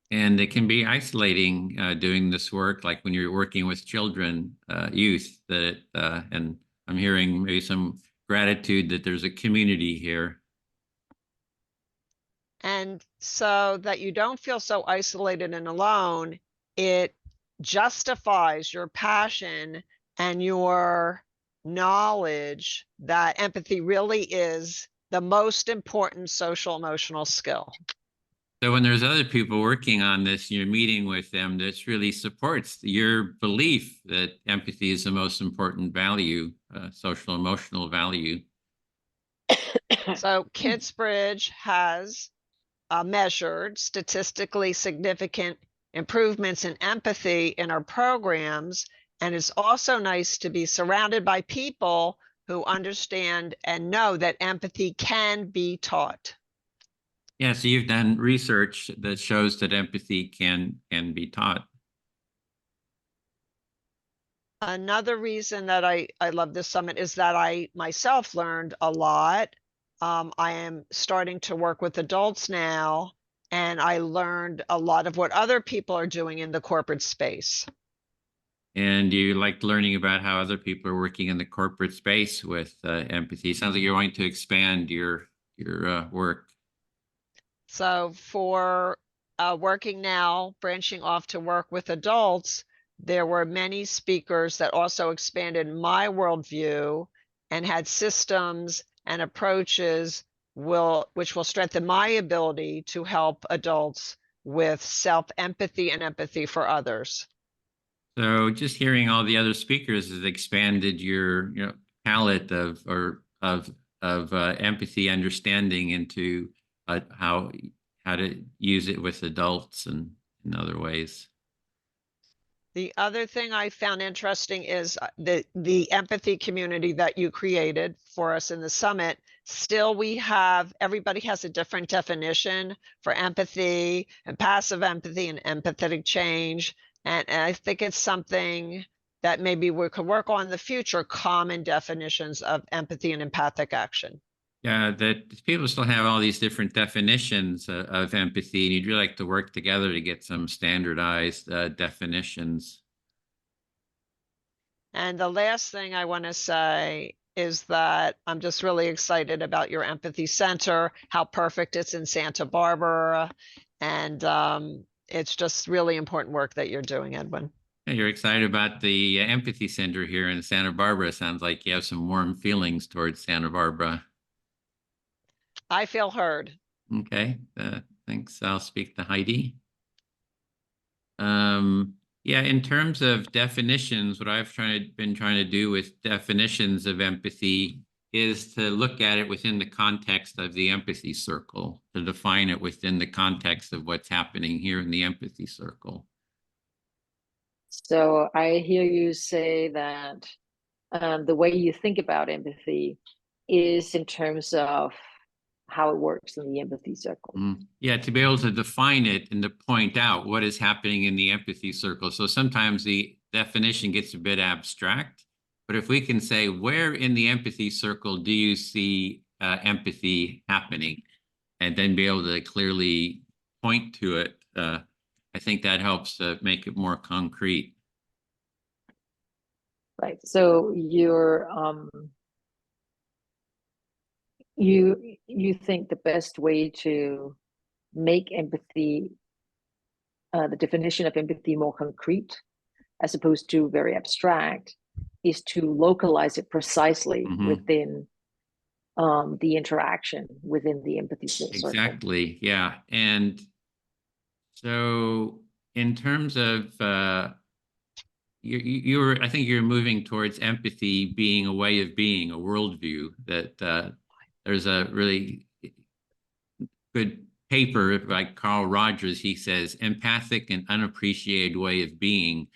And it can be isolating doing this work, like when you're working with children, youth, and I'm hearing maybe some gratitude that there's a community here. And so that you don't feel so isolated and alone, it justifies your passion and your knowledge that empathy really is the most important social emotional skill. So when there's other people working on this, you're meeting with them, this really supports your belief that empathy is the most important value, social emotional value. So Kidsbridge has measured statistically significant improvements in empathy in our programs. And it's also nice to be surrounded by people who understand and know that empathy can be taught. Yeah, so you've done research that shows that empathy can be taught. Another reason that I love this summit is that I myself learned a lot. I am starting to work with adults now, and I learned a lot of what other people are doing in the corporate space. And you like learning about how other people are working in the corporate space with empathy. Sounds like you're going to expand your work. So for working now, branching off to work with adults, there were many speakers that also expanded my worldview and had systems and approaches which will strengthen my ability to help adults with self-empathy and empathy for others. So just hearing all the other speakers has expanded your palette of empathy understanding into how to use it with adults and in other ways. The other thing I found interesting is the empathy community that you created for us in the summit. Still, everybody has a different definition for empathy and passive empathy and empathetic change. And I think it's something that maybe we could work on in the future, common definitions of empathy and empathic action. Yeah, that people still have all these different definitions of empathy, and you'd really like to work together to get some standardized definitions. And the last thing I want to say is that I'm just really excited about your Empathy Center, how perfect it's in Santa Barbara, and it's just really important work that you're doing, Edwin. Yeah, you're excited about the Empathy Center here in Santa Barbara. Sounds like you have some warm feelings towards Santa Barbara. I feel heard. Okay, thanks. I'll speak to Heidi. Yeah, in terms of definitions, what I've been trying to do with definitions of empathy is to look at it within the context of the empathy circle, to define it within the context of what's happening here in the empathy circle. So I hear you say that the way you think about empathy is in terms of how it works in the empathy circle. Yeah, to be able to define it and to point out what is happening in the empathy circle. So sometimes the definition gets a bit abstract, but if we can say, where in the empathy circle do you see empathy happening, and then be able to clearly point to it, I think that helps make it more concrete. Right. So you're you think the best way to make empathy, the definition of empathy, more concrete, as opposed to very abstract, is to localize it precisely within the interaction within the empathy circle. Exactly. Yeah. And so in terms of I think you're moving towards empathy being a way of being, a worldview, that there's a really good paper by Carl Rogers. He says, empathic and unappreciated way of being.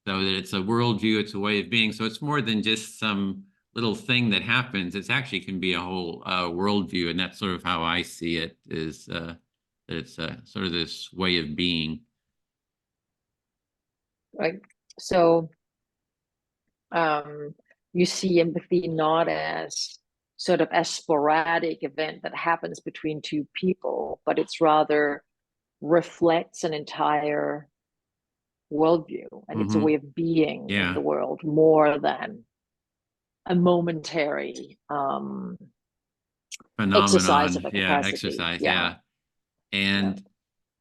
So that it's a worldview, it's a way of being. So it's more than just some little thing that happens. It's actually can be a whole worldview. And that's sort of how I see it, is that it's sort of this way of being. Right. So you see empathy not as sort of a sporadic event that happens between two people, but it's rather reflects an entire worldview, and it's a way of being in the world more than a momentary phenomenon. exercise of a capacity. Exercise. And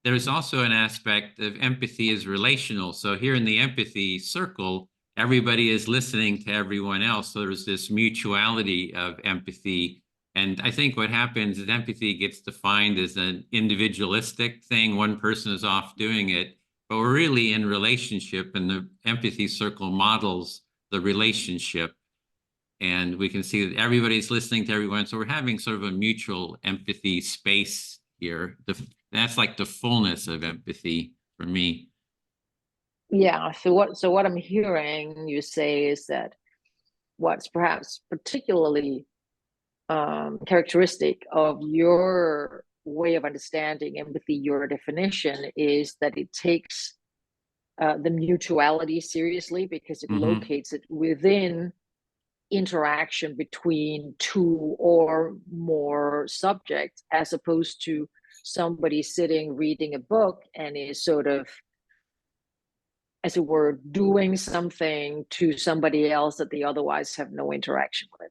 there's also an aspect of empathy is relational. So here in the empathy circle, everybody is listening to everyone else. So there's this mutuality of empathy. And I think what happens is empathy gets defined as an individualistic thing. One person is off doing it, but we're really in relationship, and the empathy circle models the relationship. And we can see that everybody's listening to everyone. So we're having sort of a mutual empathy space here. That's like the fullness of empathy for me. Yeah. So what I'm hearing you say is that what's perhaps particularly characteristic of your way of understanding empathy, your definition, is that it takes the mutuality seriously, because it locates it within interaction between two or more subjects, as opposed to somebody sitting reading a book and is sort of, as it were, doing something to somebody else that they otherwise have no interaction with.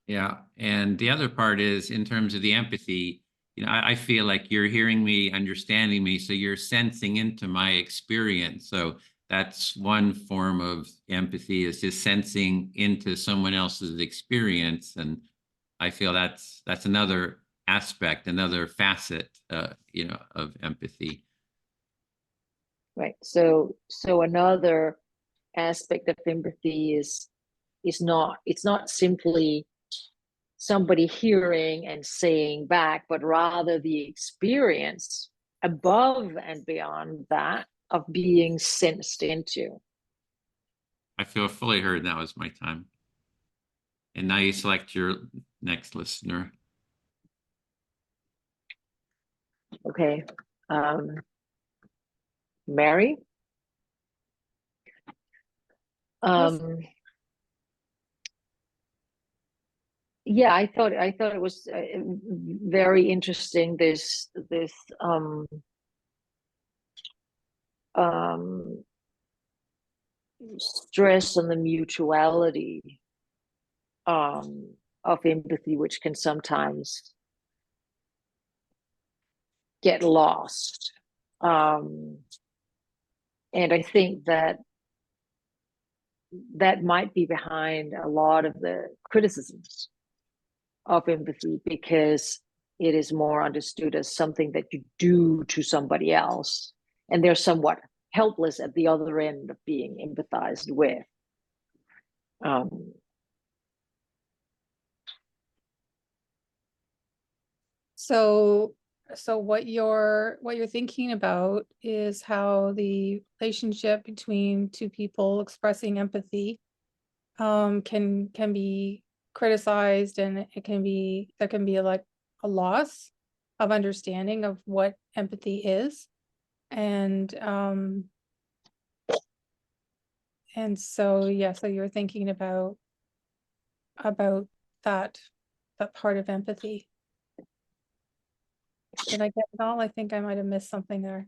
Yeah. And the other part is, in terms of the empathy, you know, I feel like you're hearing me, understanding me, so you're sensing into my experience. So that's one form of empathy, is just sensing into someone else's experience. And I feel that's another aspect, another facet, you know, of empathy. Right. So another aspect of empathy is not, it's not simply somebody hearing and saying back, but rather the experience above and beyond that of being sensed into. I feel fully heard. That was my time. And now you select your next listener. Okay. Mary? Yeah, I thought it was very interesting, this stress on the mutuality of empathy, which can sometimes get lost. And I think that might be behind a lot of the criticisms of empathy, because it is more understood as something that you do to somebody else, and they're somewhat helpless at the other end of being empathized with. So what you're thinking about is how the relationship between two people expressing empathy can be criticized, and there can be like a loss of understanding of what empathy is. And so so you're thinking about that part of empathy. Did I get it all? I think I might have missed something there.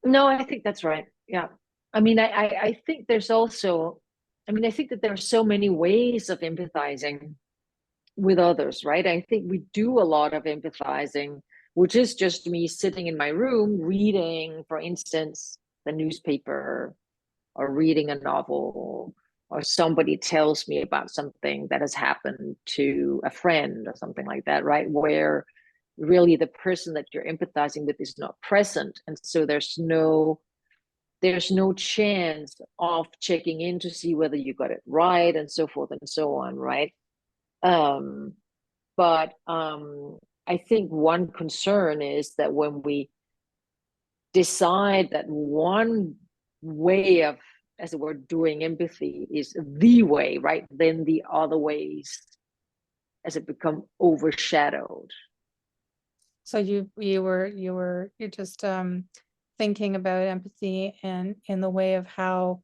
No, I think that's right. Yeah. I mean, I think there's also, I mean, I think that there are so many ways of empathizing with others, right? I think we do a lot of empathizing, which is just me sitting in my room reading, for instance, the newspaper, or reading a novel, or somebody tells me about something that has happened to a friend or something like that, right? Where really the person that you're empathizing with is not present. And so there's no chance of checking in to see whether you got it right, and so forth and so on, right? But I think one concern is that when we decide that one way of as it were, doing empathy is the way, right? Then the other ways, as it become overshadowed. So you're just thinking about empathy and in the way of how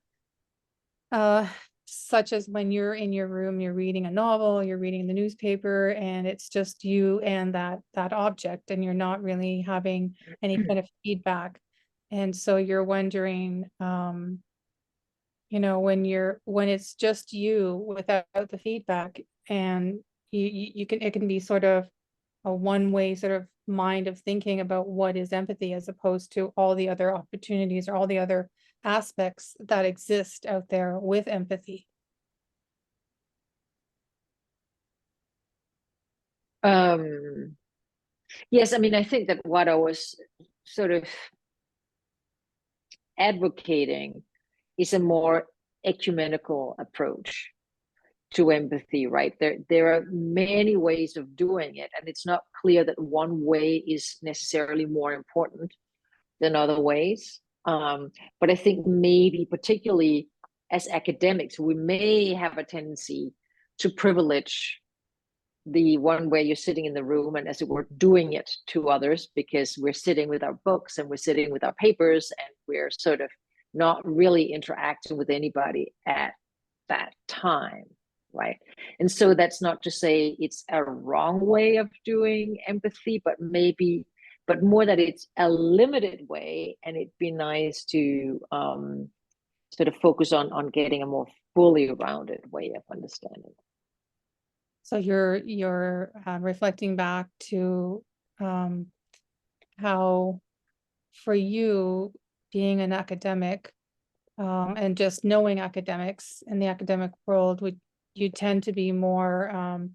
such as when you're in your room, you're reading a novel, you're reading the newspaper, and it's just you and that object, and you're not really having any kind of feedback. And so you're wondering, you know, when it's just you without the feedback, and it can be sort of a one-way sort of mind of thinking about what is empathy, as opposed to all the other opportunities or all the other aspects that exist out there with empathy. Yes, I mean, I think that what I was sort of advocating is a more ecumenical approach to empathy, right? There are many ways of doing it, and it's not clear that one way is necessarily more important than other ways. But I think maybe particularly as academics, we may have a tendency to privilege the one where you're sitting in the room and, as it were, doing it to others, because we're sitting with our books and we're sitting with our papers and we're sort of not really interacting with anybody at that time, right? And so that's not to say it's a wrong way of doing empathy, but more that it's a limited way, and it'd be nice to sort of focus on getting a more fully rounded way of understanding. So you're reflecting back to how, for you being an academic and just knowing academics in the academic world, you tend to be more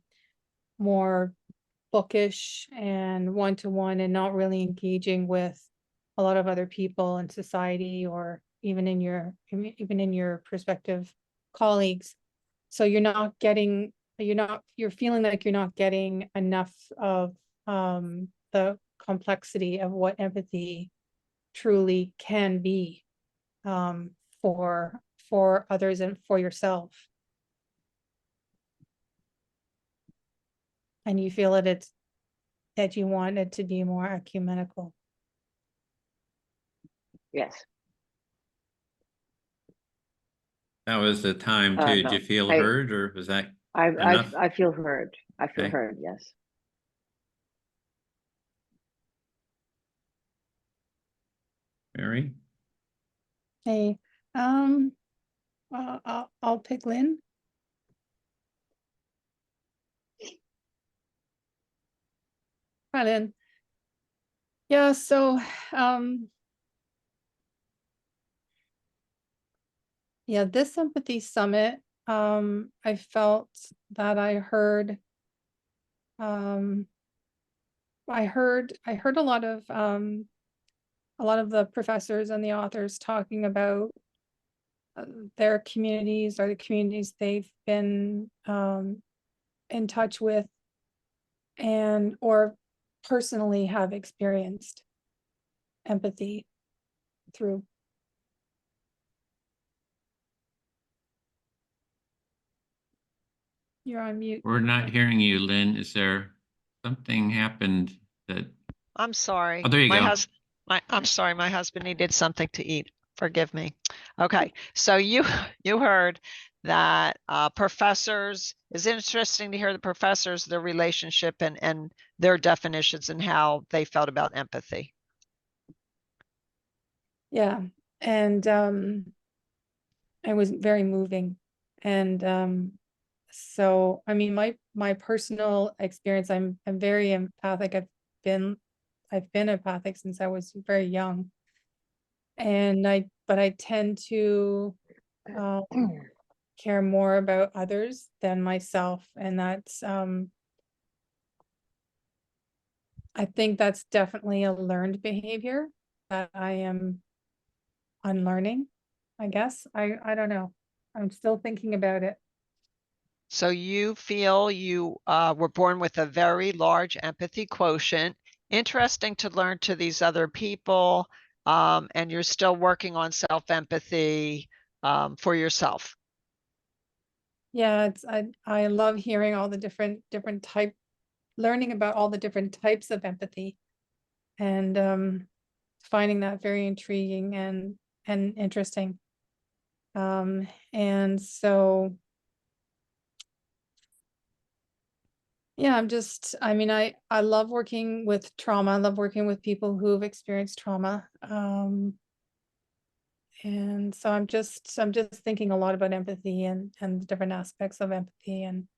bookish and one-to-one, and not really engaging with a lot of other people in society, or even in your prospective colleagues. So you're feeling like you're not getting enough of the complexity of what empathy truly can be for others and for yourself. And you feel that you want it to be more ecumenical. Yes. That was the time too. Did No, you feel heard, or was that enough? I feel heard. I feel Okay. heard, yes. Mary? Hey, I'll pick Lynn. Hi, Lynn. Yeah, so yeah, this empathy summit, I felt that I heard a lot of the professors and the authors talking about their communities, or the communities they've been in touch with, and or personally have experienced empathy through. You're on mute. We're not hearing you, Lynn. Is there something happened that? I'm sorry. Oh, there you go. I'm sorry, my husband needed something to eat. Forgive me. Okay, so you heard that professors, it's interesting to hear the professors, their relationship and their definitions and how they felt about empathy. Yeah, and it was very moving. And so, I mean, my personal experience, I'm very empathic. I've been empathic since I was very young, and but I tend to care more about others than myself, and that's I think that's definitely a learned behavior that I am unlearning, I guess. I don't know. I'm still thinking about it. So you feel you were born with a very large empathy quotient. Interesting to learn to these other people, and you're still working on self-empathy. for yourself. Yeah, I love hearing all the different learning about all the different types of empathy, and finding that very intriguing and interesting. And so yeah, I mean, I love working with trauma. I love working with people who've experienced trauma. And so I'm just thinking a lot about empathy and the different aspects of empathy, and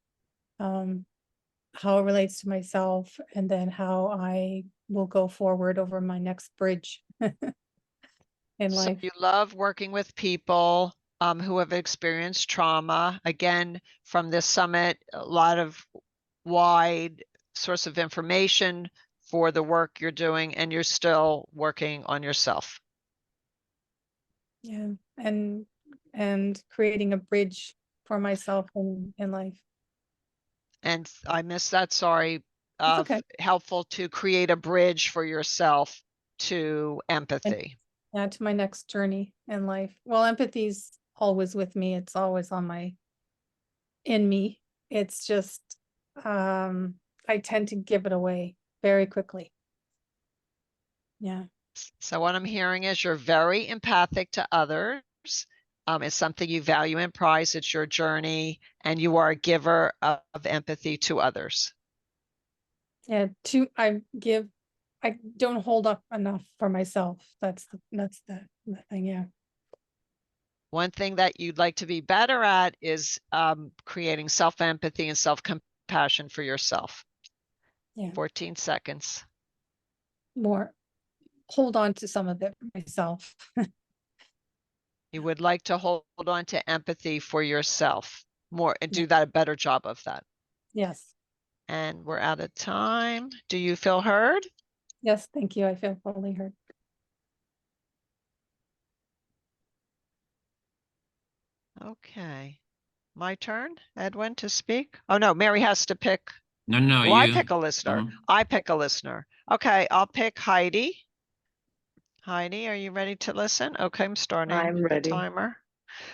how it relates to myself, and then how I will go forward over my next bridge in So life. you love working with people who have experienced trauma. Again, from this summit, a lot of wide source of information for the work you're doing, and you're still working on yourself. Yeah, and creating a bridge for myself in life. And I missed that, sorry. Okay. Helpful to create a bridge for yourself to empathy. Yeah, to my next journey in life. Well, empathy's always with me. It's always in me. It's just, I tend to give it away very quickly. Yeah. So what I'm hearing is you're very empathic to others. It's something you value and prize. It's your journey, and you are a giver of empathy to others. Yeah, I don't hold up enough for myself. That's the thing, yeah. One thing that you'd like to be better at is creating self-empathy and self-compassion for yourself. Yeah. 14 seconds. More hold on to some of it myself. You would like to hold on to empathy for yourself more and do that a better job of that. Yes. And we're out of time. Do you feel heard? Yes, thank you. I feel fully heard. Okay. My turn, Edwin, to speak? Oh, no, Mary has to pick. No, Well, I you. pick a listener. I pick a listener. Okay, I'll pick Heidi. Heidi, are you ready to listen? Okay, I'm starting I'm the ready. timer.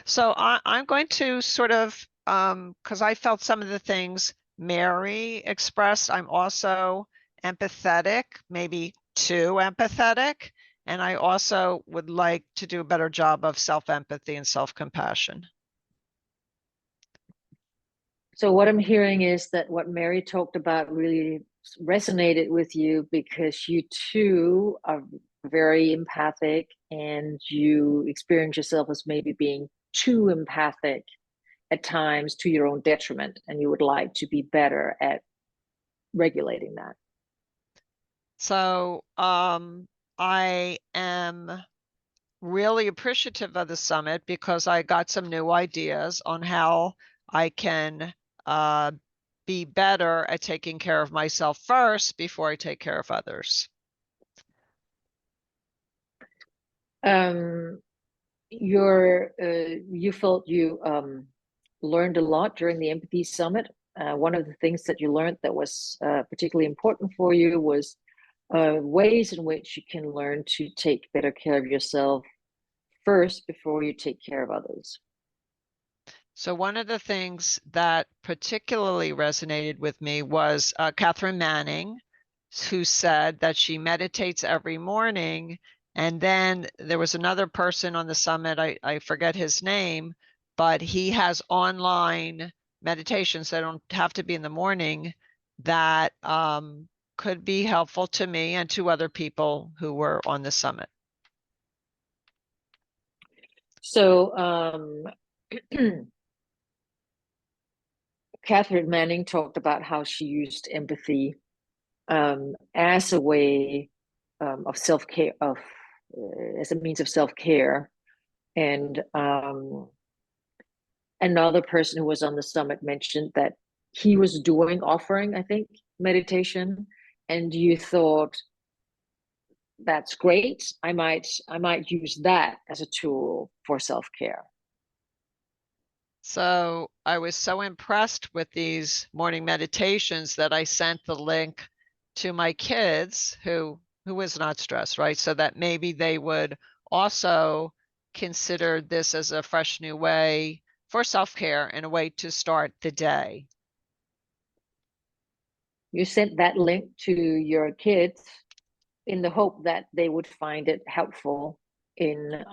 So I'm going to sort of, because I felt some of the things Mary expressed. I'm also empathetic, maybe too empathetic. And I also would like to do a better job of self-empathy and self-compassion. So what I'm hearing is that what Mary talked about really resonated with you, because you too are very empathic, and you experience yourself as maybe being too empathic at times to your own detriment, and you would like to be better at regulating that. So I am really appreciative of the summit, because I got some new ideas on how I can be better at taking care of myself first before I take care of others. You felt you learned a lot during the Empathy Summit. One of the things that you learned that was particularly important for you was ways in which you can learn to take better care of yourself first before you take care of others. So one of the things that particularly resonated with me was Katharine Manning, who said that she meditates every morning. And then there was another person on the summit, I forget his name, but he has online meditations that don't have to be in the morning, that could be helpful to me and to other people who were on the summit. So Katharine Manning talked about how she used empathy as a way of self-care, as a means of self-care. And another person who was on the summit mentioned that he was offering, I think, meditation, and you thought, that's great. I might use that as a tool for self-care. So I was so impressed with these morning meditations that I sent the link to my kids who is not stressed, right? So that maybe they would also consider this as a fresh new way for self-care and a way to start the day? You sent that link to your kids in the hope that they would find it helpful in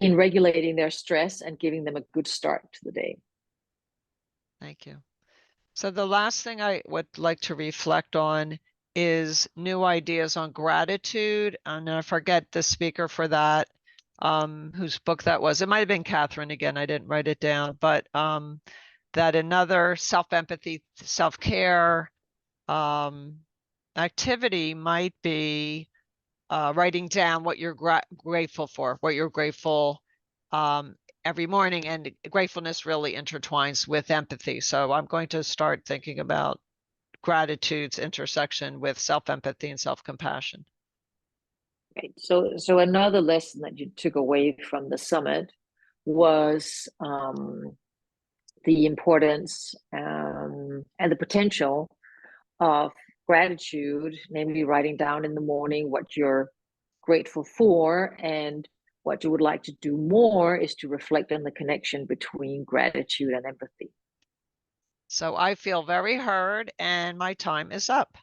regulating their stress and giving them a good start to the day. Thank you. So the last thing I would like to reflect on is new ideas on gratitude. And I forget the speaker for that, whose book that was. It might have been Katharine again. I didn't write it down, but that another self-empathy, self-care activity might be writing down what you're grateful for, what you're grateful every morning, and gratefulness really intertwines with empathy. So I'm going to start thinking about gratitude's intersection with self-empathy and self-compassion. Right. So another lesson that you took away from the summit was the importance and the potential of gratitude, namely writing down in the morning what you're grateful for, and what you would like to do more is to reflect on the connection between gratitude and empathy. So I feel very heard, and my time is up.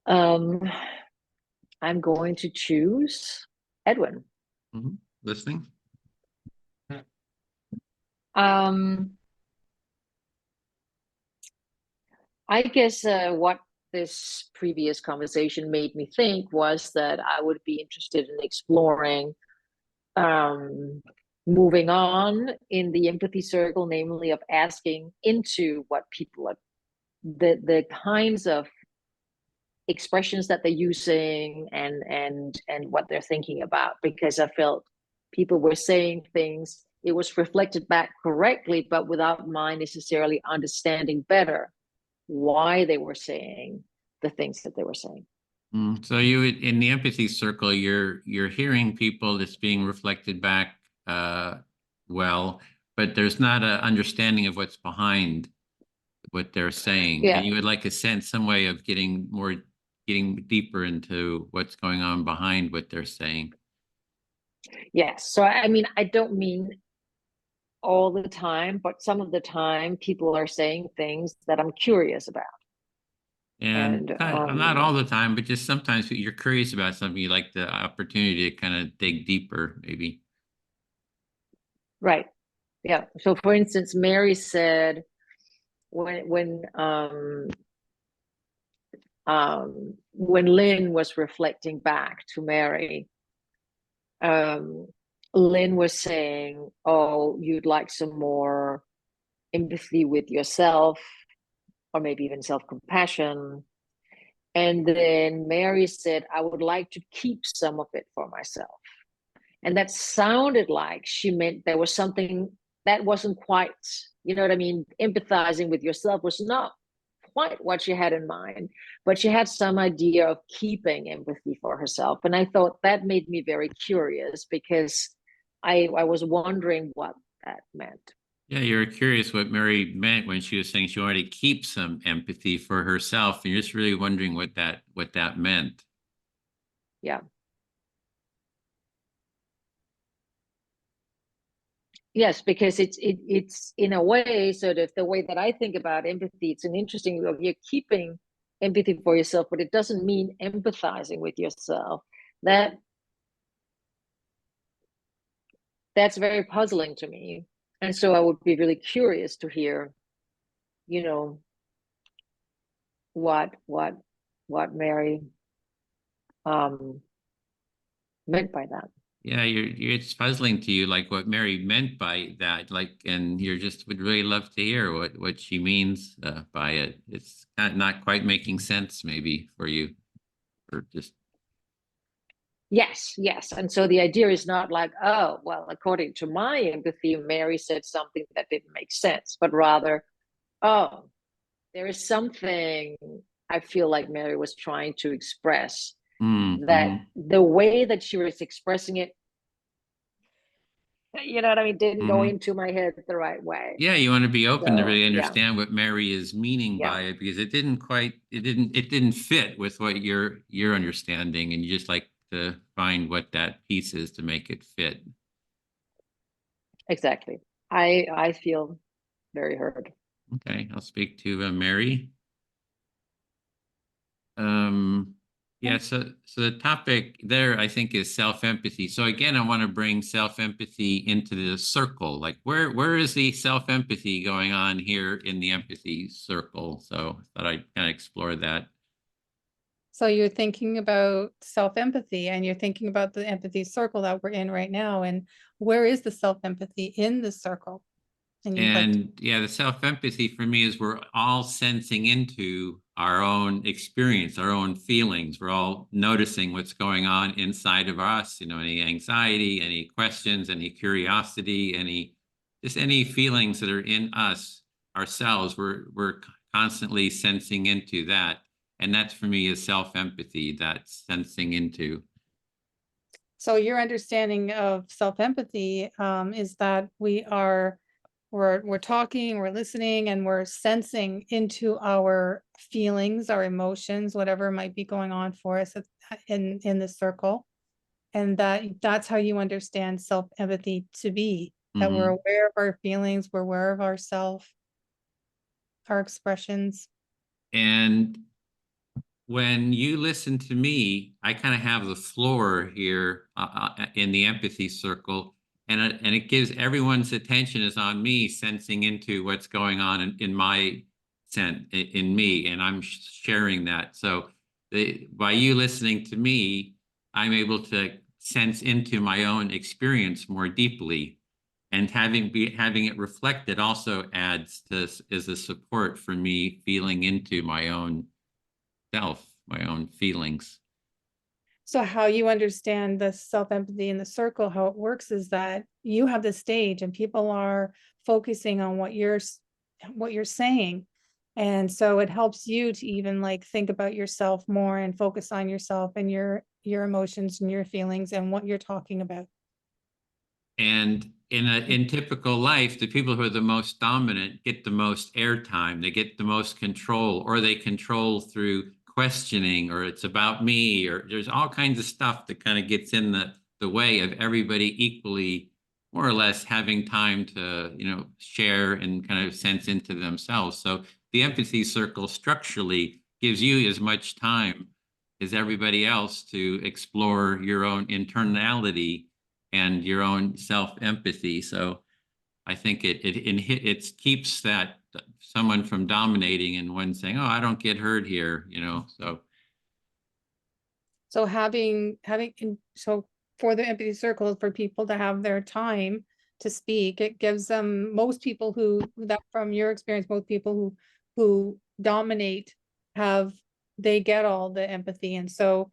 I'm going to choose Edwin. Mm-hmm. Listening. I guess what this previous conversation made me think was that I would be interested in exploring moving on in the empathy circle, namely of asking into what people are, the kinds of expressions that they're using and what they're thinking about, because I felt people were saying things, it was reflected back correctly, but without my necessarily understanding better why they were saying the things that they were saying. So you, in the empathy circle, you're hearing people that's being reflected back well, but there's not an understanding of what's behind what they're saying. Yeah. And you would like a sense, some way of getting deeper into what's going on behind what they're saying. Yes. So I mean, I don't mean all the time, but some of the time people are saying things that I'm curious about. And not all the time, but just sometimes you're curious about something, you like the opportunity to kind of dig deeper, maybe. Right. Yeah. So for instance, Mary said when Lynn was reflecting back to Mary, Lynn was saying, oh, you'd like some more empathy with yourself, or maybe even self-compassion. And then Mary said, I would like to keep some of it for myself. And that sounded like she meant there was something that wasn't quite, you know what I mean? Empathizing with yourself was not quite what she had in mind, but she had some idea of keeping empathy for herself. And I thought that made me very curious, because I was wondering what that meant. Yeah, you're curious what Mary meant when she was saying she wanted to keep some empathy for herself, and you're just really wondering what that meant. Yeah. Yes, because it's in a way sort of the way that I think about empathy. It's an interesting, you're keeping empathy for yourself, but it doesn't mean empathizing with yourself. That's very puzzling to me. And so I would be really curious to hear, you know, what Mary meant by that. Yeah, it's puzzling to you, like what Mary meant by that, like, and you just would really love to hear what she means by it. It's not quite making sense, maybe, for you, or just. Yes. And so the idea is not like, oh, well, according to my empathy, Mary said something that didn't make sense, but rather, oh, there is something I feel like Mary was trying to express, that the way that she was expressing it you know what I mean, didn't go Mhm. into my head the right way. Yeah, you want to be open to So, really yeah. understand what Mary is meaning Yeah. by it, because it didn't fit with what you're understanding, and you just like to find what that piece is to make it fit. Exactly. I feel very heard. Okay, I'll speak to Mary. Yeah, so the topic there, I think, is self-empathy. So again, I want to bring self-empathy into the circle. Like, where is the self-empathy going on here in the empathy circle? So I thought I'd kind of explore that. So you're thinking about self-empathy, and you're thinking about the empathy circle that we're in right now. And where is the self-empathy in the circle? And you'd like to, And yeah, the self-empathy for me is we're all sensing into our own experience, our own feelings. We're all noticing what's going on inside of us, any anxiety, any questions, any curiosity, any feelings that are in us ourselves. We're constantly sensing into that. And that for me is self-empathy, that's sensing into. so your understanding of self-empathy is that we're talking, we're listening, and we're sensing into our feelings, our emotions, whatever might be going on for us in the circle. And that's how you understand self-empathy to be, that we're aware of our feelings, we're aware of ourselves, our expressions. And when you listen to me, I kind of have the floor here in the empathy circle, and it gives everyone's attention is on me, sensing into what's going on in my in me, and I'm sharing that. So by you listening to me, I'm able to sense into my own experience more deeply, and having it reflected also adds to as a support for me feeling into my own self, my own feelings. So how you understand the self-empathy in the circle, how it works is that you have the stage and people are focusing on what you're saying. And so it helps you to even like think about yourself more and focus on yourself and your emotions and your feelings and what you're talking about. And in typical life, the people who are the most dominant get the most airtime, they get the most control, or they control through questioning, or it's about me, or there's all kinds of stuff that kind of gets in the way of everybody equally, more or less, having time to, share and kind of sense into themselves. So the empathy circle structurally gives you as much time as everybody else to explore your own internality and your own self-empathy. So I think it keeps that someone from dominating and one saying, "Oh, I don't get heard here," So so for the empathy circle, for people to have their time to speak, it gives them, most people that from your experience, most people who dominate they get all the empathy. And so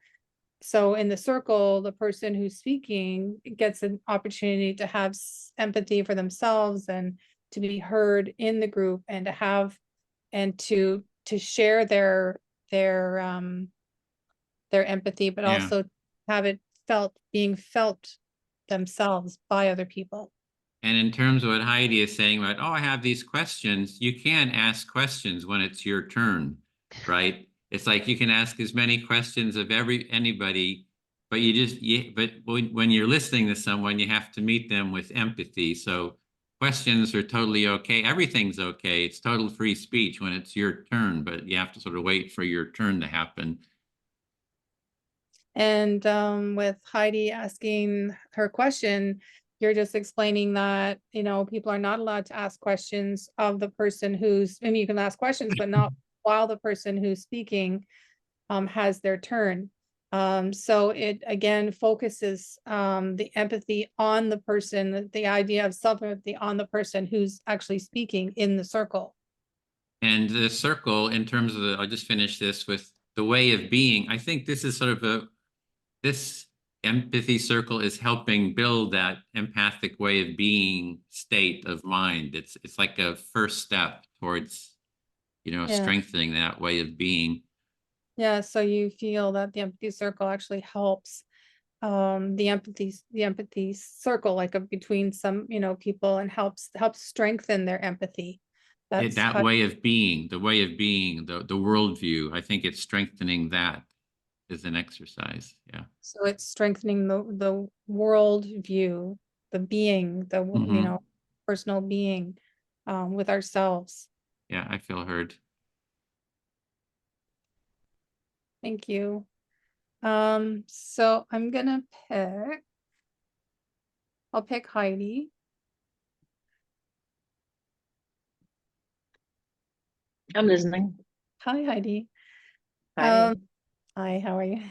in the circle, the person who's speaking gets an opportunity to have empathy for themselves and to be heard in the group and to share their empathy, but also have it being felt themselves by other people. And in terms of what Heidi is saying about, oh, I have these questions, you can ask questions when it's your turn, right? It's like you can ask as many questions of anybody, but when you're listening to someone, you have to meet them with empathy. So questions are totally okay. Everything's okay. It's total free speech when it's your turn, but you have to sort of wait for your turn to happen. And with Heidi asking her question, you're just explaining that, people are not allowed to ask questions of the person you can ask questions, but not while the person who's speaking has their turn. So it again focuses the empathy on the person, the idea of self-empathy on the person who's actually speaking in the circle. And the circle, in terms of I'll just finish this with the way of being. I think this is sort of this empathy circle is helping build that empathic way of being state of mind. It's like a first step towards, strengthening that way of being. Yeah, so you feel that the empathy circle actually helps the empathy circle, like between some, people, and helps strengthen their empathy. That's That way of being, the worldview. I think it's strengthening that as an exercise. Yeah. So it's strengthening the world view, the being, personal being, with ourselves. Yeah, I feel heard. Thank you. So I'm gonna I'll pick Heidi. I'm listening. Hi, Heidi. Hi. Hi, how are you?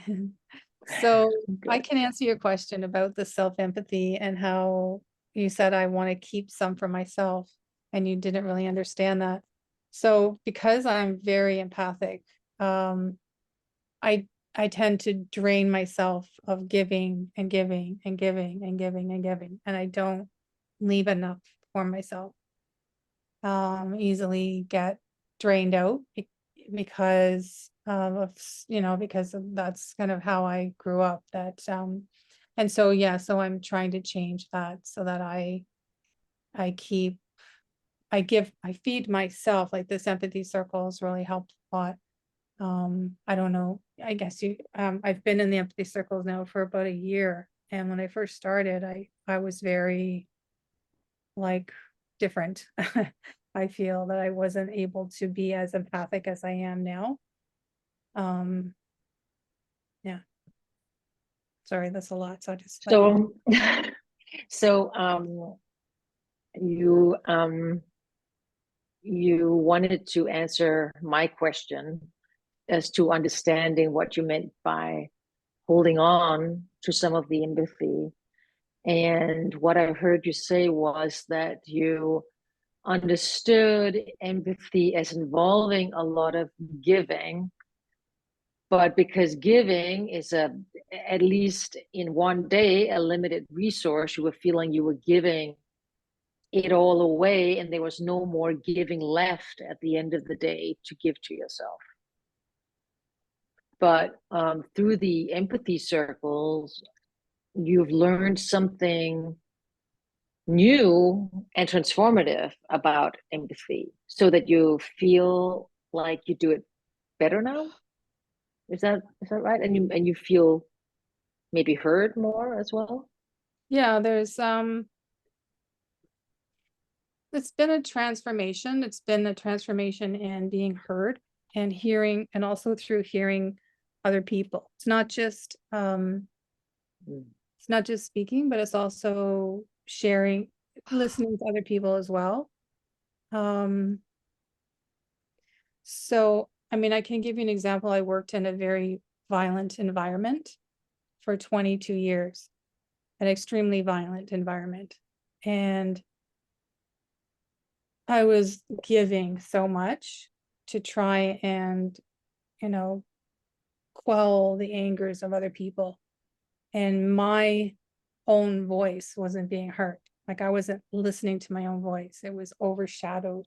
So I can answer your question about the self-empathy and how you said I want to keep some for myself, and you didn't really understand that. So because I'm very empathic, I tend to drain myself of giving and giving and giving and giving and giving, and I don't leave enough for myself. Easily get drained out because because that's kind of how I grew up. And so so I'm trying to change that so that I feed myself. Like this empathy circle has really helped a lot. I don't know, I guess I've been in the empathy circles now for about a year, and when I first started, I was very different. I feel that I wasn't able to be as empathic as I am now. Yeah. Sorry, that's a lot. So I just you wanted to answer my question as to understanding what you meant by holding on to some of the empathy. And what I heard you say was that you understood empathy as involving a lot of giving, but because giving is at least in one day, a limited resource, you were feeling you were giving it all away and there was no more giving left at the end of the day to give to yourself. But through the empathy circles, you've learned something new and transformative about empathy so that you feel like you do it better now. Is that right? And you feel maybe heard more as well? Yeah, there's it's been a transformation. It's been a transformation in being heard and hearing, and also through hearing other people. It's not just speaking, but it's also sharing, listening to other people as well. So I mean, I can give you an example. I worked in a very violent environment for 22 years, an extremely violent environment. And I was giving so much to try and, quell the angers of other people. And my own voice wasn't being heard. Like I wasn't listening to my own voice. It was overshadowed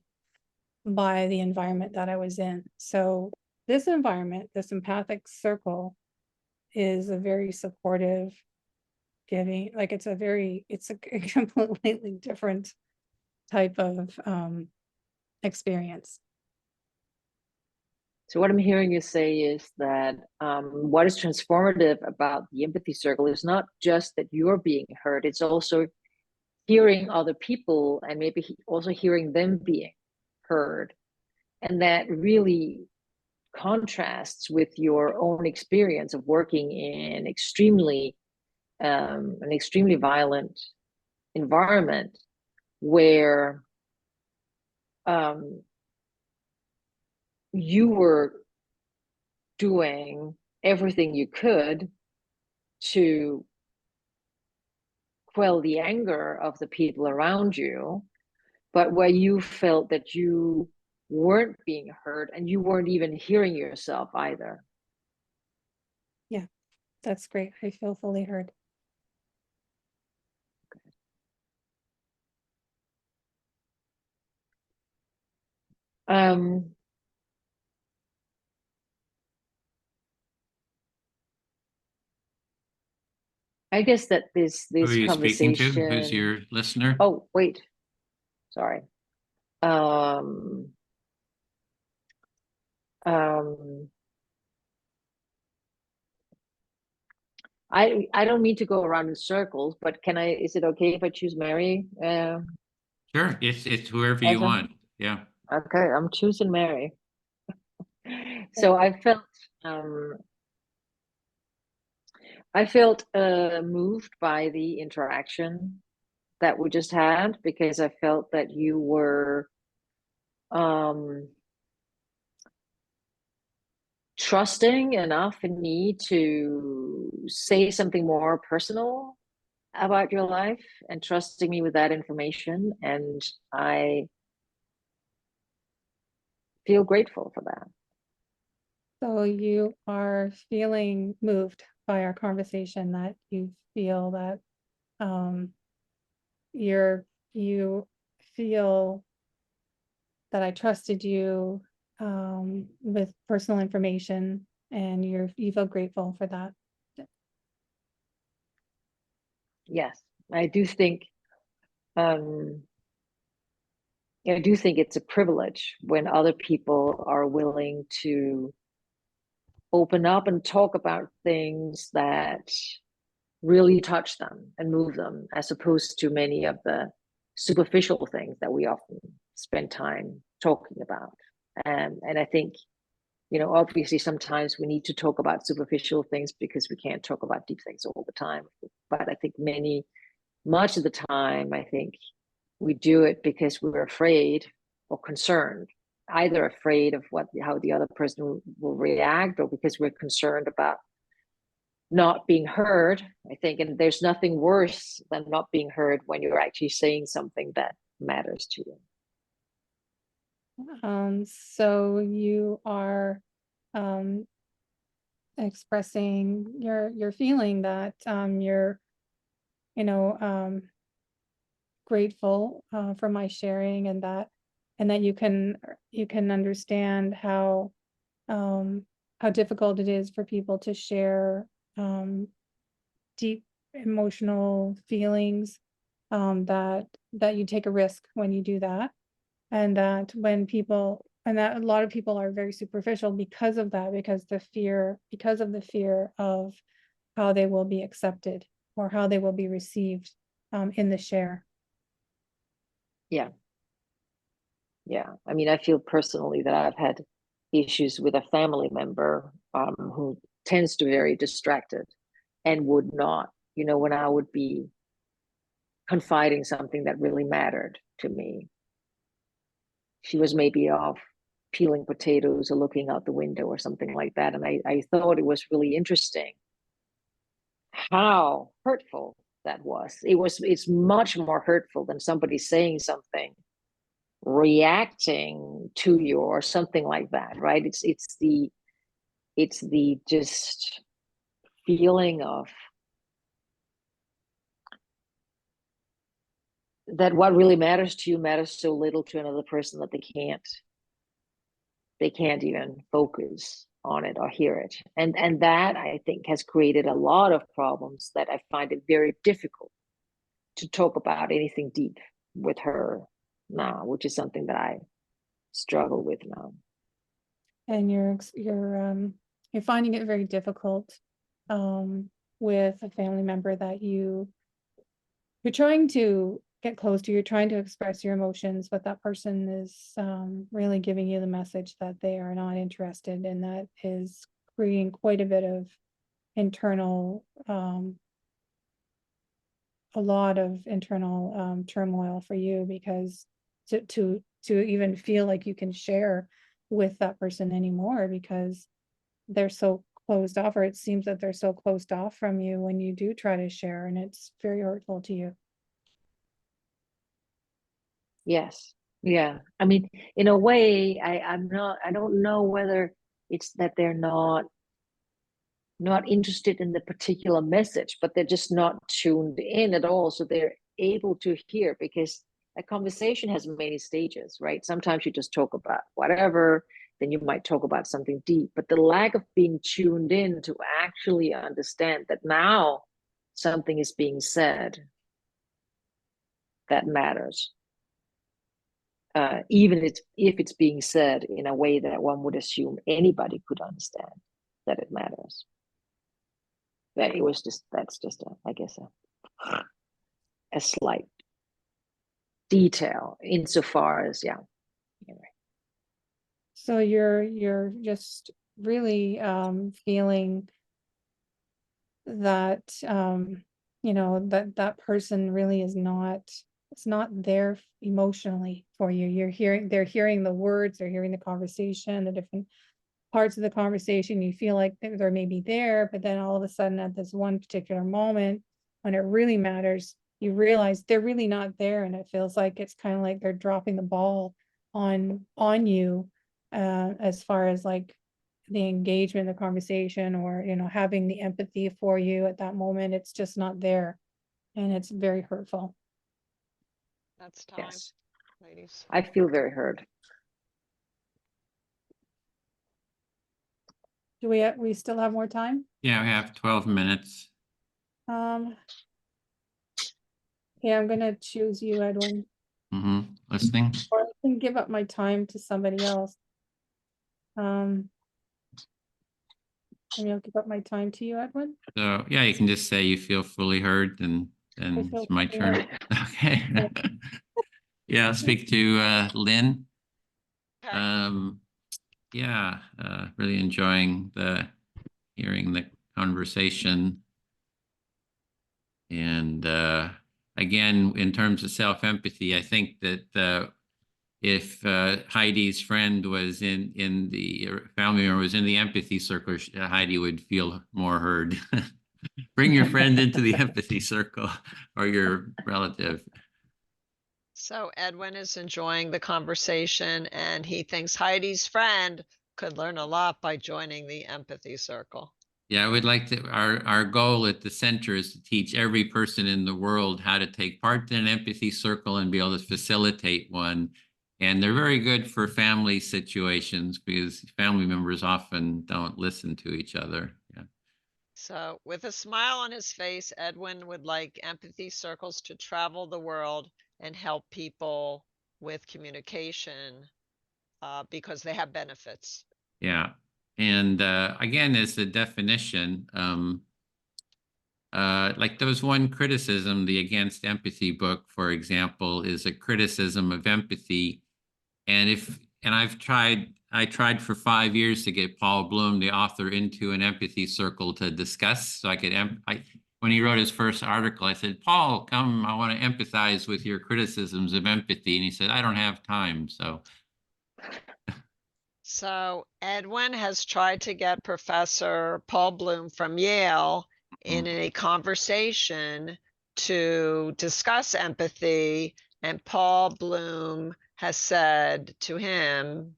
by the environment that I was in. So this environment, this empathic circle, is a very supportive, giving, like it's a completely different type of experience. So what I'm hearing you say is that what is transformative about the empathy circle is not just that you're being heard, it's also hearing other people and maybe also hearing them being heard. And that really contrasts with your own experience of working in an extremely violent environment where you were doing everything you could to quell the anger of the people around you, but where you felt that you weren't being heard and you weren't even hearing yourself either. Yeah, that's great. I feel fully heard. I guess that this Who are you speaking to? Who's conversation. your listener? Oh, wait, sorry. Um, I don't mean to go around in circles, but is it okay if I choose Mary? Sure, it's whoever you want. Yeah. Okay, I'm choosing Mary. So I felt moved by the interaction that we just had, because I felt that you were trusting enough in me to say something more personal about your life, and trusting me with that information, and I feel grateful for that. So you are feeling moved by our conversation, that you feel that you feel that I trusted you with personal information, and you feel grateful for that. Yes, I do think it's a privilege when other people are willing to open up and talk about things that really touch them and move them, as opposed to many of the superficial things that we often spend time talking about. And I think, obviously sometimes we need to talk about superficial things because we can't talk about deep things all the time. But I think much of the time, I think we do it because we're afraid or concerned, either afraid of how the other person will react, or because we're concerned about not being heard, I think. And there's nothing worse than not being heard when you're actually saying something that matters to you. So you are expressing your feeling that you're grateful for my sharing, and that you can understand how difficult it is for people to share deep emotional feelings, that you take a risk when you do that, and that a lot of people are very superficial because of that, because of the fear of how they will be accepted or how they will be received in the share. Yeah. I mean, I feel personally that I've had issues with a family member who tends to be very distracted, and would not, when I would be confiding something that really mattered to me, she was maybe off peeling potatoes or looking out the window or something like that. And I thought it was really interesting how hurtful that was. It's much more hurtful than somebody saying something, reacting to you or something like that, right? It's the just feeling of that what really matters to you matters so little to another person that they can't even focus on it or hear it. And that, I think, has created a lot of problems, that I find it very difficult to talk about anything deep with her now, which is something that I struggle with now. And you're finding it very difficult with a family member that you're trying to get close to, you're trying to express your emotions, but that person is really giving you the message that they are not interested, and that is creating quite a bit of internal a lot of internal turmoil for you, because to even feel like you can share with that person anymore, because they're so closed off, or it seems that they're so closed off from you when you do try to share, and it's very hurtful to you. Yes. Yeah. I mean, in a way, I don't know whether it's that they're not interested in the particular message, but they're just not tuned in at all. So they're able to hear, because a conversation has many stages, right? Sometimes you just talk about whatever, then you might talk about something deep, but the lack of being tuned in to actually understand that now something is being said that matters. Even if it's being said in a way that one would assume anybody could understand that it matters. That it was just, that's just I guess a slight detail insofar as, yeah. Anyway. So you're just really feeling that that person really is not, it's not there emotionally for you. They're hearing the words, they're hearing the conversation, the different parts of the conversation. You feel like they're maybe there, but then all of a sudden at this one particular moment when it really matters, you realize they're really not there, and it feels like it's kind of like they're dropping the ball on you as far as like the engagement, the conversation, or having the empathy for you at that moment. It's just not there, and it's very hurtful. That's time, Yes. ladies. I feel very heard. Do we still have more time? Yeah, we have 12 minutes. Yeah, I'm gonna choose you, Edwin. Listening. Or I can give up my time to somebody else. Maybe I'll give up my time to you, Edwin. So yeah, you can just say you feel fully heard, and then feel it's my fully turn. heard. Okay. Yeah, I'll speak to Lynn. Yeah, really enjoying hearing the conversation. And again, in terms of self-empathy, I think that if Heidi's friend was in the family member was in the empathy circle, Heidi would feel more heard. Bring your friend into the empathy circle, or your relative. So Edwin is enjoying the conversation, and he thinks Heidi's friend could learn a lot by joining the empathy circle. Yeah, I would like to, our goal at the center is to teach every person in the world how to take part in an empathy circle and be able to facilitate one. And they're very good for family situations because family members often don't listen to each other. Yeah. So with a smile on his face, Edwin would like empathy circles to travel the world and help people with communication because they have benefits. Yeah. And again, as the definition, like there was one criticism, the Against Empathy book, for example, is a criticism of empathy. And I tried for 5 years to get Paul Bloom, the author, into an empathy circle to discuss. So I could, when he wrote his first article, I said, Paul, come, I want to empathize with your criticisms of empathy. And he said, I don't have time. So Edwin has tried to get Professor Paul Bloom from Yale in a conversation to discuss empathy, and Paul Bloom has said to him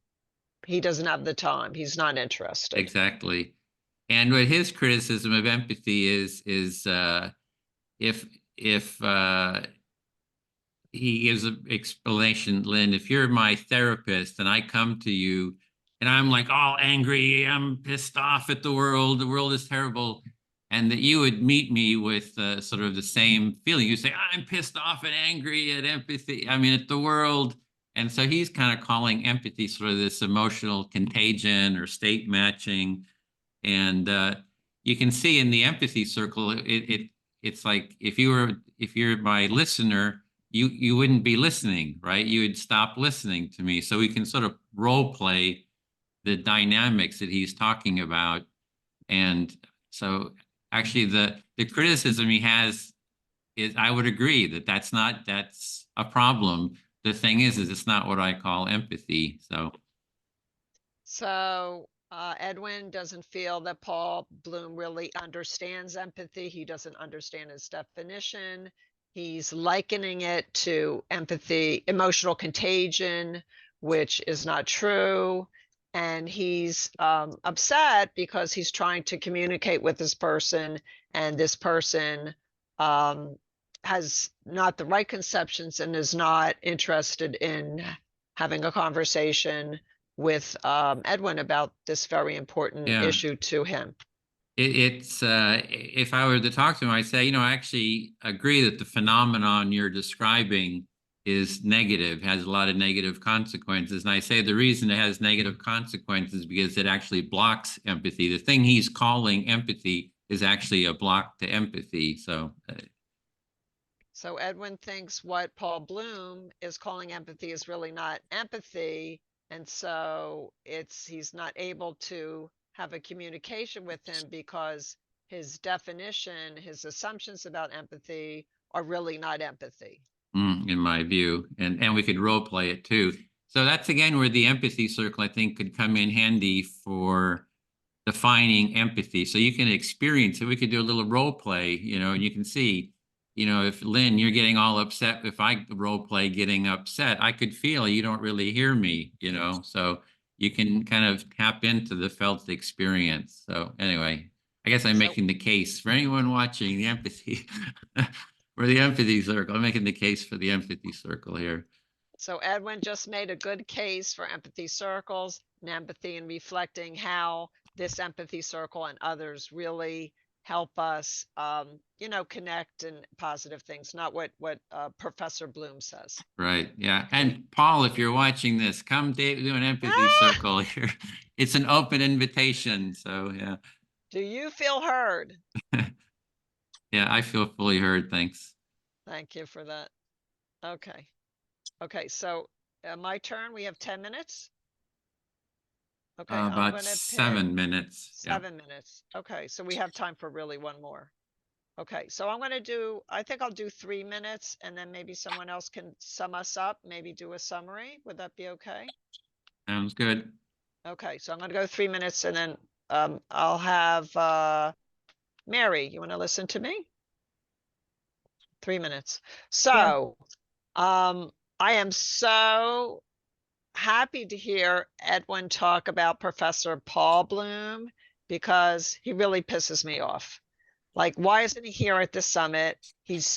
he doesn't have the time. He's not interested. Exactly. And what his criticism of empathy is if he gives an explanation, Lynn, if you're my therapist and I come to you and I'm like all angry, I'm pissed off at the world is terrible, and that you would meet me with sort of the same feeling. You say, I'm pissed off and angry at empathy, at the world. And so he's kind of calling empathy sort of this emotional contagion or state matching. And you can see in the empathy circle, it's like if you're my listener, you wouldn't be listening, right? You would stop listening to me. So we can sort of role play the dynamics that he's talking about. And so actually the criticism he has is, I would agree that's a problem. The thing is it's not what I call empathy. So Edwin doesn't feel that Paul Bloom really understands empathy. He doesn't understand its definition. He's likening it to empathy, emotional contagion, which is not true. And he's upset because he's trying to communicate with this person, and this person has not the right conceptions and is not interested in having a conversation with Edwin about this very important issue to him. It's if I were to talk to him, I'd say, you know, I actually agree that the phenomenon you're describing is negative, has a lot of negative consequences. And I say the reason it has negative consequences is because it actually blocks empathy. The thing he's calling empathy is actually a block to empathy. So So Edwin thinks what Paul Bloom is calling empathy is really not empathy. And so he's not able to have a communication with him because his definition, his assumptions about empathy are really not empathy. in my view, and we could role play it too. So that's again where the empathy circle, I think, could come in handy for defining empathy. So you can experience it. We could do a little role play, you know, and you can see, you know, if Lynn, you're getting all upset, if I role play getting upset, I could feel you don't really hear me, you know, so you can kind of tap into the felt experience. So anyway, I guess I'm making the case for anyone watching the empathy for the empathy circle. I'm making the case for the empathy circle here. So Edwin just made a good case for empathy circles and empathy, and reflecting how this empathy circle and others really help us, you know, connect and positive things, not what Professor Bloom says. Right. Yeah. And Paul, if you're watching this, come do an empathy circle here. It's an open invitation. So yeah. Do you feel heard? Yeah, I feel fully heard. Thanks. Thank you for that. Okay. Okay. So my turn. We have 10 minutes. Okay. I'm About gonna 7 minutes. 7 minutes. Okay. So we have time for really one more. Okay, so I'm gonna do, I think I'll do 3 minutes and then maybe someone else can sum us up, maybe do a summary. Would that be okay? Sounds good. Okay, so I'm gonna go 3 minutes and then I'll have Mary, you wanna listen to me? 3 minutes. So I am so happy to hear Edwin talk about Professor Paul Bloom because he really pisses me off. Like, why isn't he here at the summit?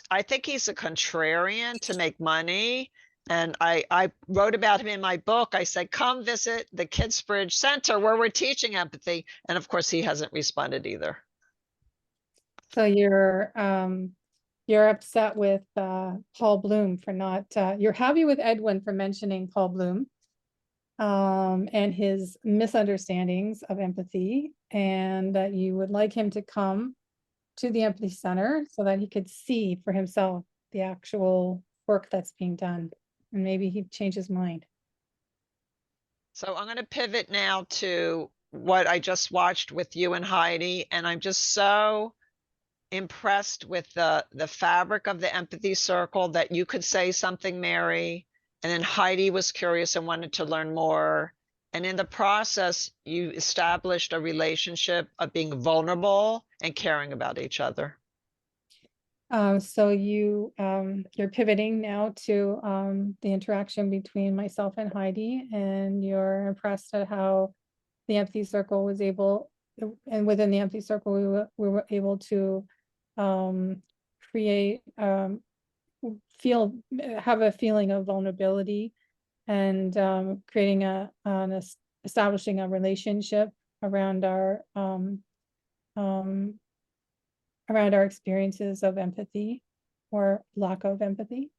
I think he's a contrarian to make money. And I wrote about him in my book. I said, come visit the Kidsbridge Center where we're teaching empathy. And of course, he hasn't responded either. So you're upset with Paul Bloom for not, you're happy with Edwin for mentioning Paul Bloom and his misunderstandings of empathy, and that you would like him to come to the Empathy Center so that he could see for himself the actual work that's being done, and maybe he'd change his mind. So I'm going to pivot now to what I just watched with you and Heidi, and I'm just so impressed with the fabric of the empathy circle that you could say something, Mary, and then Heidi was curious and wanted to learn more. And in the process, you established a relationship of being vulnerable and caring about each other. So you're pivoting now to the interaction between myself and Heidi, and you're impressed at how the empathy circle was able, and within the empathy circle, we were able to create, have a feeling of vulnerability, and establishing a relationship around our experiences of empathy or lack of empathy.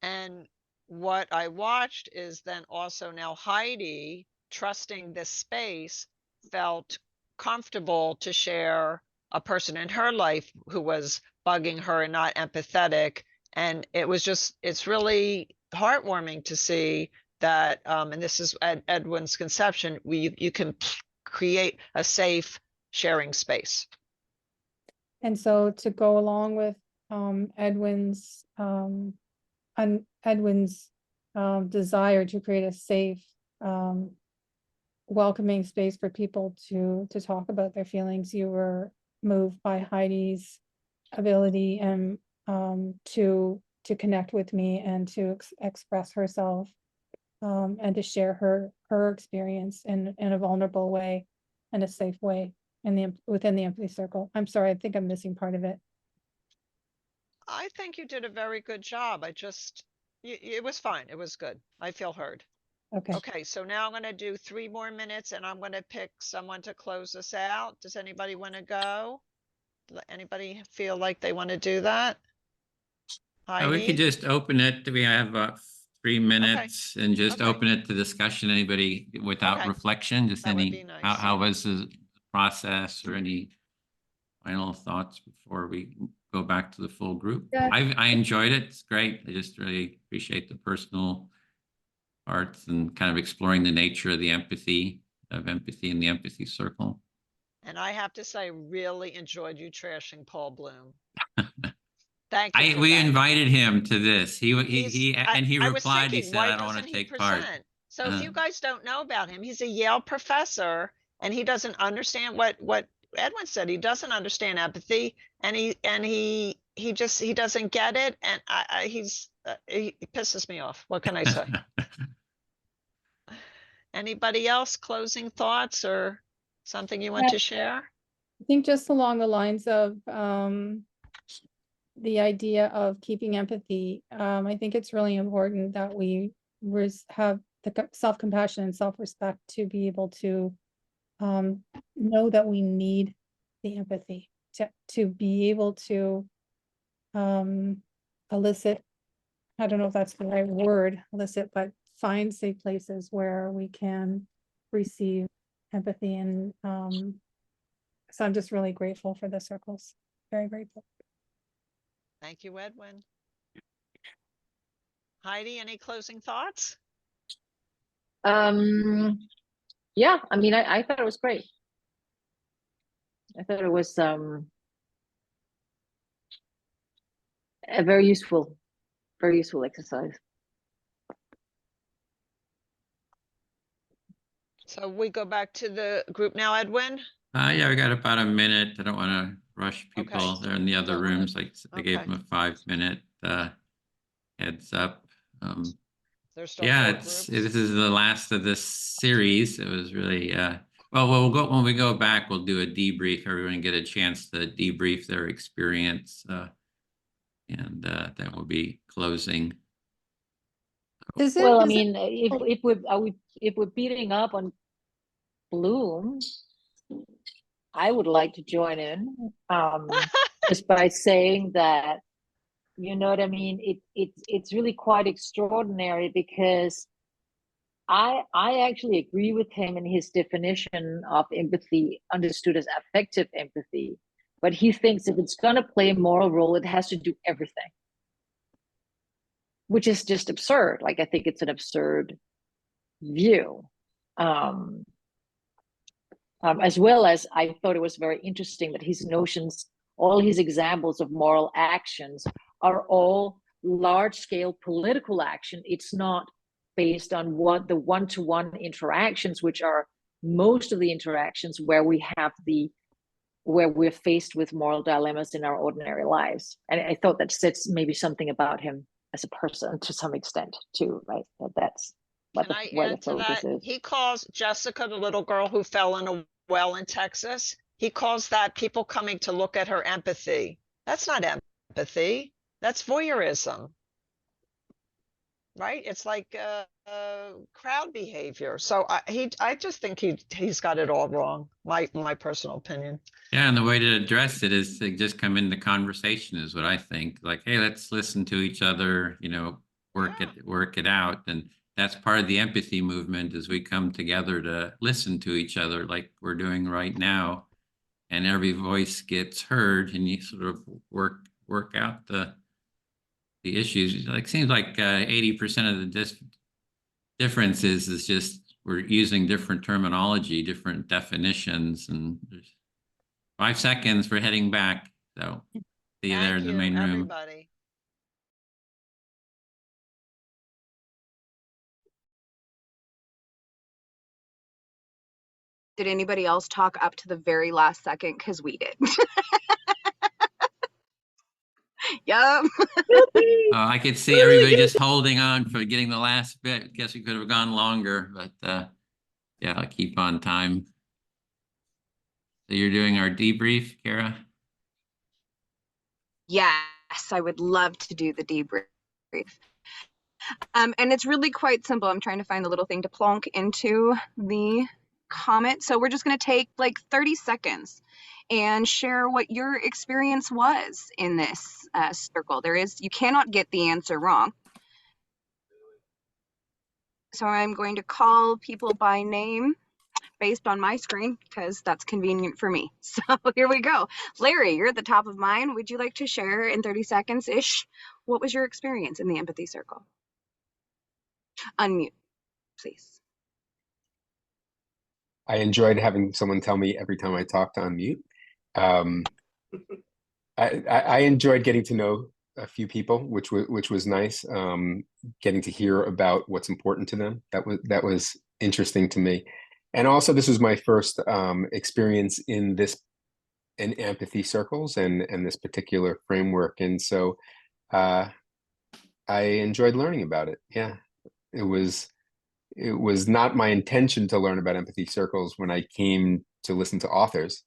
And what I watched is then also now Heidi, trusting this space, felt comfortable to share a person in her life who was bugging her and not empathetic. And it was just, it's really heartwarming to see that, and this is Edwin's conception, you can create a safe sharing space. And so to go along with Edwin's desire to create a safe, welcoming space for people to talk about their feelings, you were moved by Heidi's ability and to connect with me and to express herself and to share her experience in a vulnerable way and a safe way within the empathy circle. I'm sorry, I think I'm missing part of it. I think you did a very good job. It was fine. It was good. I feel heard. Okay. Okay, so now I'm gonna do 3 more minutes and I'm gonna pick someone to close us out. Does anybody want to go? Anybody feel like they want to do that? We could Heidi? just open it. We have about 3 minutes and just Okay. open it to discussion. Anybody without Okay. reflection, just That would any, be nice, how yeah. was the process or any final thoughts before we go back to the full group? Yeah. I enjoyed it. It's great. I just really appreciate the personal parts and kind of exploring the nature of the empathy in the empathy circle. And I have to say, really enjoyed you trashing Paul Bloom. Thank you for We that. invited him to this. He I was replied. He thinking, said, why "I don't want doesn't to he take part." present? So if you guys don't know about him, he's a Yale professor and he doesn't understand what Edwin said. He doesn't understand empathy and he doesn't get it. And he pisses me off. What can I say? Anybody else closing thoughts or something you want to share? I think just along the lines of the idea of keeping empathy, I think it's really important that we have the self-compassion and self-respect to be able to know that we need the empathy to be able to elicit, I don't know if that's the right word, elicit, but find safe places where we can receive empathy. And so I'm just really grateful for the circles. Very grateful. Thank you, Edwin. Heidi, any closing thoughts? Yeah, I mean, I thought it was great. I thought it was a very useful exercise. So we go back to the group now, Edwin? Yeah, we got about a minute. I don't want to rush people. Okay. They're in the other Don't wanna- rooms. Like I gave okay. them a 5-minute heads up. There's still Yeah, 4 this groups? is the last of this series. It was really well, we'll go when we go back, we'll do a debrief. Everyone get a chance to debrief their experience. And then we'll be closing. Well, I mean, if we're beating up on Bloom, I would like to join in, just by saying that, you know what I mean? It's really quite extraordinary because I actually agree with him in his definition of empathy, understood as affective empathy. But he thinks if it's going to play a moral role, it has to do everything, which is just absurd. Like, I think it's an absurd view. As well as I thought it was very interesting that his notions, all his examples of moral actions are all large-scale political action. It's not based on what the one-to-one interactions, which are most of the interactions where we're faced with moral dilemmas in our ordinary lives. And I thought that says maybe something about him as a person to some extent too, right? That's what where the focus is. He calls Jessica, the little girl who fell in a well in Texas, he calls that people coming to look at her empathy. That's not empathy. That's voyeurism. Right? It's like crowd behavior. So I just think he's got it all wrong. My personal opinion. Yeah, and the way to address it is to just come into conversation is what I think. Like, hey, let's listen to each other, work it out. And that's part of the empathy movement is we come together to listen to each other like we're doing right now. And every voice gets heard and you sort of work out the issues. Like seems like 80% of the differences is just we're using different terminology, different definitions, and there's 5 seconds for heading back. So see you there in the main room. Everybody. Did anybody else talk up to the very last second? Because we did. Yep. I could see everybody just holding on for getting the last bit. Guess we could have gone longer, but yeah, I'll keep on time. So you're doing our debrief, Kara? Yes, I would love to do the debrief. And it's really quite simple. I'm trying to find the little thing to plonk into the comment. So we're just going to take like 30 seconds and share what your experience was in this circle. You cannot get the answer wrong. So I'm going to call people by name based on my screen because that's convenient for me. So here we go. Larry, you're at the top of mine. Would you like to share in 30 seconds-ish what was your experience in the empathy circle? Unmute, please. I enjoyed having someone tell me every time I talked to unmute. I enjoyed getting to know a few people, which was nice. Getting to hear about what's important to them. That was interesting to me. And also, this was my first experience in empathy circles and this particular framework. And so I enjoyed learning about it. Yeah, it was not my intention to learn about empathy circles when I came to listen to authors,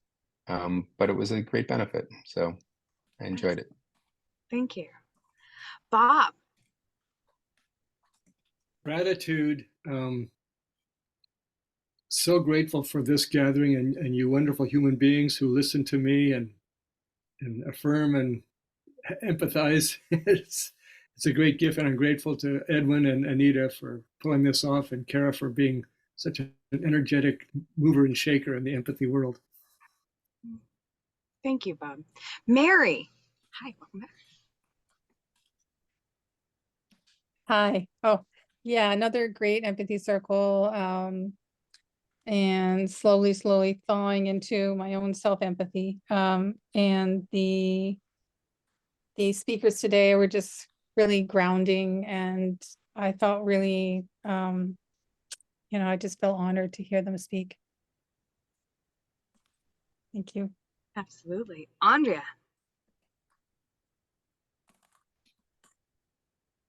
but it was a great benefit. So I enjoyed it. Thank you. Bob. Gratitude. So grateful for this gathering and you wonderful human beings who listen to me and affirm and empathize. It's a great gift, and I'm grateful to Edwin and Anita for pulling this off, and Kara for being such an energetic mover and shaker in the empathy world. Thank you, Bob. Mary. Hi, welcome back. Hi. Oh, yeah, another great empathy circle. And slowly thawing into my own self-empathy. And the speakers today were just really grounding, and I felt really, I just felt honored to hear them speak. Thank you. Absolutely. Andrea.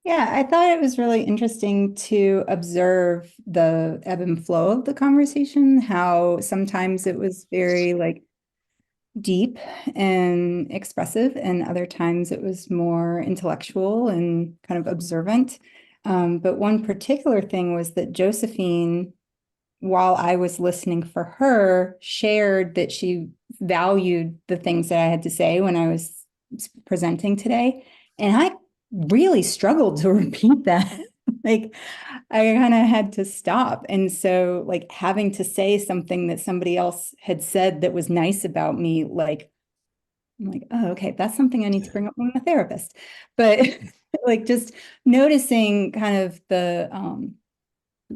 Yeah, I thought it was really interesting to observe the ebb and flow of the conversation, how sometimes it was very like deep and expressive, and other times it was more intellectual and kind of observant. But one particular thing was that Josephine, while I was listening for her, shared that she valued the things that I had to say when I was presenting today. And I really struggled to repeat that. Like, I kind of had to stop. And so, like, having to say something that somebody else had said that was nice about me, like, I'm like, oh, okay, that's something I need to bring up with my therapist. But like, just noticing kind of the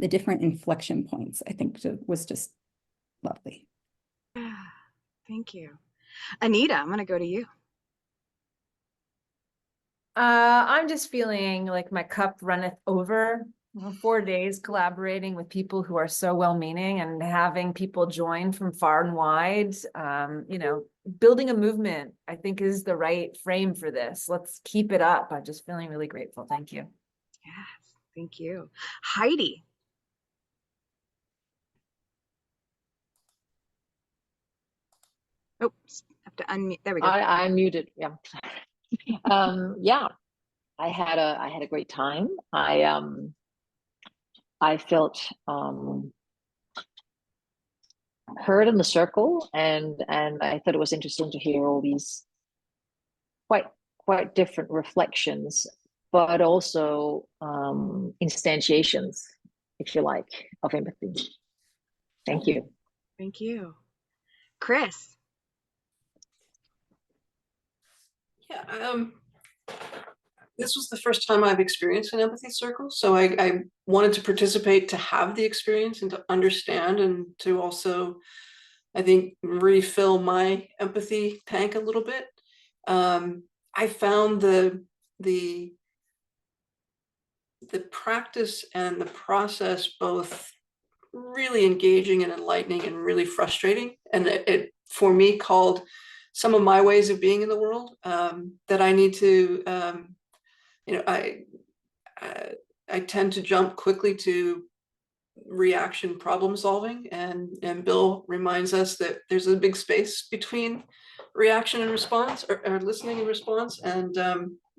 different inflection points, I think was just lovely. Thank you. Anita, I'm going to go to you. I'm just feeling like my cup runneth over. 4 days collaborating with people who are so well-meaning and having people join from far and wide. Building a movement, I think, is the right frame for this. Let's keep it up. I'm just feeling really grateful. Thank you. Yes, thank you. Heidi. Oops, have to unmute. There we go. I muted. Yeah. Yeah, I had a great time. I felt heard in the circle, and I thought it was interesting to hear all these quite different reflections, but also instantiations, if you like, of empathy. Thank you. Thank you. Chris. Yeah, this was the first time I've experienced an empathy circle, so I wanted to participate, to have the experience and to understand, and to also, I think, refill my empathy tank a little bit. I found the practice and the process both really engaging and enlightening and really frustrating, and it for me called some of my ways of being in the world, that I need to, I tend to jump quickly to reaction problem solving, and Bill reminds us that there's a big space between reaction and response, or listening and response, and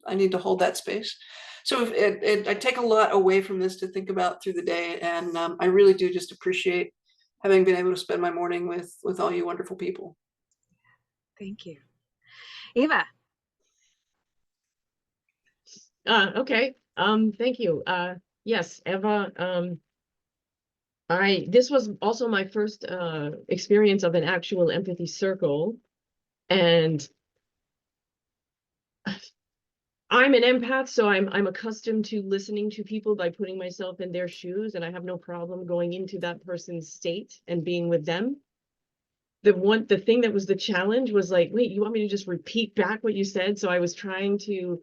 I need to hold that space. So I take a lot away from this to think about through the day, and I really do just appreciate having been able to spend my morning with all you wonderful people. Thank you. Eva. Okay. Thank you. Yes, Eva. This was also my first experience of an actual empathy circle, and I'm an empath, so I'm accustomed to listening to people by putting myself in their shoes, and I have no problem going into that person's state and being with them. The thing that was the challenge was like, wait, you want me to just repeat back what you said? So I was trying to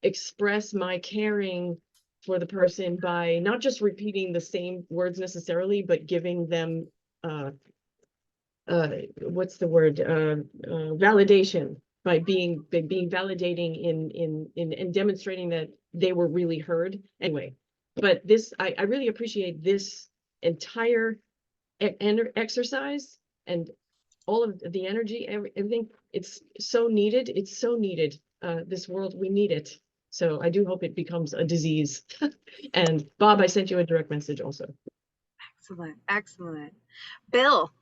express my caring for the person by not just repeating the same words necessarily, but giving them what's the word, validation, by being validating in demonstrating that they were really heard anyway. But this, I really appreciate this entire exercise and all of the energy, everything. It's so needed. It's so needed. This world, we need it. So I do hope it becomes a disease. And Bob, I sent you a direct message also. Excellent, excellent. Bill.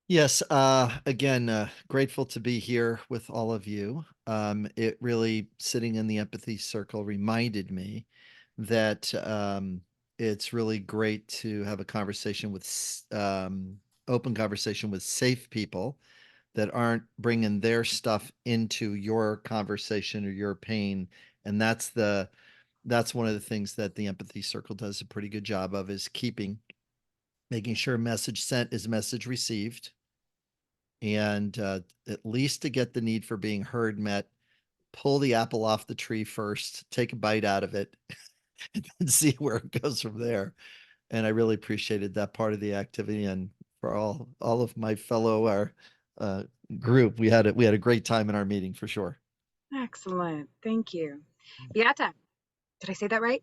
Yes, again, grateful to be here with all of you. It really, sitting in the empathy circle, reminded me that it's really great to have a conversation with, open conversation with safe people that aren't bringing their stuff into your conversation or your pain. And that's one of the things that the empathy circle does a pretty good job of, is making sure message sent is message received. And at least to get the need for being heard met, pull the apple off the tree first, take a bite out of it, and then see where it goes from there. And I really appreciated that part of the activity. And for all of my fellow group, we had a great time in our meeting for sure. Excellent, thank you. Beata, did I say that right?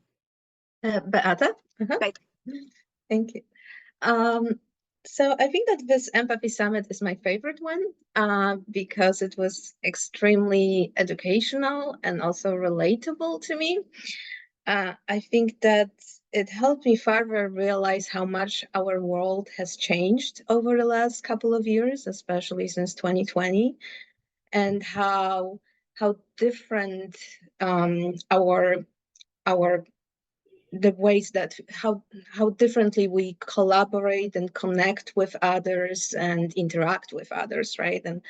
Beata. Right. Thank you. So I think that this Empathy Summit is my favorite one because it was extremely educational and also relatable to me. I think that it helped me further realize how much our world has changed over the last couple of years, especially since 2020, and how different the ways that how differently we collaborate and connect with others and interact with others, right? And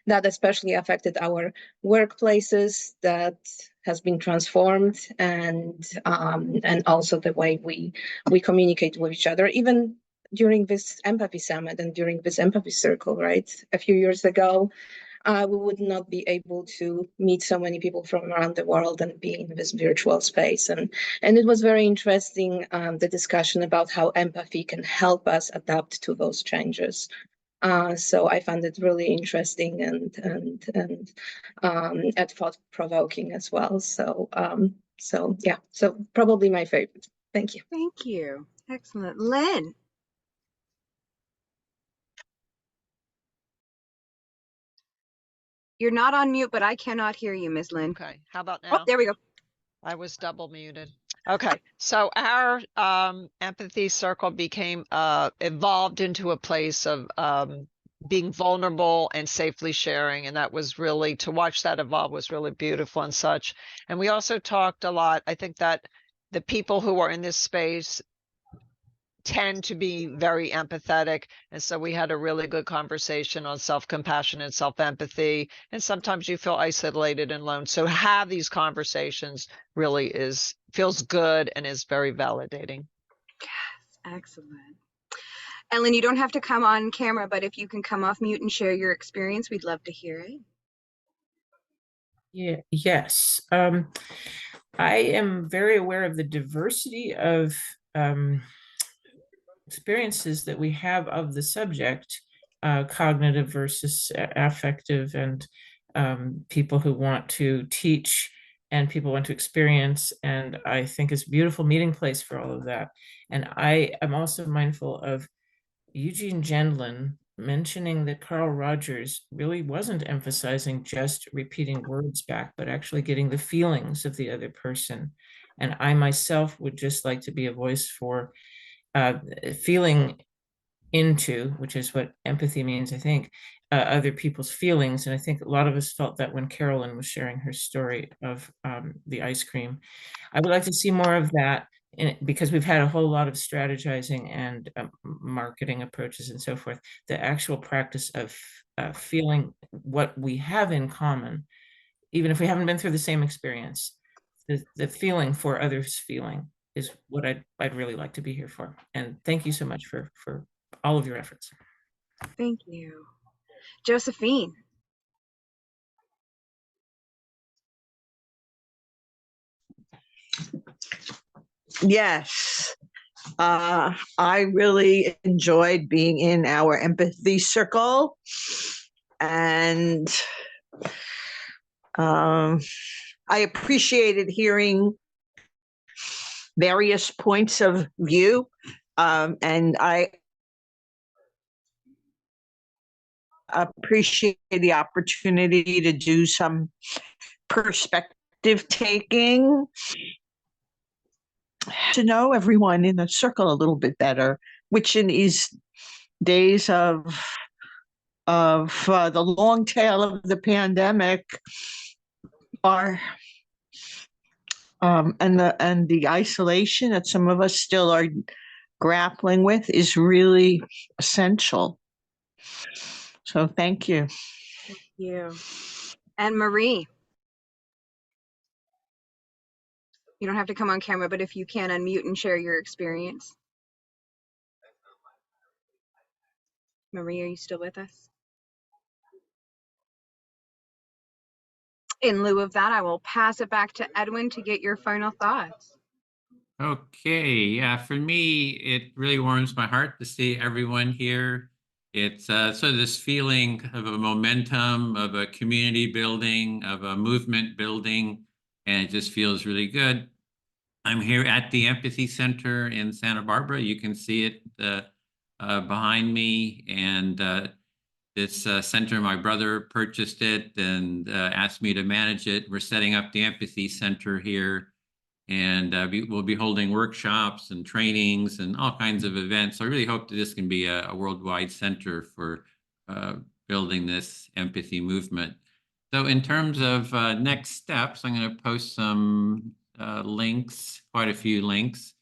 that especially affected our workplaces, that has been transformed, and also the way we communicate with each other, even during this Empathy Summit and during this Empathy Circle, right? A few years ago, we would not be able to meet so many people from around the world and be in this virtual space. And it was very interesting, the discussion about how empathy can help us adapt to those changes. So I found it really interesting and thought-provoking as well. So yeah, so probably my favorite. Thank you. Thank you. Excellent. Lynn. You're not on mute, but I cannot hear you, Ms. Lynn. Okay, how about Oh, now? there we go. I was double muted. Okay, so our empathy circle became evolved into a place of being vulnerable and safely sharing, and that was really, to watch that evolve was really beautiful and such. And we also talked a lot. I think that the people who are in this space tend to be very empathetic, and so we had a really good conversation on self-compassion and self-empathy, and sometimes you feel isolated and alone, so have these conversations really feels good and is very validating. Yes, excellent. Ellen, you don't have to come on camera, but if you can come off mute and share your experience, we'd love to hear it. Yeah, yes. I am very aware of the diversity of experiences that we have of the subject, cognitive versus affective, and people who want to teach and people want to experience. And I think it's a beautiful meeting place for all of that. And I am also mindful of Eugene Gendlin, mentioning that Carl Rogers really wasn't emphasizing just repeating words back, but actually getting the feelings of the other person. And I myself would just like to be a voice for feeling into, which is what empathy means, I think, other people's feelings. And I think a lot of us felt that when Carolyn was sharing her story of the ice cream. I would like to see more of that because we've had a whole lot of strategizing and marketing approaches and so forth. The actual practice of feeling what we have in common, even if we haven't been through the same experience, the feeling for others' feeling is what I'd really like to be here for. And thank you so much for all of your efforts. Thank you. Josephine. Yes, I really enjoyed being in our empathy circle, and I appreciated hearing various points of view, and I appreciate the opportunity to do some perspective taking, to know everyone in the circle a little bit better, which in these days of the long tail of the pandemic are and the isolation that some of us still are grappling with is really essential. So thank you. Thank you. And Marie. You don't have to come on camera, but if you can, unmute and share your experience. Marie, are you still with us? In lieu of that, I will pass it back to Edwin to get your final thoughts. Okay, yeah, for me, it really warms my heart to see everyone here. It's sort of this feeling of a momentum, of a community building, of a movement building, and it just feels really good. I'm here at the Empathy Center in Santa Barbara. You can see it behind me, and this center, my brother purchased it and asked me to manage it. We're setting up the Empathy Center here, and we'll be holding workshops and trainings and all kinds of events. So I really hope that this can be a worldwide center for building this empathy movement. So in terms of next steps, I'm going to post some links, quite a few links.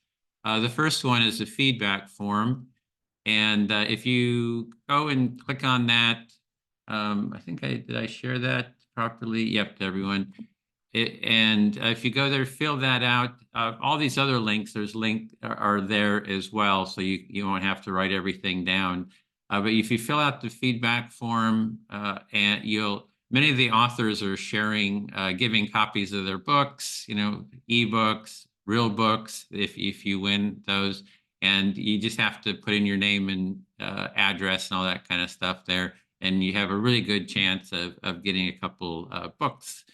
The first one is a feedback form. And if you go and click on that, I think did I share that properly? Yep, to everyone. And if you go there, fill that out. All these other links, are there as well, so you won't have to write everything down. But if you fill out the feedback form, and many of the authors are sharing, giving copies of their books, ebooks, real books, if you win those. And you just have to put in your name and address and all that kind of stuff there. And you have a really good chance of getting a couple books.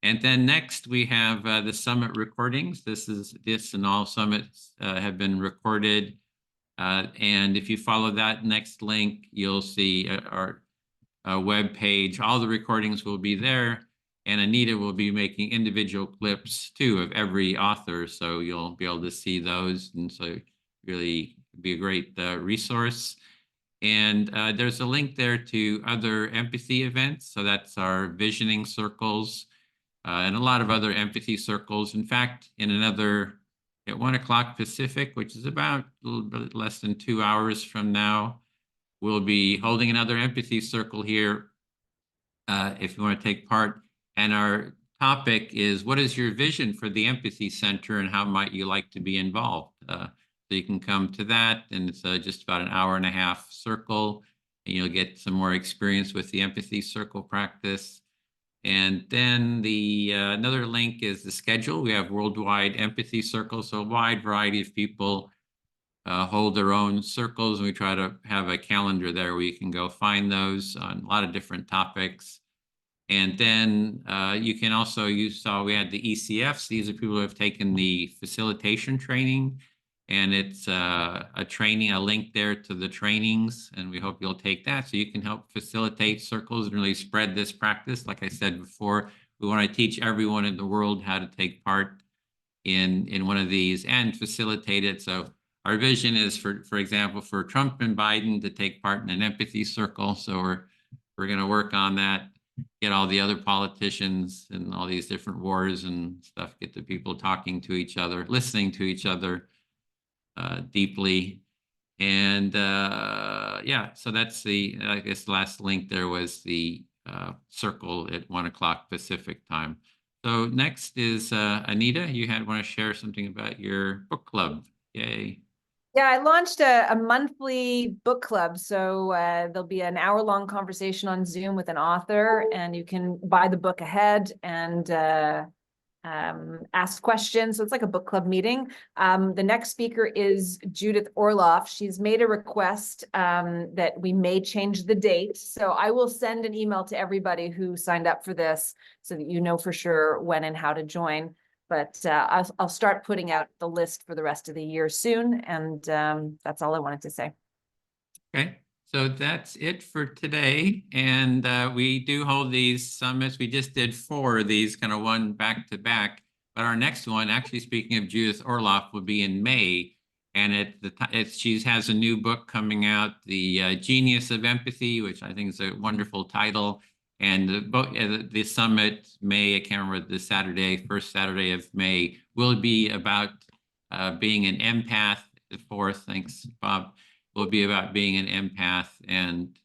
And then next we have the summit recordings. This and all summits have been recorded. And if you follow that next link, you'll see our web page. All the recordings will be there. And Anita will be making individual clips too of every author. So you'll be able to see those. And so really be a great resource. And there's a link there to other empathy events. So that's our visioning circles and a lot of other empathy circles. In fact, at 1 o'clock Pacific, which is about a little bit less than 2 hours from now, we'll be holding another empathy circle here if you want to take part. And our topic is, what is your vision for the Empathy Center and how might you like to be involved? So you can come to that, and it's just about an hour-and-a-half circle, and you'll get some more experience with the empathy circle practice. And then another link is the schedule. We have worldwide empathy circles, so a wide variety of people hold their own circles, and we try to have a calendar there where you can go find those on a lot of different topics. And then you can also, you saw we had the ECFs. These are people who have taken the facilitation training. And it's a training, a link there to the trainings, and we hope you'll take that so you can help facilitate circles and really spread this practice. Like I said before, we want to teach everyone in the world how to take part in one of these and facilitate it. So our vision is, for example, for Trump and Biden to take part in an empathy circle. So we're going to work on that, get all the other politicians and all these different wars and stuff, get the people talking to each other, listening to each other deeply. And yeah, so that's the, I guess, last link there was the circle at 1 o'clock Pacific time. So next is Anita. You want to share something about your book club. Yay. Yeah, I launched a monthly book club. So there'll be an hour-long conversation on Zoom with an author, and you can buy the book ahead and ask questions. So it's like a book club meeting. The next speaker is Judith Orloff. She's made a request that we may change the date. So I will send an email to everybody who signed up for this so that you know for sure when and how to join. But I'll start putting out the list for the rest of the year soon. And that's all I wanted to say. Okay. So that's it for today. And we do hold these summits. We just did 4 of these, kind of one back to back. But our next one, actually speaking of Judith Orloff, will be in May. And she has a new book coming out, The Genius of Empathy, which I think is a wonderful title. And the summit, May, I can't remember the Saturday, first Saturday of May, will be about being an empath. The 4th, thanks, Bob, will be about being an empath and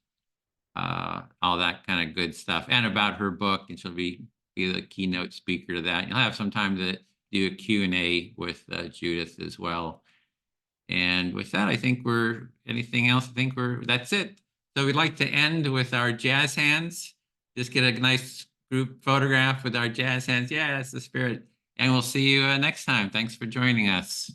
all that kind of good stuff, and about her book, and she'll be the keynote speaker to that. You'll have some time to do a Q&A with Judith as well. And with that, I think anything else? I think that's it. So we'd like to end with our jazz hands. Just get a nice group photograph with our jazz hands. Yeah, that's the spirit. And we'll see you next time. Thanks for joining us.